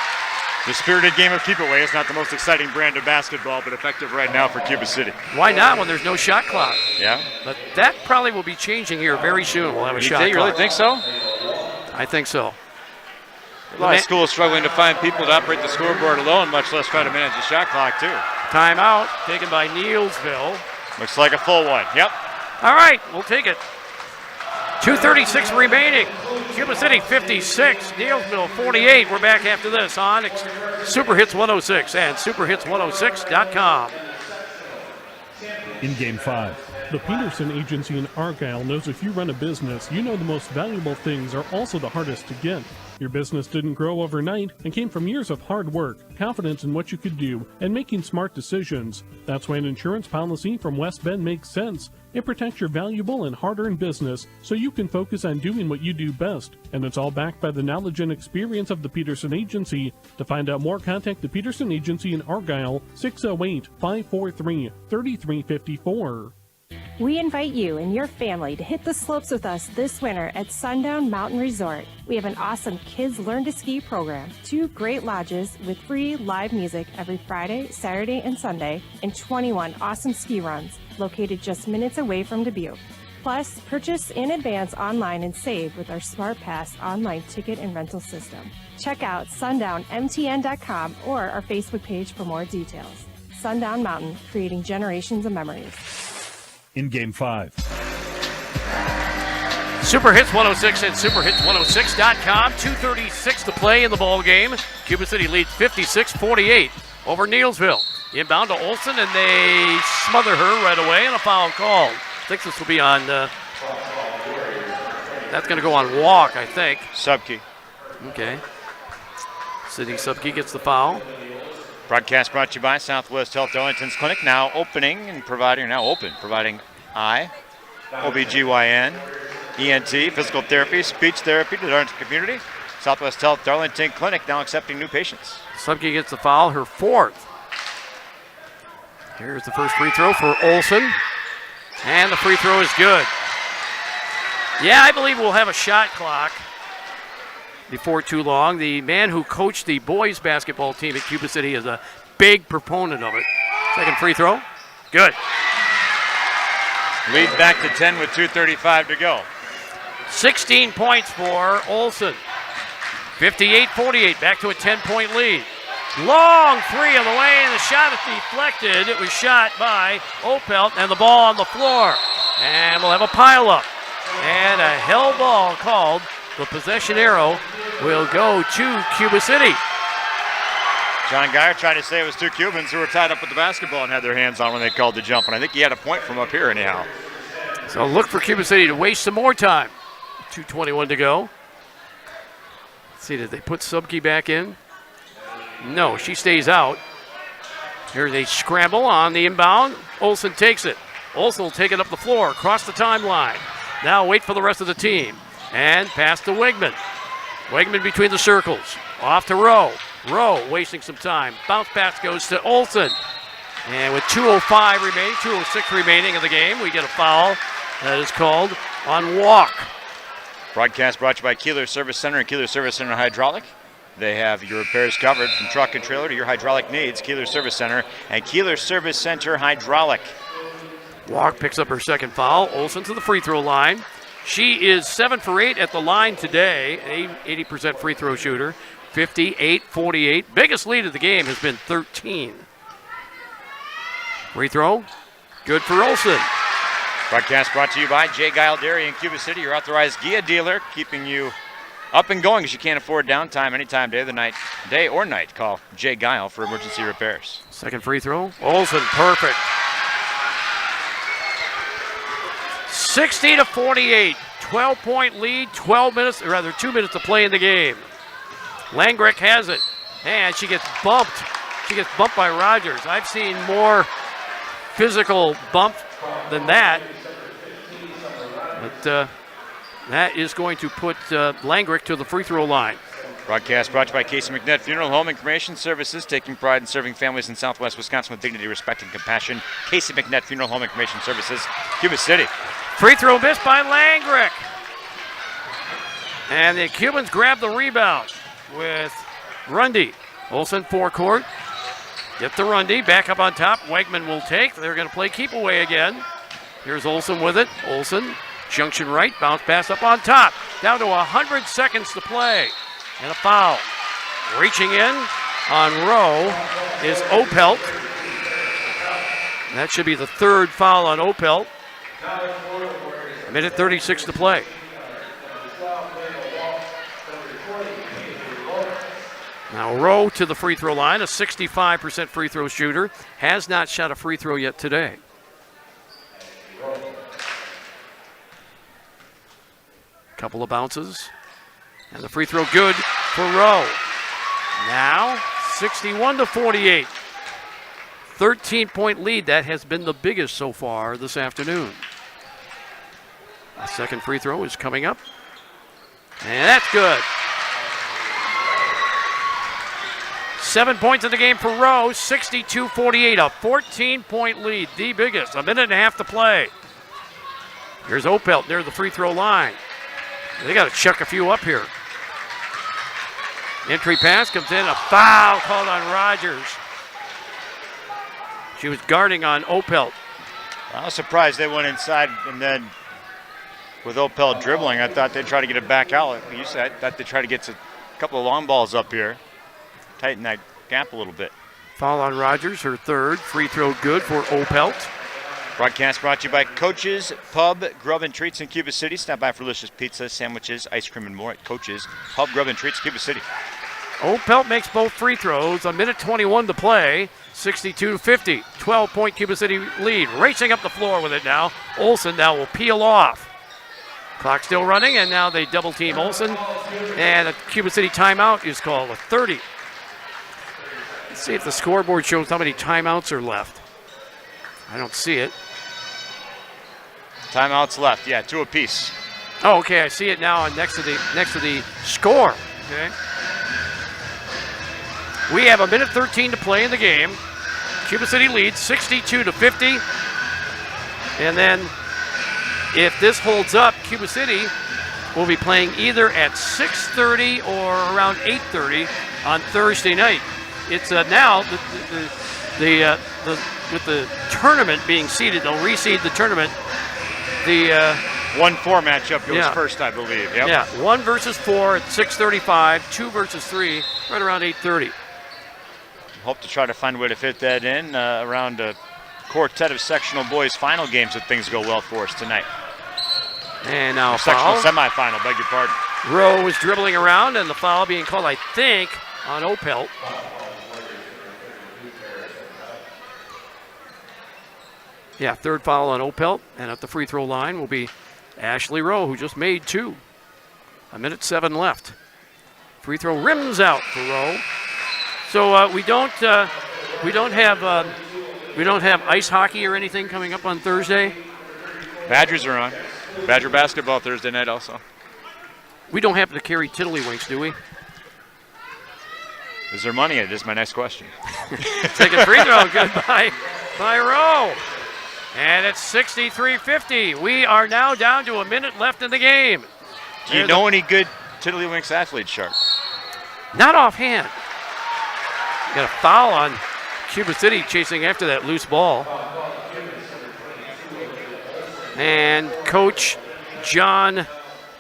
The spirited game of keep away is not the most exciting brand of basketball, but effective right now for Cuba City. Why not when there's no shot clock? Yeah. But that probably will be changing here very soon. We'll have a shot clock. You really think so? I think so. A lot of schools struggling to find people to operate the scoreboard alone, much less try to manage the shot clock, too. Timeout taken by Neillsville. Looks like a full one. Yep. All right, we'll take it. 2:36 remaining. Cuba City 56, Neillsville 48. We're back after this on Super Hits 106 and superhits106.com. In Game 5. The Peterson Agency in Argyle knows if you run a business, you know the most valuable things are also the hardest to get. Your business didn't grow overnight and came from years of hard work, confidence in what you could do, and making smart decisions. That's why an insurance policy from West Bend makes sense. It protects your valuable and hard-earned business so you can focus on doing what you do best. And it's all backed by the knowledge and experience of the Peterson Agency. To find out more, contact the Peterson Agency in Argyle, 608-543-3354. We invite you and your family to hit the slopes with us this winter at Sundown Mountain Resort. We have an awesome Kids Learn to Ski program, 2 great lodges with free live music every Friday, Saturday, and Sunday, and 21 awesome ski runs located just minutes away from Dubuque. Plus, purchase in advance online and save with our Smart Pass online ticket and rental system. Check out sundownmtn.com or our Facebook page for more details. Sundown Mountain, creating generations of memories. In Game 5. Super Hits 106 and superhits106.com. 2:36 to play in the ball game. Cuba City leads 56-48 over Neillsville. Inbound to Olsen, and they smother her right away, and a foul called. I think this will be on, that's going to go on walk, I think. Subkey. Okay. Sydney Subkey gets the foul. Broadcast brought to you by Southwest Health Darlington's Clinic, now open, providing eye, OBGYN, ENT, physical therapy, speech therapy to the Darlington community. Southwest Health Darlington Clinic now accepting new patients. Subkey gets the foul, her 4th. Here's the first free throw for Olsen. And the free throw is good. Yeah, I believe we'll have a shot clock before too long. The man who coached the boys basketball team at Cuba City is a big proponent of it. Second free throw. Good. Lead back to 10 with 2:35 to go. 16 points for Olsen. 58-48, back to a 10-point lead. Long three on the way, and the shot is deflected. It was shot by Opelt, and the ball on the floor. And we'll have a pile-up. And a hell ball called. The possession arrow will go to Cuba City. John Geyer tried to say it was two Cubans who were tied up with the basketball and had their hands on when they called the jump, and I think he had a point from up here anyhow. So look for Cuba City to waste some more time. 2:21 to go. Let's see, did they put Subke back in? No, she stays out. Here's a scramble on the inbound. Olsen takes it. Olsen will take it up the floor, across the timeline. Now wait for the rest of the team. And pass to Wegman. Wegman between the circles. Off to Rowe. Rowe wasting some time. Bounce pass goes to Olsen. And with 2:05 remaining, 2:06 remaining in the game, we get a foul that is called on Walk. Broadcast brought to you by Keeler Service Center and Keeler Service Center Hydraulic. They have your repairs covered from truck and trailer to your hydraulic needs. Keeler Service Center and Keeler Service Center Hydraulic. Walk picks up her second foul. Olsen to the free throw line. She is 7 for 8 at the line today, 80% free throw shooter, 58-48. Biggest lead of the game has been 13. Free throw, good for Olsen. Broadcast brought to you by J. Guile Dairy in Cuba City, your authorized Gia dealer, keeping you up and going as you can't afford downtime anytime, day or night. Call J. Guile for emergency repairs. Second free throw, Olsen, perfect. 60-48, 12-point lead, 2 minutes to play in the game. Langrick has it, and she gets bumped. She gets bumped by Rogers. I've seen more physical bump than that. But that is going to put Langrick to the free throw line. Broadcast brought to you by Casey McNett Funeral Home and Cremation Services, taking pride in serving families in Southwest Wisconsin with dignity, respect, and compassion. Casey McNett Funeral Home and Cremation Services, Cuba City. Free throw missed by Langrick. And the Cubans grab the rebound with Rundy. Olsen forecourt. Get the Rundy, back up on top. Wegman will take. They're going to play keep away again. Here's Olsen with it. Olsen, junction right, bounce pass up on top. Down to 100 seconds to play. And a foul. Reaching in on Rowe is Opelt. That should be the third foul on Opelt. A minute 36 to play. Now Rowe to the free throw line, a 65% free throw shooter. Has not shot a free throw yet today. Couple of bounces. And the free throw good for Rowe. Now 61-48. 13-point lead. That has been the biggest so far this afternoon. The second free throw is coming up. And that's good. 7 points in the game for Rowe, 62-48, a 14-point lead, the biggest. A minute and a half to play. Here's Opelt near the free throw line. They got to chuck a few up here. Entry pass comes in, a foul called on Rogers. She was guarding on Opelt. I was surprised they went inside, and then with Opelt dribbling, I thought they'd try to get it back out. Like you said, I thought they'd try to get a couple of long balls up here. Tighten that gap a little bit. Foul on Rogers, her third. Free throw good for Opelt. Broadcast brought to you by Coach's Pub, Grub and Treats in Cuba City. Stop by for delicious pizza, sandwiches, ice cream, and more at Coach's Pub, Grub and Treats, Cuba City. Opelt makes both free throws. A minute 21 to play. 62-50. 12-point Cuba City lead. Racing up the floor with it now. Olsen now will peel off. Clock still running, and now they double team Olsen. And a Cuba City timeout is called, a 30. Let's see if the scoreboard shows how many timeouts are left. I don't see it. Timeouts left, yeah, 2 apiece. Oh, okay, I see it now next to the score. Okay. We have a minute 13 to play in the game. Cuba City leads 62-50. And then if this holds up, Cuba City will be playing either at 6:30 or around 8:30 on Thursday night. It's now with the tournament being seeded, they'll reseed the tournament. The 1-4 matchup goes first, I believe. Yep. Yeah, 1 versus 4 at 6:35, 2 versus 3 right around 8:30. Hope to try to find a way to fit that in around a quartet of sectional boys final games if things go well for us tonight. And now sectional foul. semifinal, beg your pardon. Rowe was dribbling around, and the foul being called, I think, on Opelt. Yeah, third foul on Opelt, and at the free throw line will be Ashley Rowe, who just made 2. 1:07 left. Free throw rims out for Rowe. So we don't have ice hockey or anything coming up on Thursday. Badgers are on. Badger basketball Thursday night also. We don't happen to carry tiddlywinks, do we? Is there money in it? Is my next question. Second free throw, good by Rowe. And it's 63-50. We are now down to a minute left in the game. Do you know any good tiddlywinks athletes, Sharp? Not offhand. Got a foul on Cuba City chasing after that loose ball. And Coach John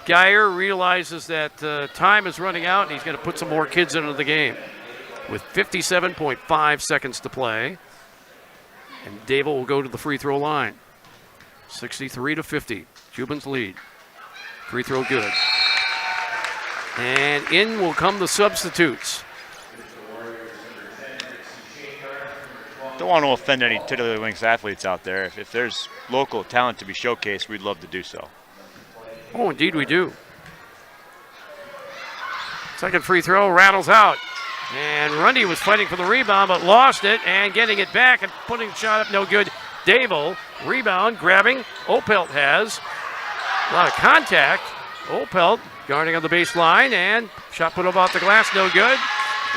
Geyer realizes that time is running out, and he's going to put some more kids into the game. With 57.5 seconds to play. And Dable will go to the free throw line. 63-50. Cubans lead. Free throw good. And in will come the substitutes. Don't want to offend any Tiddlywinks athletes out there. If there's local talent to be showcased, we'd love to do so. Oh, indeed we do. Second free throw rattles out. And Rundy was fighting for the rebound, but lost it, and getting it back and putting the shot up, no good. Dable, rebound, grabbing. Opelt has a lot of contact. Opelt guarding on the baseline, and shot put up off the glass, no good.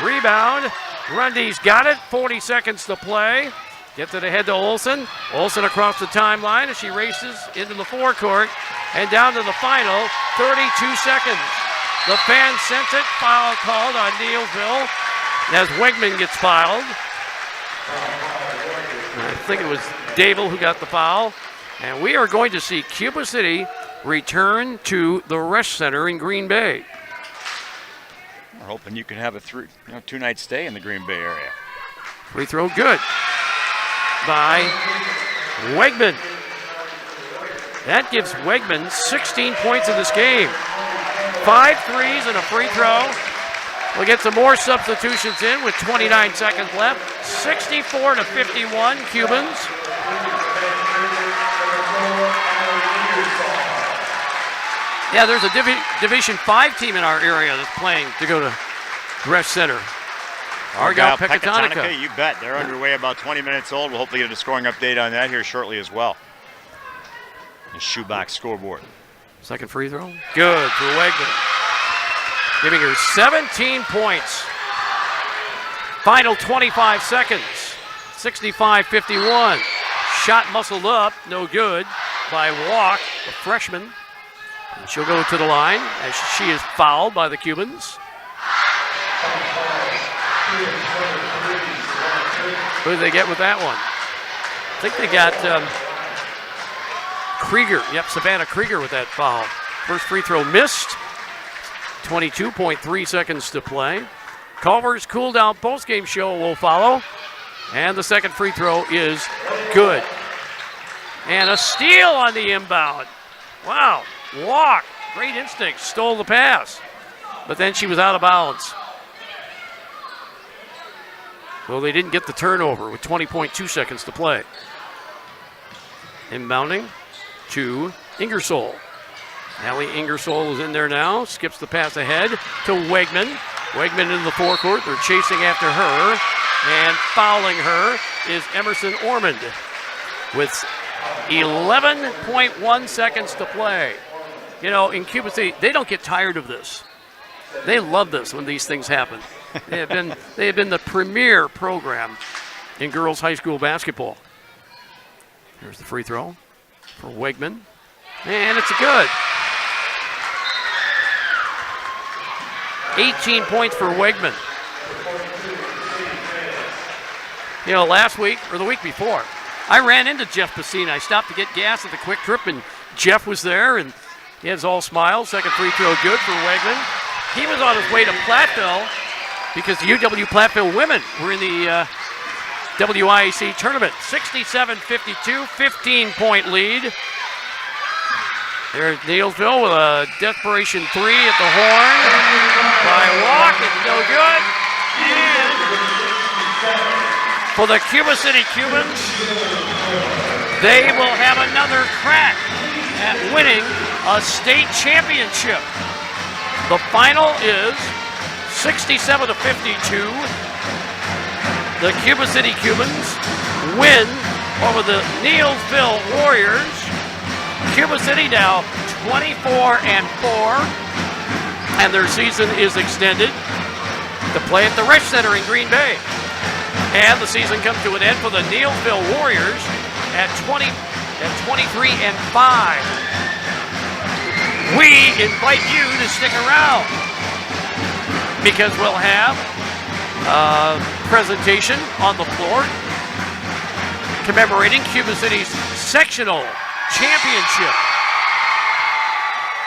Rebound, Rundy's got it, 40 seconds to play. Gets it ahead to Olsen. Olsen across the timeline as she races into the forecourt, and down to the final 32 seconds. The fans sense it. Foul called on Neillsville as Wegman gets fouled. I think it was Dable who got the foul. And we are going to see Cuba City return to the Resch Center in Green Bay. We're hoping you can have a 2-night stay in the Green Bay area. Free throw good by Wegman. That gives Wegman 16 points in this game. 5 threes and a free throw. We'll get some more substitutions in with 29 seconds left. 64-51 Cubans. Yeah, there's a Division 5 team in our area that's playing to go to Resch Center. Argyle Pecatonica. You bet. They're underway, about 20 minutes old. We'll hopefully get a scoring update on that here shortly as well. The shoebox scoreboard. Second free throw. Good for Wegman. Giving her 17 points. Final 25 seconds. 65-51. Shot muscled up. No good by Walk, a freshman. And she'll go to the line as she is fouled by the Cubans. Who did they get with that one? I think they got Krieger. Yep, Savannah Krieger with that foul. First free throw missed. 22.3 seconds to play. Culver's cool down postgame show will follow. And the second free throw is good. And a steal on the inbound. Wow. Walk. Great instinct. Stole the pass. But then she was out of bounds. Well, they didn't get the turnover with 20.2 seconds to play. Inbounding to Ingersoll. Allie Ingersoll is in there now. Skips the pass ahead to Wegman. Wegman in the forecourt. They're chasing after her. And fouling her is Emerson Ormond with 11.1 seconds to play. You know, in Cuba City, they don't get tired of this. They love this when these things happen. They have been the premier program in girls high school basketball. Here's the free throw for Wegman. And it's good. 18 points for Wegman. You know, last week, or the week before, I ran into Jeff Pacina. I stopped to get gas at the Quick Trip in Jeff was there, and he has all smiles. Second free throw good for Wegman. He was on his way to Platteville because the UW Platteville women were in the WIAC tournament. 67-52, 15-point lead. There's Neillsville with a desperation three at the horn. By Walk, it's no good. And for the Cuba City Cubans, they will have another crack at winning a state championship. The final is 67-52. The Cuba City Cubans win over the Neillsville Warriors. Cuba City now 24-4, and their season is extended to play at the Resch Center in Green Bay. And the season comes to an end for the Neillsville Warriors at 23-5. We invite you to stick around because we'll have a presentation on the floor commemorating Cuba City's sectional championship.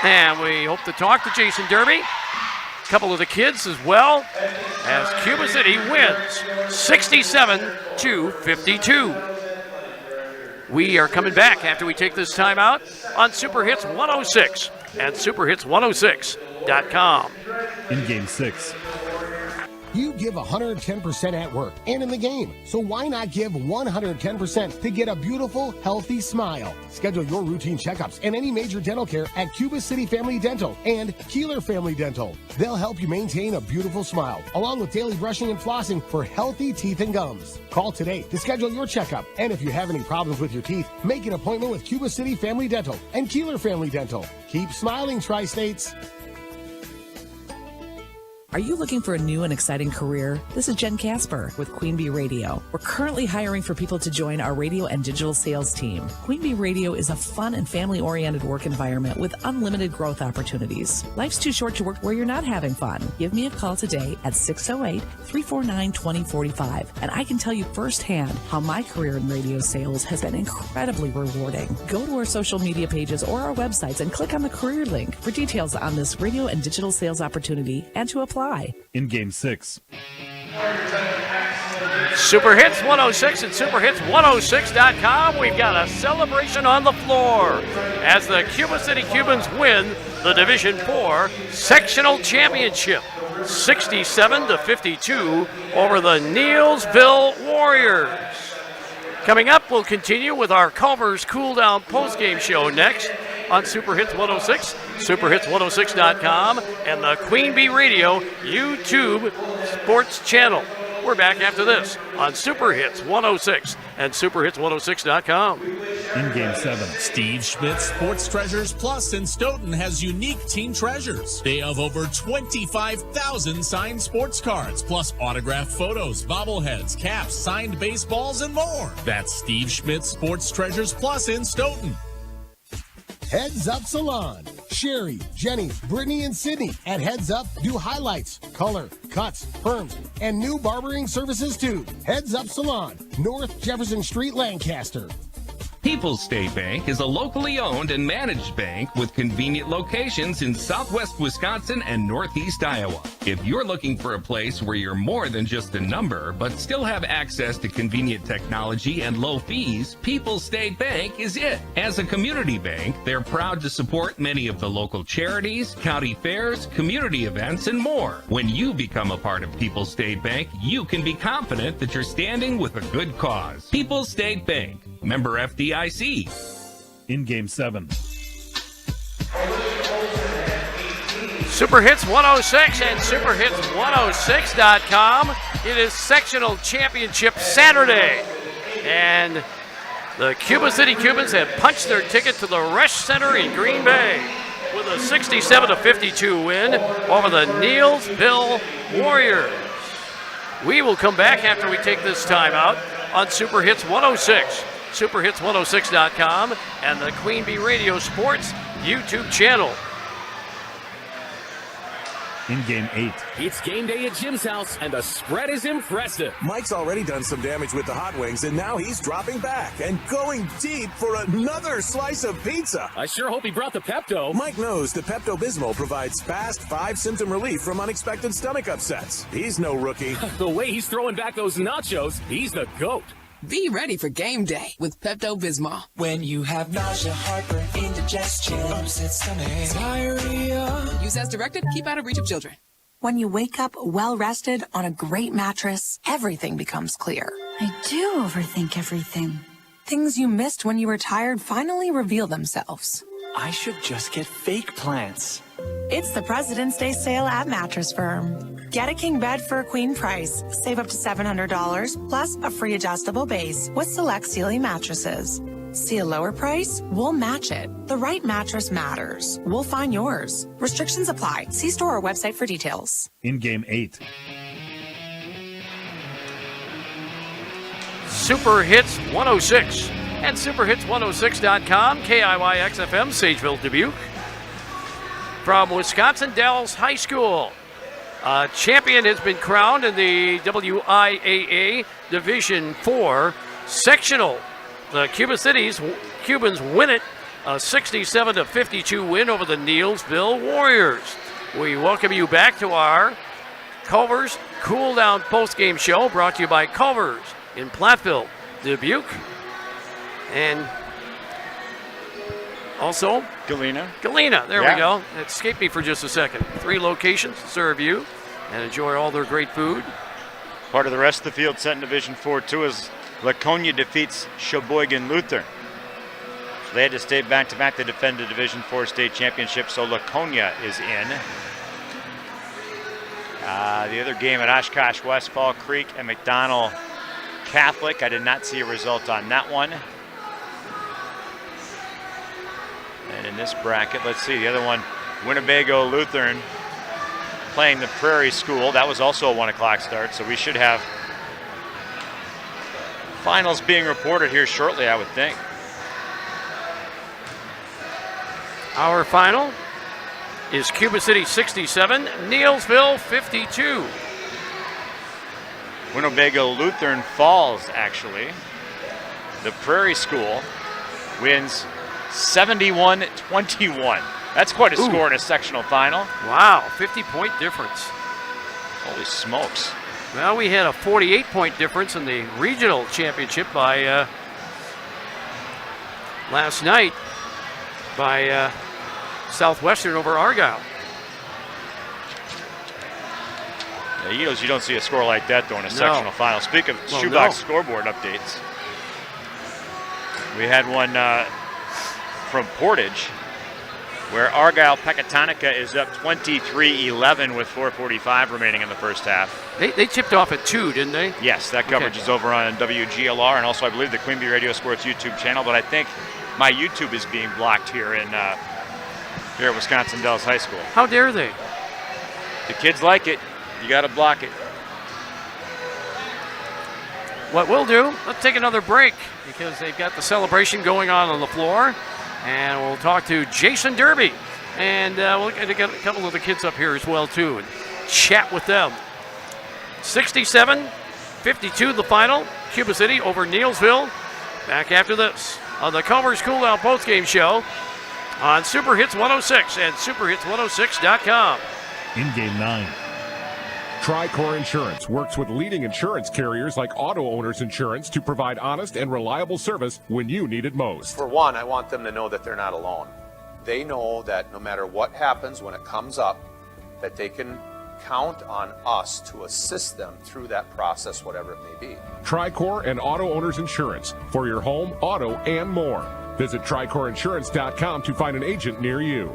And we hope to talk to Jason Derby, a couple of the kids as well, as Cuba City wins 67-52. We are coming back after we take this time out on Super Hits 106 and superhits106.com. In Game 6. You give 110% at work and in the game, so why not give 110% to get a beautiful, healthy smile? Schedule your routine checkups and any major dental care at Cuba City Family Dental and Keeler Family Dental. They'll help you maintain a beautiful smile, along with daily brushing and flossing for healthy teeth and gums. Call today to schedule your checkup, and if you have any problems with your teeth, make an appointment with Cuba City Family Dental and Keeler Family Dental. Keep smiling, Tri-States. Are you looking for a new and exciting career? This is Jen Casper with Queen Bee Radio. We're currently hiring for people to join our radio and digital sales team. Queen Bee Radio is a fun and family-oriented work environment with unlimited growth opportunities. Life's too short to work where you're not having fun. Give me a call today at 608-349-2045, and I can tell you firsthand how my career in radio sales has been incredibly rewarding. Go to our social media pages or our websites and click on the career link for details on this radio and digital sales opportunity and to apply. In Game 6. Super Hits 106 and superhits106.com. We've got a celebration on the floor as the Cuba City Cubans win the Division IV Sectional Championship, 67-52 over the Neillsville Warriors. Coming up, we'll continue with our Culver's Cool Down postgame show next on Super Hits 106, superhits106.com, and the Queen Bee Radio YouTube Sports Channel. We're back after this on Super Hits 106 and superhits106.com. In Game 7. Steve Schmidt Sports Treasures Plus in Stoughton has unique team treasures. They have over 25,000 signed sports cards, plus autographed photos, bobbleheads, caps, signed baseballs, and more. That's Steve Schmidt Sports Treasures Plus in Stoughton. Heads Up Salon. Sherry, Jenny, Brittany, and Sydney at Heads Up do highlights, color, cuts, perms, and new barbering services too. Heads Up Salon, North Jefferson Street, Lancaster. People's State Bank is a locally owned and managed bank with convenient locations in southwest Wisconsin and northeast Iowa. If you're looking for a place where you're more than just a number, but still have access to convenient technology and low fees, People's State Bank is it. As a community bank, they're proud to support many of the local charities, county fairs, community events, and more. When you become a part of People's State Bank, you can be confident that you're standing with a good cause. People's State Bank, member FDIC. In Game 7. Super Hits 106 and superhits106.com. It is sectional championship Saturday. And the Cuba City Cubans have punched their ticket to the Resch Center in Green Bay with a 67-52 win over the Neillsville Warriors. We will come back after we take this time out on Super Hits 106. superhits106.com, and the Queen Bee Radio Sports YouTube channel. In Game 8. It's game day at Jim's house, and the spread is impressive. Mike's already done some damage with the hot wings, and now he's dropping back and going deep for another slice of pizza. I sure hope he brought the Pepto. Mike knows the Pepto-Bismol provides fast 5-symptom relief from unexpected stomach upsets. He's no rookie. The way he's throwing back those nachos, he's the GOAT. Be ready for game day with Pepto-Bismol. When you have nausea, heartburn, indigestion, upset stomach, diarrhea. Use as directed. Keep out of reach of children. When you wake up well-rested on a great mattress, everything becomes clear. I do overthink everything. Things you missed when you were tired finally reveal themselves. I should just get fake plants. It's the President's Day sale at Mattress Firm. Get a king bed for a queen price. Save up to $700 plus a free adjustable base with select Sealy mattresses. See a lower price? We'll match it. The right mattress matters. We'll find yours. Restrictions apply. See store or website for details. In Game 8. Super Hits 106 and superhits106.com, KIYX-FM, Sageville, Dubuque. From Wisconsin Dells High School, a champion has been crowned in the WIAA Division 4 Sectional. The Cubans win it, a 67-52 win over the Neillsville Warriors. We welcome you back to our Culver's Cool Down Postgame Show, brought to you by Culver's in Platteville, Dubuque, and also Galena. There we go. It escaped me for just a second. 3 locations serve you and enjoy all their great food. Part of the rest of the field set in Division 4-2 as Laconia defeats Sheboygan Lutheran. So they had to stay back-to-back to defend the Division 4 state championship, so Laconia is in. The other game at Oshkosh West, Fall Creek and McDonell Catholic. I did not see a result on that one. And in this bracket, let's see, the other one, Winnebago Lutheran playing the Prairie School. That was also a 1 o'clock start, so we should have finals being reported here shortly, I would think. Our final is Cuba City 67, Neillsville 52. Winnebago Lutheran falls, actually. The Prairie School wins 71-21. That's quite a score in a sectional final. Wow, 50-point difference. Holy smokes. Well, we had a 48-point difference in the regional championship by last night by Southwestern over Argyle. Yeah, you don't see a score like that, though, in a sectional final. Speak of shoebox scoreboard updates. We had one from Portage, where Argyle Pecatonica is up 23-11 with 4:45 remaining in the first half. They tipped off at 2, didn't they? Yes, that coverage is over on WGLR and also, I believe, the Queen Bee Radio Sports YouTube channel. But I think my YouTube is being blocked here at Wisconsin Dells High School. How dare they? The kids like it. You got to block it. What we'll do, let's take another break because they've got the celebration going on the floor. And we'll talk to Jason Derby. And we'll get a couple of the kids up here as well, too, and chat with them. 67-52 the final. Cuba City over Neillsville. Back after this on the Culver's Cool Down Postgame Show on Super Hits 106 and superhits106.com. In Game 9. Tricor Insurance works with leading insurance carriers like Auto Owners Insurance to provide honest and reliable service when you need it most. For one, I want them to know that they're not alone. They know that no matter what happens when it comes up, that they can count on us to assist them through that process, whatever it may be. Tricor and Auto Owners Insurance for your home, auto, and more. Visit TricorInsurance.com to find an agent near you.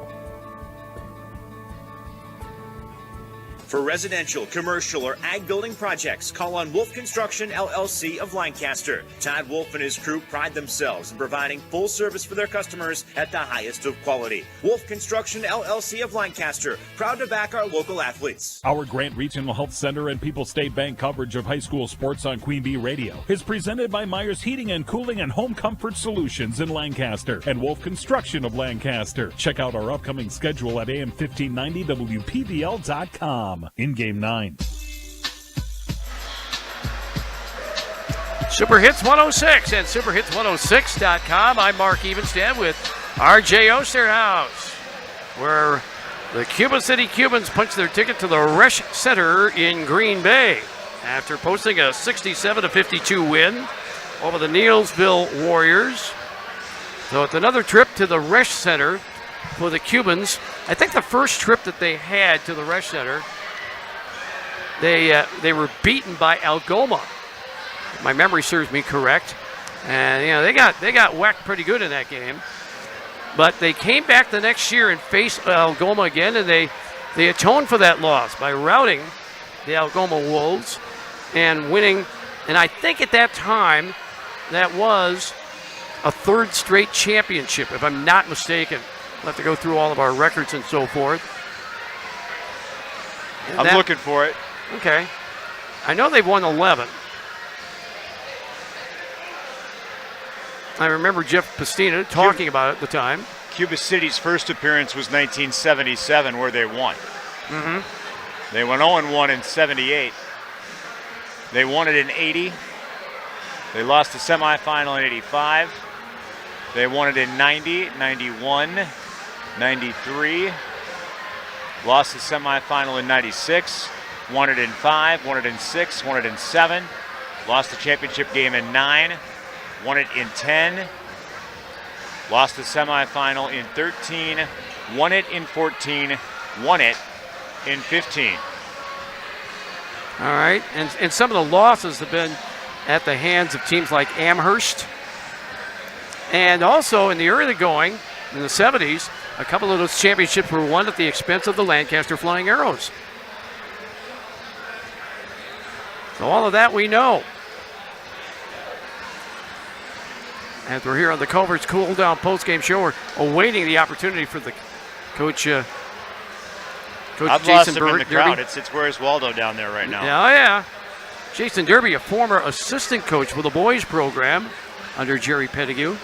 For residential, commercial, or ag building projects, call on Wolf Construction LLC of Lancaster. Todd Wolf and his crew pride themselves in providing full service for their customers at the highest of quality. Wolf Construction LLC of Lancaster, proud to back our local athletes. Our Grant Regional Health Center and People's State Bank coverage of high school sports on Queen Bee Radio is presented by Myers Heating and Cooling and Home Comfort Solutions in Lancaster and Wolf Construction of Lancaster. Check out our upcoming schedule at AM1590WPBL.com. In Game 9. Super Hits 106 and superhits106.com. I'm Mark Evenstad with R.J. Osterhaus, where the Cuba City Cubans punched their ticket to the Resch Center in Green Bay after posting a 67-52 win over the Neillsville Warriors. So it's another trip to the Resch Center for the Cubans. I think the first trip that they had to the Resch Center, they were beaten by Algoma. My memory serves me correct, and they got whacked pretty good in that game. But they came back the next year and faced Algoma again, and they atoned for that loss by routing the Algoma Wolves and winning. And I think at that time that was a third straight championship, if I'm not mistaken. We'll have to go through all of our records and so forth. And I'm looking for it. Okay. I know they've won 11. I remember Jeff Pastina talking about it at the time. Cuba City's first appearance was 1977, where they won. Mm-hmm. They went 0-1 in 78. They won it in 80. They lost the semifinal in 85. They won it in 90, 91, 93. Lost the semifinal in 96. Won it in 5, won it in 6, won it in 7. Lost the championship game in 9. Won it in 10. Lost the semifinal in 13. Won it in 14. Won it in 15. All right, and some of the losses have been at the hands of teams like Amherst. And also in the early going, in the 70s, a couple of those championships were won at the expense of the Lancaster Flying Arrows. So all of that we know. As we're here on the Culver's Cool Down postgame show, we're awaiting the opportunity for the coach. Coach I've Jason lost him in the Derby. crowd. It's Where's Waldo down there right now. Yeah. Jason Derby, a former assistant coach for the boys program under Jerry Pettigrew.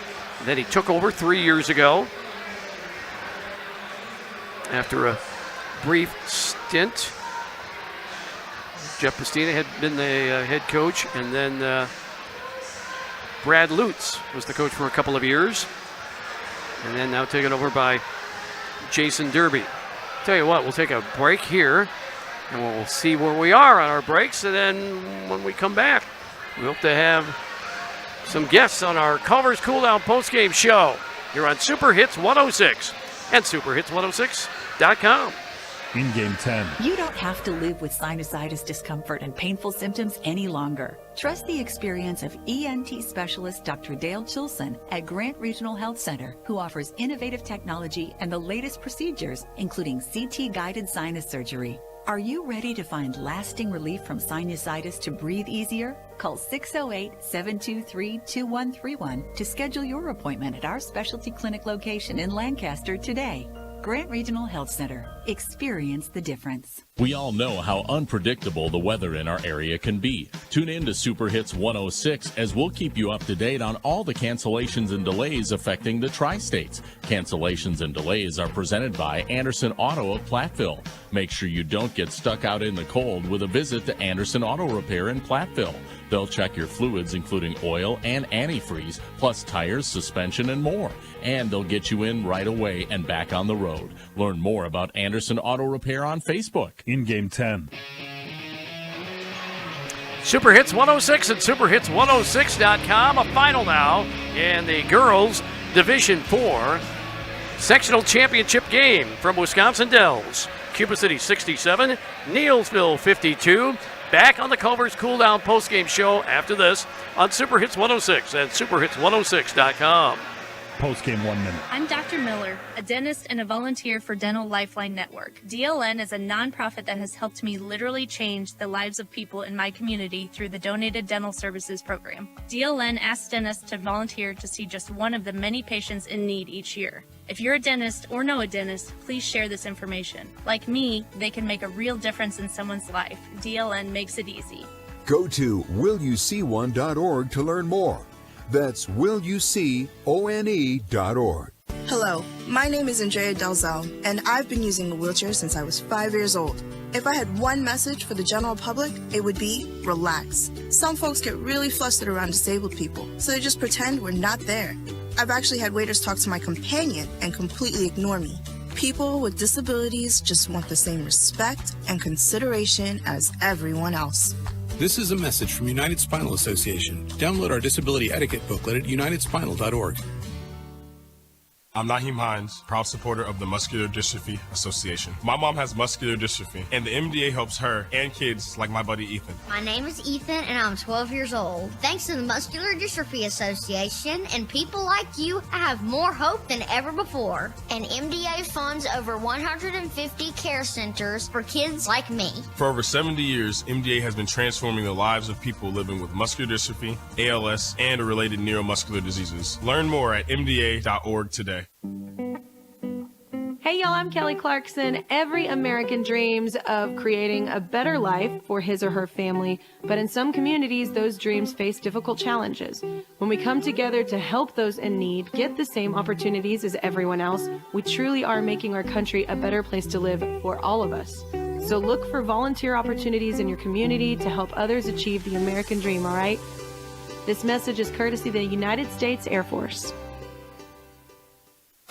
Then he took over 3 years ago after a brief stint. Jeff Pastina had been the head coach, and then Brad Lutz was the coach for a couple of years, and then now taken over by Jason Derby. Tell you what, we'll take a break here, and we'll see where we are on our breaks, and then when we come back, we hope to have some guests on our Culver's Cool Down postgame show here on Super Hits 106 and superhits106.com. In Game 10. You don't have to live with sinusitis discomfort and painful symptoms any longer. Trust the experience of ENT specialist Dr. Dale Chilson at Grant Regional Health Center, who offers innovative technology and the latest procedures, including CT-guided sinus surgery. Are you ready to find lasting relief from sinusitis to breathe easier? Call 608-723-2131 to schedule your appointment at our specialty clinic location in Lancaster today. Grant Regional Health Center. Experience the difference. We all know how unpredictable the weather in our area can be. Tune in to Super Hits 106 as we'll keep you up to date on all the cancellations and delays affecting the tri-states. Cancellations and delays are presented by Anderson Auto of Platteville. Make sure you don't get stuck out in the cold with a visit to Anderson Auto Repair in Platteville. They'll check your fluids, including oil and antifreeze, plus tires, suspension, and more. And they'll get you in right away and back on the road. Learn more about Anderson Auto Repair on Facebook. In Game 10. Super Hits 106 and superhits106.com. A final now in the girls Division 4 sectional championship game from Wisconsin Dells. Cuba City 67, Neillsville 52. Back on the Culver's Cool Down postgame show after this on Super Hits 106 and superhits106.com. Postgame 1 Minute. I'm Dr. Miller, a dentist and a volunteer for Dental Lifeline Network. DLN is a nonprofit that has helped me literally change the lives of people in my community through the Donated Dental Services program. DLN asks dentists to volunteer to see just one of the many patients in need each year. If you're a dentist or know a dentist, please share this information. Like me, they can make a real difference in someone's life. DLN makes it easy. Go to willyouseeone.org to learn more. That's willyouseeone.org. Hello, my name is Andrea Delzell, and I've been using a wheelchair since I was 5 years old. If I had one message for the general public, it would be relax. Some folks get really flustered around disabled people, so they just pretend we're not there. I've actually had waiters talk to my companion and completely ignore me. People with disabilities just want the same respect and consideration as everyone else. This is a message from United Spinal Association. Download our disability etiquette booklet at unitedspinal.org. I'm Naheem Hines, proud supporter of the Muscular Dystrophy Association. My mom has muscular dystrophy, and the MDA helps her and kids like my buddy Ethan. My name is Ethan, and I'm 12 years old. Thanks to the Muscular Dystrophy Association and people like you, I have more hope than ever before. And MDA funds over 150 care centers for kids like me. For over 70 years, MDA has been transforming the lives of people living with muscular dystrophy, ALS, and related neuromuscular diseases. Learn more at mda.org today. Hey y'all, I'm Kelly Clarkson. Every American dreams of creating a better life for his or her family, but in some communities, those dreams face difficult challenges. When we come together to help those in need get the same opportunities as everyone else, we truly are making our country a better place to live for all of us. So look for volunteer opportunities in your community to help others achieve the American dream, all right? This message is courtesy of the United States Air Force.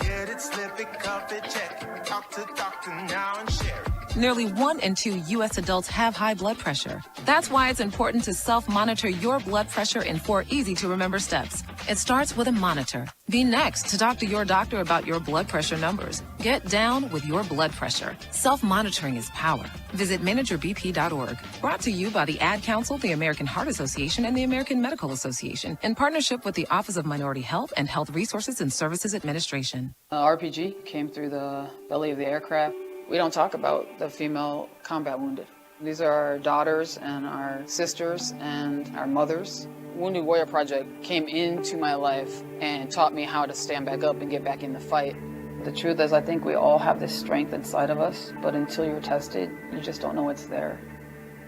Get it, slip it, cuff it, check it. Talk to doctor now and share it. Nearly 1 in 2 U.S. adults have high blood pressure. That's why it's important to self-monitor your blood pressure in 4 easy-to-remember steps. It starts with a monitor. Be next to talk to your doctor about your blood pressure numbers. Get down with your blood pressure. Self-monitoring is power. Visit managerbp.org. Brought to you by the Ad Council, the American Heart Association, and the American Medical Association, in partnership with the Office of Minority Health and Health Resources and Services Administration. RPG came through the belly of the aircraft. We don't talk about the female combat wounded. These are our daughters and our sisters and our mothers. Wounded Warrior Project came into my life and taught me how to stand back up and get back in the fight. The truth is, I think we all have this strength inside of us, but until you're tested, you just don't know it's there.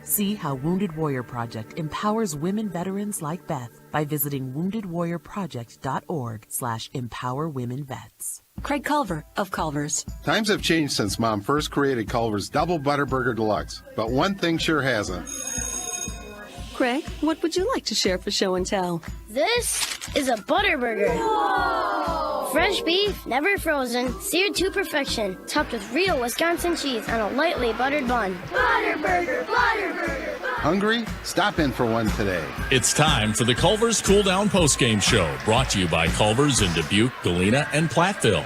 See how Wounded Warrior Project empowers women veterans like Beth by visiting woundedwarriorproject.org/empowerwomenvets. Craig Culver of Culver's. Times have changed since Mom first created Culver's Double Butter Burger Deluxe, but one thing sure hasn't. Craig, what would you like to share for show and tell? This is a butter burger. Whoa! Fresh beef, never frozen, seared to perfection, topped with real Wisconsin cheese on a lightly buttered bun. Butter burger, butter burger. Hungry? Stop in for one today. It's time for the Culver's Cool Down Postgame Show, brought to you by Culver's in Dubuque, Galena, and Platteville.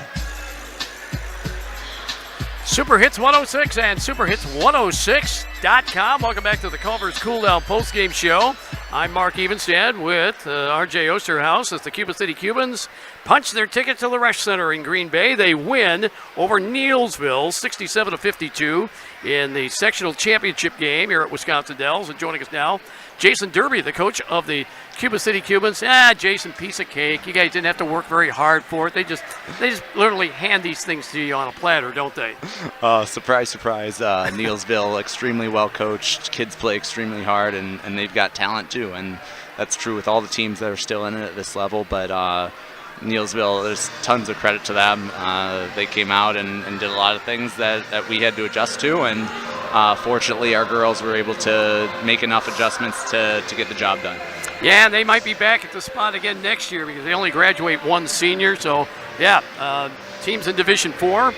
Super Hits 106 and superhits106.com. Welcome back to the Culver's Cool Down Postgame Show. I'm Mark Evenstad with RJ Osterhaus as the Cuba City Cubans punch their ticket to the Resch Center in Green Bay. They win over Neillsville 67-52 in the sectional championship game here at Wisconsin Dells. And joining us now, Jason Derby, the coach of the Cuba City Cubans. Jason, piece of cake. You guys didn't have to work very hard for it. They just literally hand these things to you on a platter, don't they? Surprise, surprise. Neillsville, extremely well coached. Kids play extremely hard, and they've got talent too. And that's true with all the teams that are still in it at this level. But Neillsville, there's tons of credit to them. They came out and did a lot of things that we had to adjust to. And fortunately, our girls were able to make enough adjustments to get the job done. Yeah, they might be back at the spot again next year because they only graduate one senior. So, teams in Division 4 will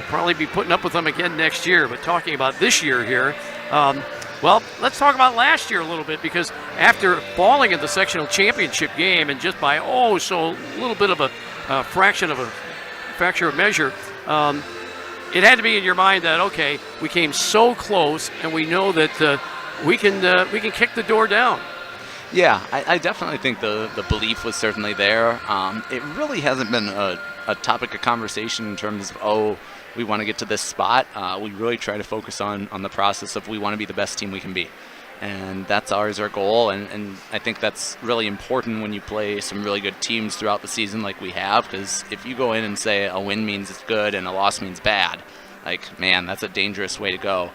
probably be putting up with them again next year. But talking about this year here, let's talk about last year a little bit, because after falling in the sectional championship game and just by so little bit of a fracture of measure, it had to be in your mind that, okay, we came so close and we know that we can kick the door down. Yeah, I definitely think the belief was certainly there. It really hasn't been a topic of conversation in terms of, we want to get to this spot. We really try to focus on the process of we want to be the best team we can be. And that's always our goal, and I think that's really important when you play some really good teams throughout the season like we have, because if you go in and say a win means it's good and a loss means bad, like, man, that's a dangerous way to go,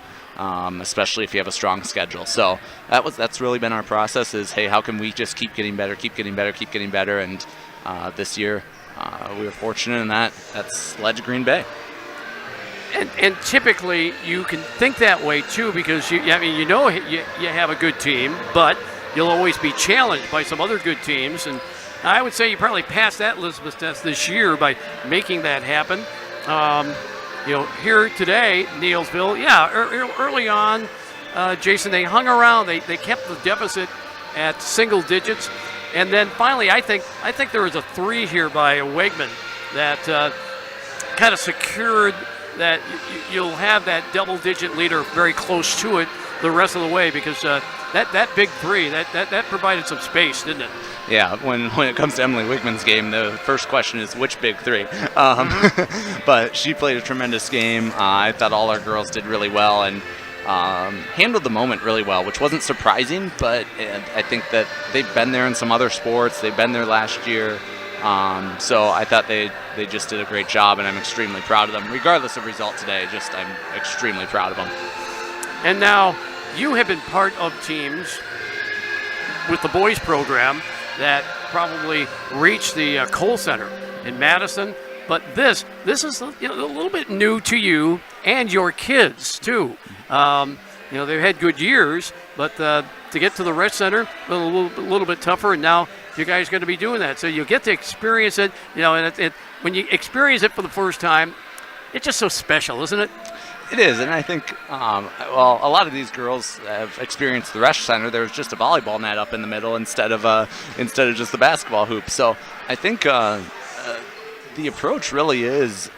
especially if you have a strong schedule. So that's really been our process is, hey, how can we just keep getting better, and this year we were fortunate in that's led to Green Bay. And typically you can think that way too, because you have a good team, but you'll always be challenged by some other good teams. And I would say you probably passed that litmus test this year by making that happen. Here today, Neillsville, early on, Jason, they hung around. They kept the deficit at single digits, and then finally, I think there was a 3 here by Wegman that kind of secured that you'll have that double-digit leader very close to it the rest of the way, because that big 3 that provided some space, didn't it? Yeah, when it comes to Emily Wigman's game, the first question is which big 3. But she played a tremendous game. I thought all our girls did really well and handled the moment really well, which wasn't surprising, but I think that they've been there in some other sports. They've been there last year. So I thought they just did a great job, and I'm extremely proud of them. Regardless of result today, I'm extremely proud of them. And now you have been part of teams with the boys program that probably reached the Kohl Center in Madison, but this is a little bit new to you and your kids too. They've had good years, but to get to the Red Center a little bit tougher, and now you guys are going to be doing that, so you'll get to experience it. And when you experience it for the first time, it's just so special, isn't it? It is, and I think, a lot of these girls have experienced the Resch Center. There's just a volleyball net up in the middle instead of just the basketball hoop. So I think the approach really is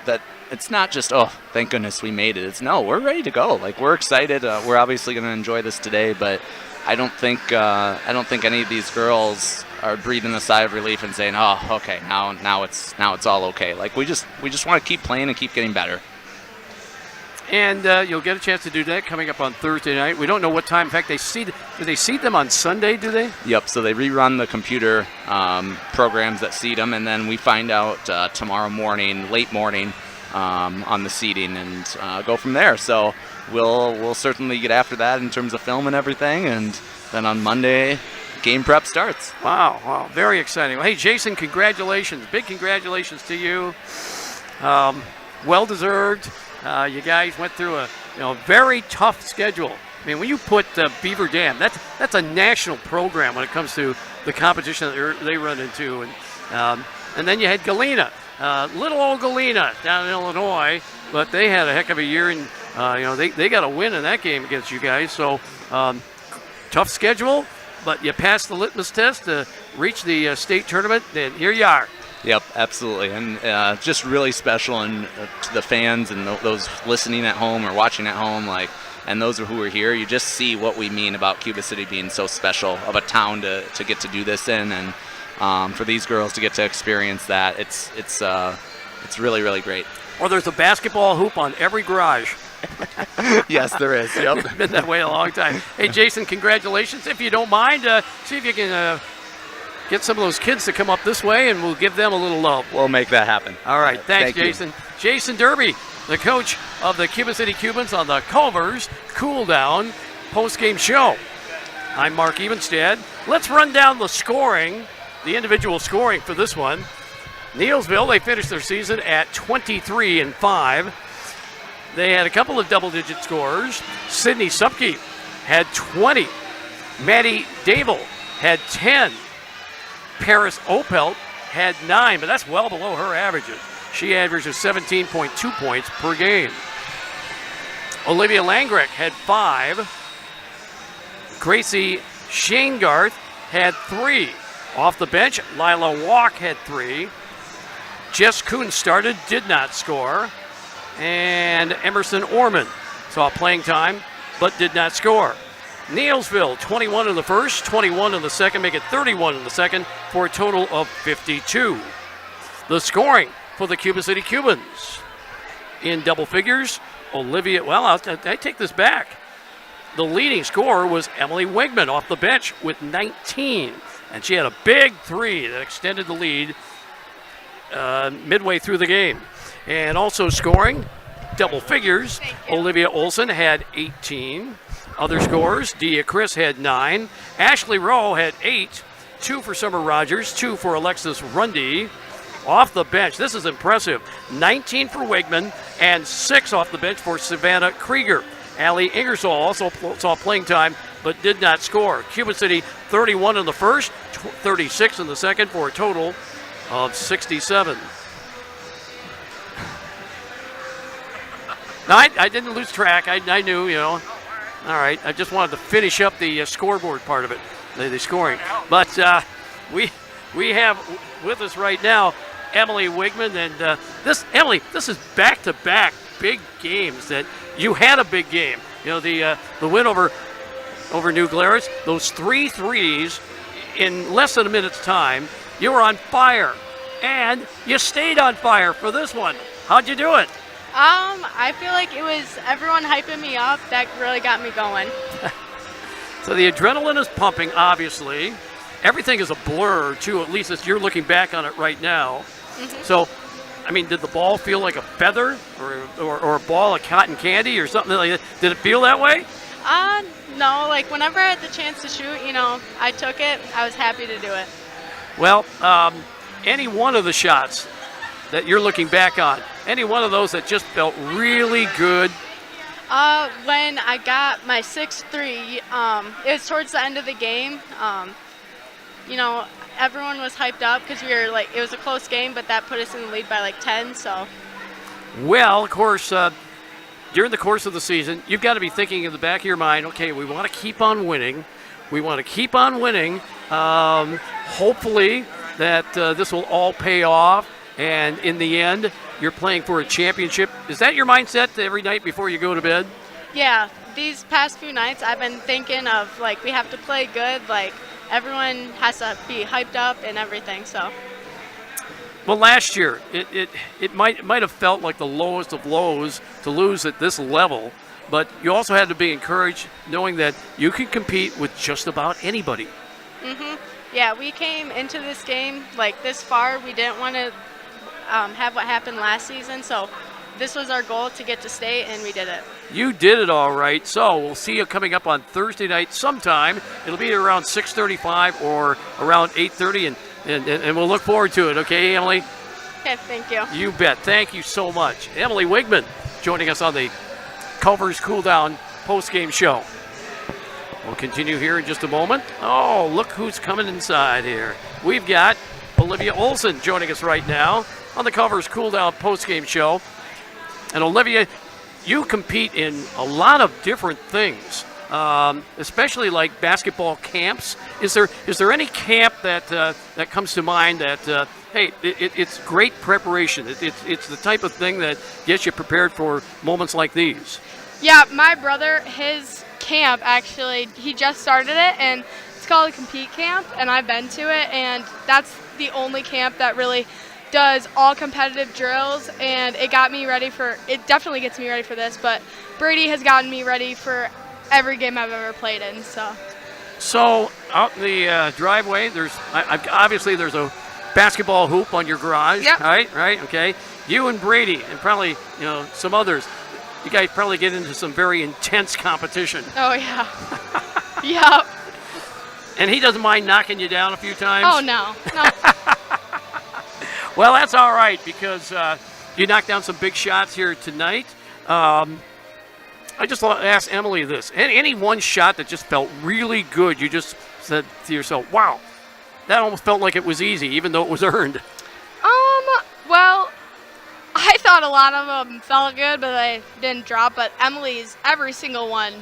that it's not just, thank goodness we made it. It's no, we're ready to go. Like, we're excited. We're obviously going to enjoy this today, but I don't think any of these girls are breathing a sigh of relief and saying, okay, now it's all okay. Like, we just want to keep playing and keep getting better. And you'll get a chance to do that coming up on Thursday night. We don't know what time. In fact, do they seed them on Sunday, do they? Yep, so they rerun the computer programs that seed them, and then we find out tomorrow morning, late morning, on the seeding, and go from there. So we'll certainly get after that in terms of film and everything, and then on Monday, game prep starts. Wow, very exciting. Well, hey, Jason, congratulations. Big congratulations to you. Well-deserved. You guys went through a very tough schedule. I mean, when you put Beaver Dam, that's a national program when it comes to the competition that they run into, and then you had Galena, little old Galena down in Illinois, but they had a heck of a year, and they got a win in that game against you guys. So tough schedule, but you passed the litmus test to reach the state tournament, and here you are. Yep, absolutely, and just really special and to the fans and those listening at home or watching at home, and those who are here. You just see what we mean about Cuba City being so special of a town to get to do this in, and for these girls to get to experience that, it's really, really great. Or there's a basketball hoop on every garage. Yes, there is. Yep, it's been that way a long time. Hey, Jason, congratulations. If you don't mind, see if you can. Get some of those kids to come up this way, and we'll give them a little love. We'll make that happen. All right. Thanks, Thank you. Jason. Jason Derby, the coach of the Cuba City Cubans on the Culver's Cool Down postgame show. I'm Mark Evenstad. Let's run down the scoring, the individual scoring for this one. Neillsville, they finished their season at 23-5. They had a couple of double-digit scorers. Sydney Supke had 20. Maddie Dable had 10. Paris Opelt had 9, but that's well below her averages. She averages 17.2 points per game. Olivia Langreck had 5. Gracie Shanegarth had 3. Off the bench, Lila Walk had 3. Jess Kuhn started, did not score. And Emerson Orman saw playing time, but did not score. Neillsville, 21 in the first, 21 in the second, make it 31 in the second for a total of 52. The scoring for the Cuba City Cubans. In double figures, Olivia, well, I take this back. The leading scorer was Emily Wigman off the bench with 19. And she had a big three that extended the lead midway through the game. And also scoring, double figures, Olivia Olson had 18. Other scorers, Dia Chris had 9. Ashley Rowe had 8. 2 for Summer Rogers, 2 for Alexis Rundy. Off the bench, this is impressive. 19 for Wigman and 6 off the bench for Savannah Krieger. Allie Ingersoll also saw playing time but did not score. Cuba City 31 in the first, 36 in the second for a total of 67. No, I didn't lose track. I knew, you know. All right, I just wanted to finish up the scoreboard part of it, the scoring. But we have with us right now Emily Wigman, and this is back-to-back big games that you had a big game. You know, the win over New Glarus, those 3 threes in less than a minute's time. You were on fire, and you stayed on fire for this one. How'd you do it? I feel like it was everyone hyping me up that really got me going. So the adrenaline is pumping, obviously. Everything is a blur, too, at least as you're looking back on it right now. Mm-hmm. So, I mean, did the ball feel like a feather or a ball of cotton candy or something like that? Did it feel that way? No, like whenever I had the chance to shoot, you know, I took it. I was happy to do it. Well, any one of the shots that you're looking back on, any one of those that just felt really good? When I got my 6-3, it was towards the end of the game. You know, everyone was hyped up because it was a close game, but that put us in the lead by like 10, so. Well, of course, during the course of the season, you've got to be thinking in the back of your mind, okay, we want to keep on winning. We want to keep on winning. Hopefully that this will all pay off, and in the end, you're playing for a championship. Is that your mindset every night before you go to bed? Yeah, these past few nights I've been thinking of, like, we have to play good, like, everyone has to be hyped up and everything, so. Well, last year, it might have felt like the lowest of lows to lose at this level, but you also had to be encouraged knowing that you can compete with just about anybody. Mm-hmm. Yeah, we came into this game, like, this far. We didn't want to have what happened last season, so this was our goal to get to state, and we did it. You did it all right. So we'll see you coming up on Thursday night sometime. It'll be around 6:35 or around 8:30, and we'll look forward to it. Okay, Emily? Okay, thank you. You bet. Thank you so much. Emily Wigman joining us on the Culver's Cool Down postgame show. We'll continue here in just a moment. Oh, look who's coming inside here. We've got Olivia Olson joining us right now on the Culver's Cool Down postgame show. And Olivia, you compete in a lot of different things, especially like basketball camps. Is there any camp that comes to mind that hey, it's great preparation? It's the type of thing that gets you prepared for moments like these. Yeah, my brother, his camp actually, he just started it, and it's called a Compete Camp, and I've been to it, and that's the only camp that really does all competitive drills, and it definitely gets me ready for this, but Brady has gotten me ready for every game I've ever played in. So out in the driveway, obviously there's a basketball hoop on your garage. Yep. Right, okay. You and Brady and probably some others, you guys probably get into some very intense competition. Oh yeah. Yep. And he doesn't mind knocking you down a few times? Oh no. Well, that's all right because you knocked down some big shots here tonight. I just want to ask Emily this. Any one shot that just felt really good, you just said to yourself, wow, that almost felt like it was easy, even though it was earned? Well, I thought a lot of them felt good, but they didn't drop. But Emily's, every single one,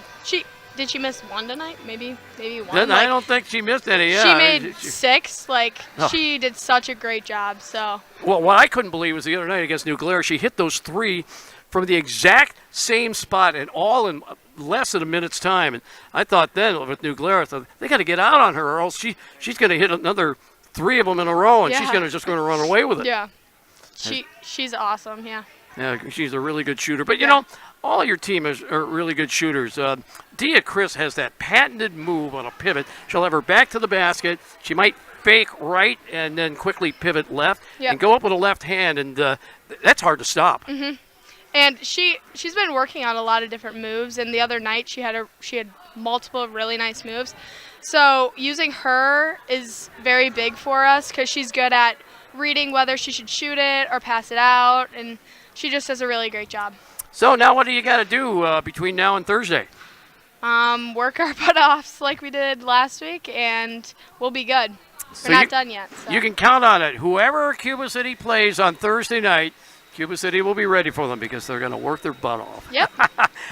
did she miss one tonight? Maybe one. Then I don't think she missed any. Yeah, she made 6. Oh. She did such a great job. So. Well, what I couldn't believe was the other night against New Glarus, she hit those 3 from the exact same spot and all in less than a minute's time. And I thought then with New Glarus, they got to get out on her, or else she's going to hit another 3 of them in a row, and she's just going to run away with it. Yeah. She's awesome. Yeah. Yeah, she's a really good shooter. But, you know, all your team are really good shooters. Dia Chris has that patented move on a pivot. She'll have her back to the basket. She might fake right and then quickly pivot left and go up with a left hand, and that's hard to stop. Mm-hmm. And she's been working on a lot of different moves, and the other night she had multiple really nice moves. So using her is very big for us because she's good at reading whether she should shoot it or pass it out, and she just does a really great job. So now what do you got to do between now and Thursday? Work our butt-offs like we did last week, and we'll be good. So We're not done yet. So. You can count on it. Whoever Cuba City plays on Thursday night, Cuba City will be ready for them because they're going to work their butt off. Yep.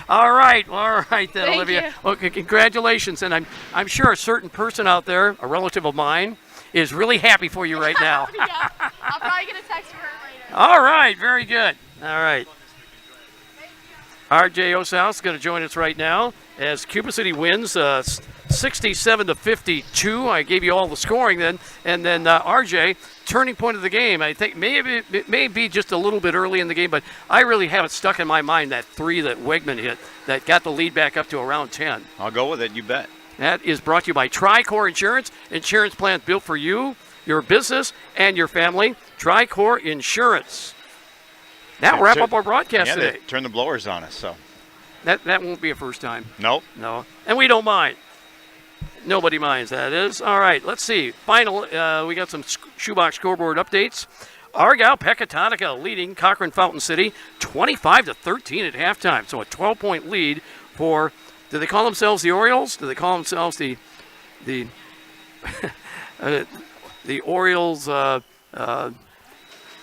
All right then, Thank Olivia. you. Okay, congratulations, and I'm sure a certain person out there, a relative of mine, is really happy for you right now. Yeah, I'll probably get a text from her later. All right, very good. All right. RJ Osouth is going to join us right now as Cuba City wins 67-52. I gave you all the scoring then, and then RJ, turning point of the game. I think maybe it may be just a little bit early in the game, but I really have it stuck in my mind, that 3 that Wegman hit that got the lead back up to around 10. I'll go with it. You bet. That is brought to you by Tricor Insurance. Insurance plans built for you, your business, and your family. Tricor Insurance. That wrap up our broadcast today. They turn the blowers on us, so. That won't be a first time. Nope. No. And we don't mind. Nobody minds, that is. All right, let's see. Final, we got some shoebox scoreboard updates. Argyle Pecatonica leading Cochrane Fountain City 25-13 at halftime. So a 12-point lead for, do they call themselves the Orioles? Do they call themselves the the Orioles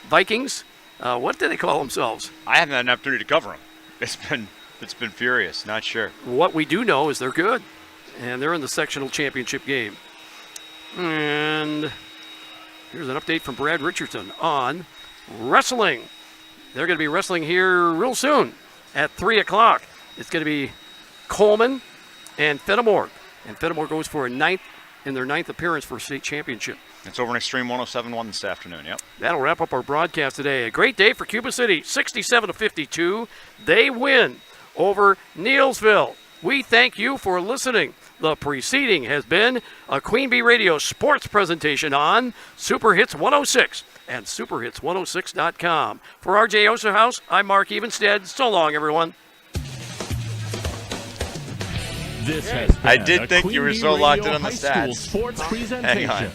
Vikings? What do they call themselves? I haven't had an opportunity to cover them. It's been furious. Not sure. What we do know is they're good, and they're in the sectional championship game. And here's an update from Brad Richardson on wrestling. They're going to be wrestling here real soon at 3 o'clock. It's going to be Coleman and Fenimore. And Fenimore goes for their ninth appearance for a state championship. It's over in Extreme 107.1 this afternoon, yep. That'll wrap up our broadcast today. A great day for Cuba City, 67-52. They win over Neillsville. We thank you for listening. The preceding has been a Queen Bee Radio sports presentation on Super Hits 106 and superhits106.com. For RJ Osterhaus, I'm Mark Evenstead. So long, everyone. This has been I did a think Queen you were Bee so locked Radio in on the High School stats. sports Hang presentation. on.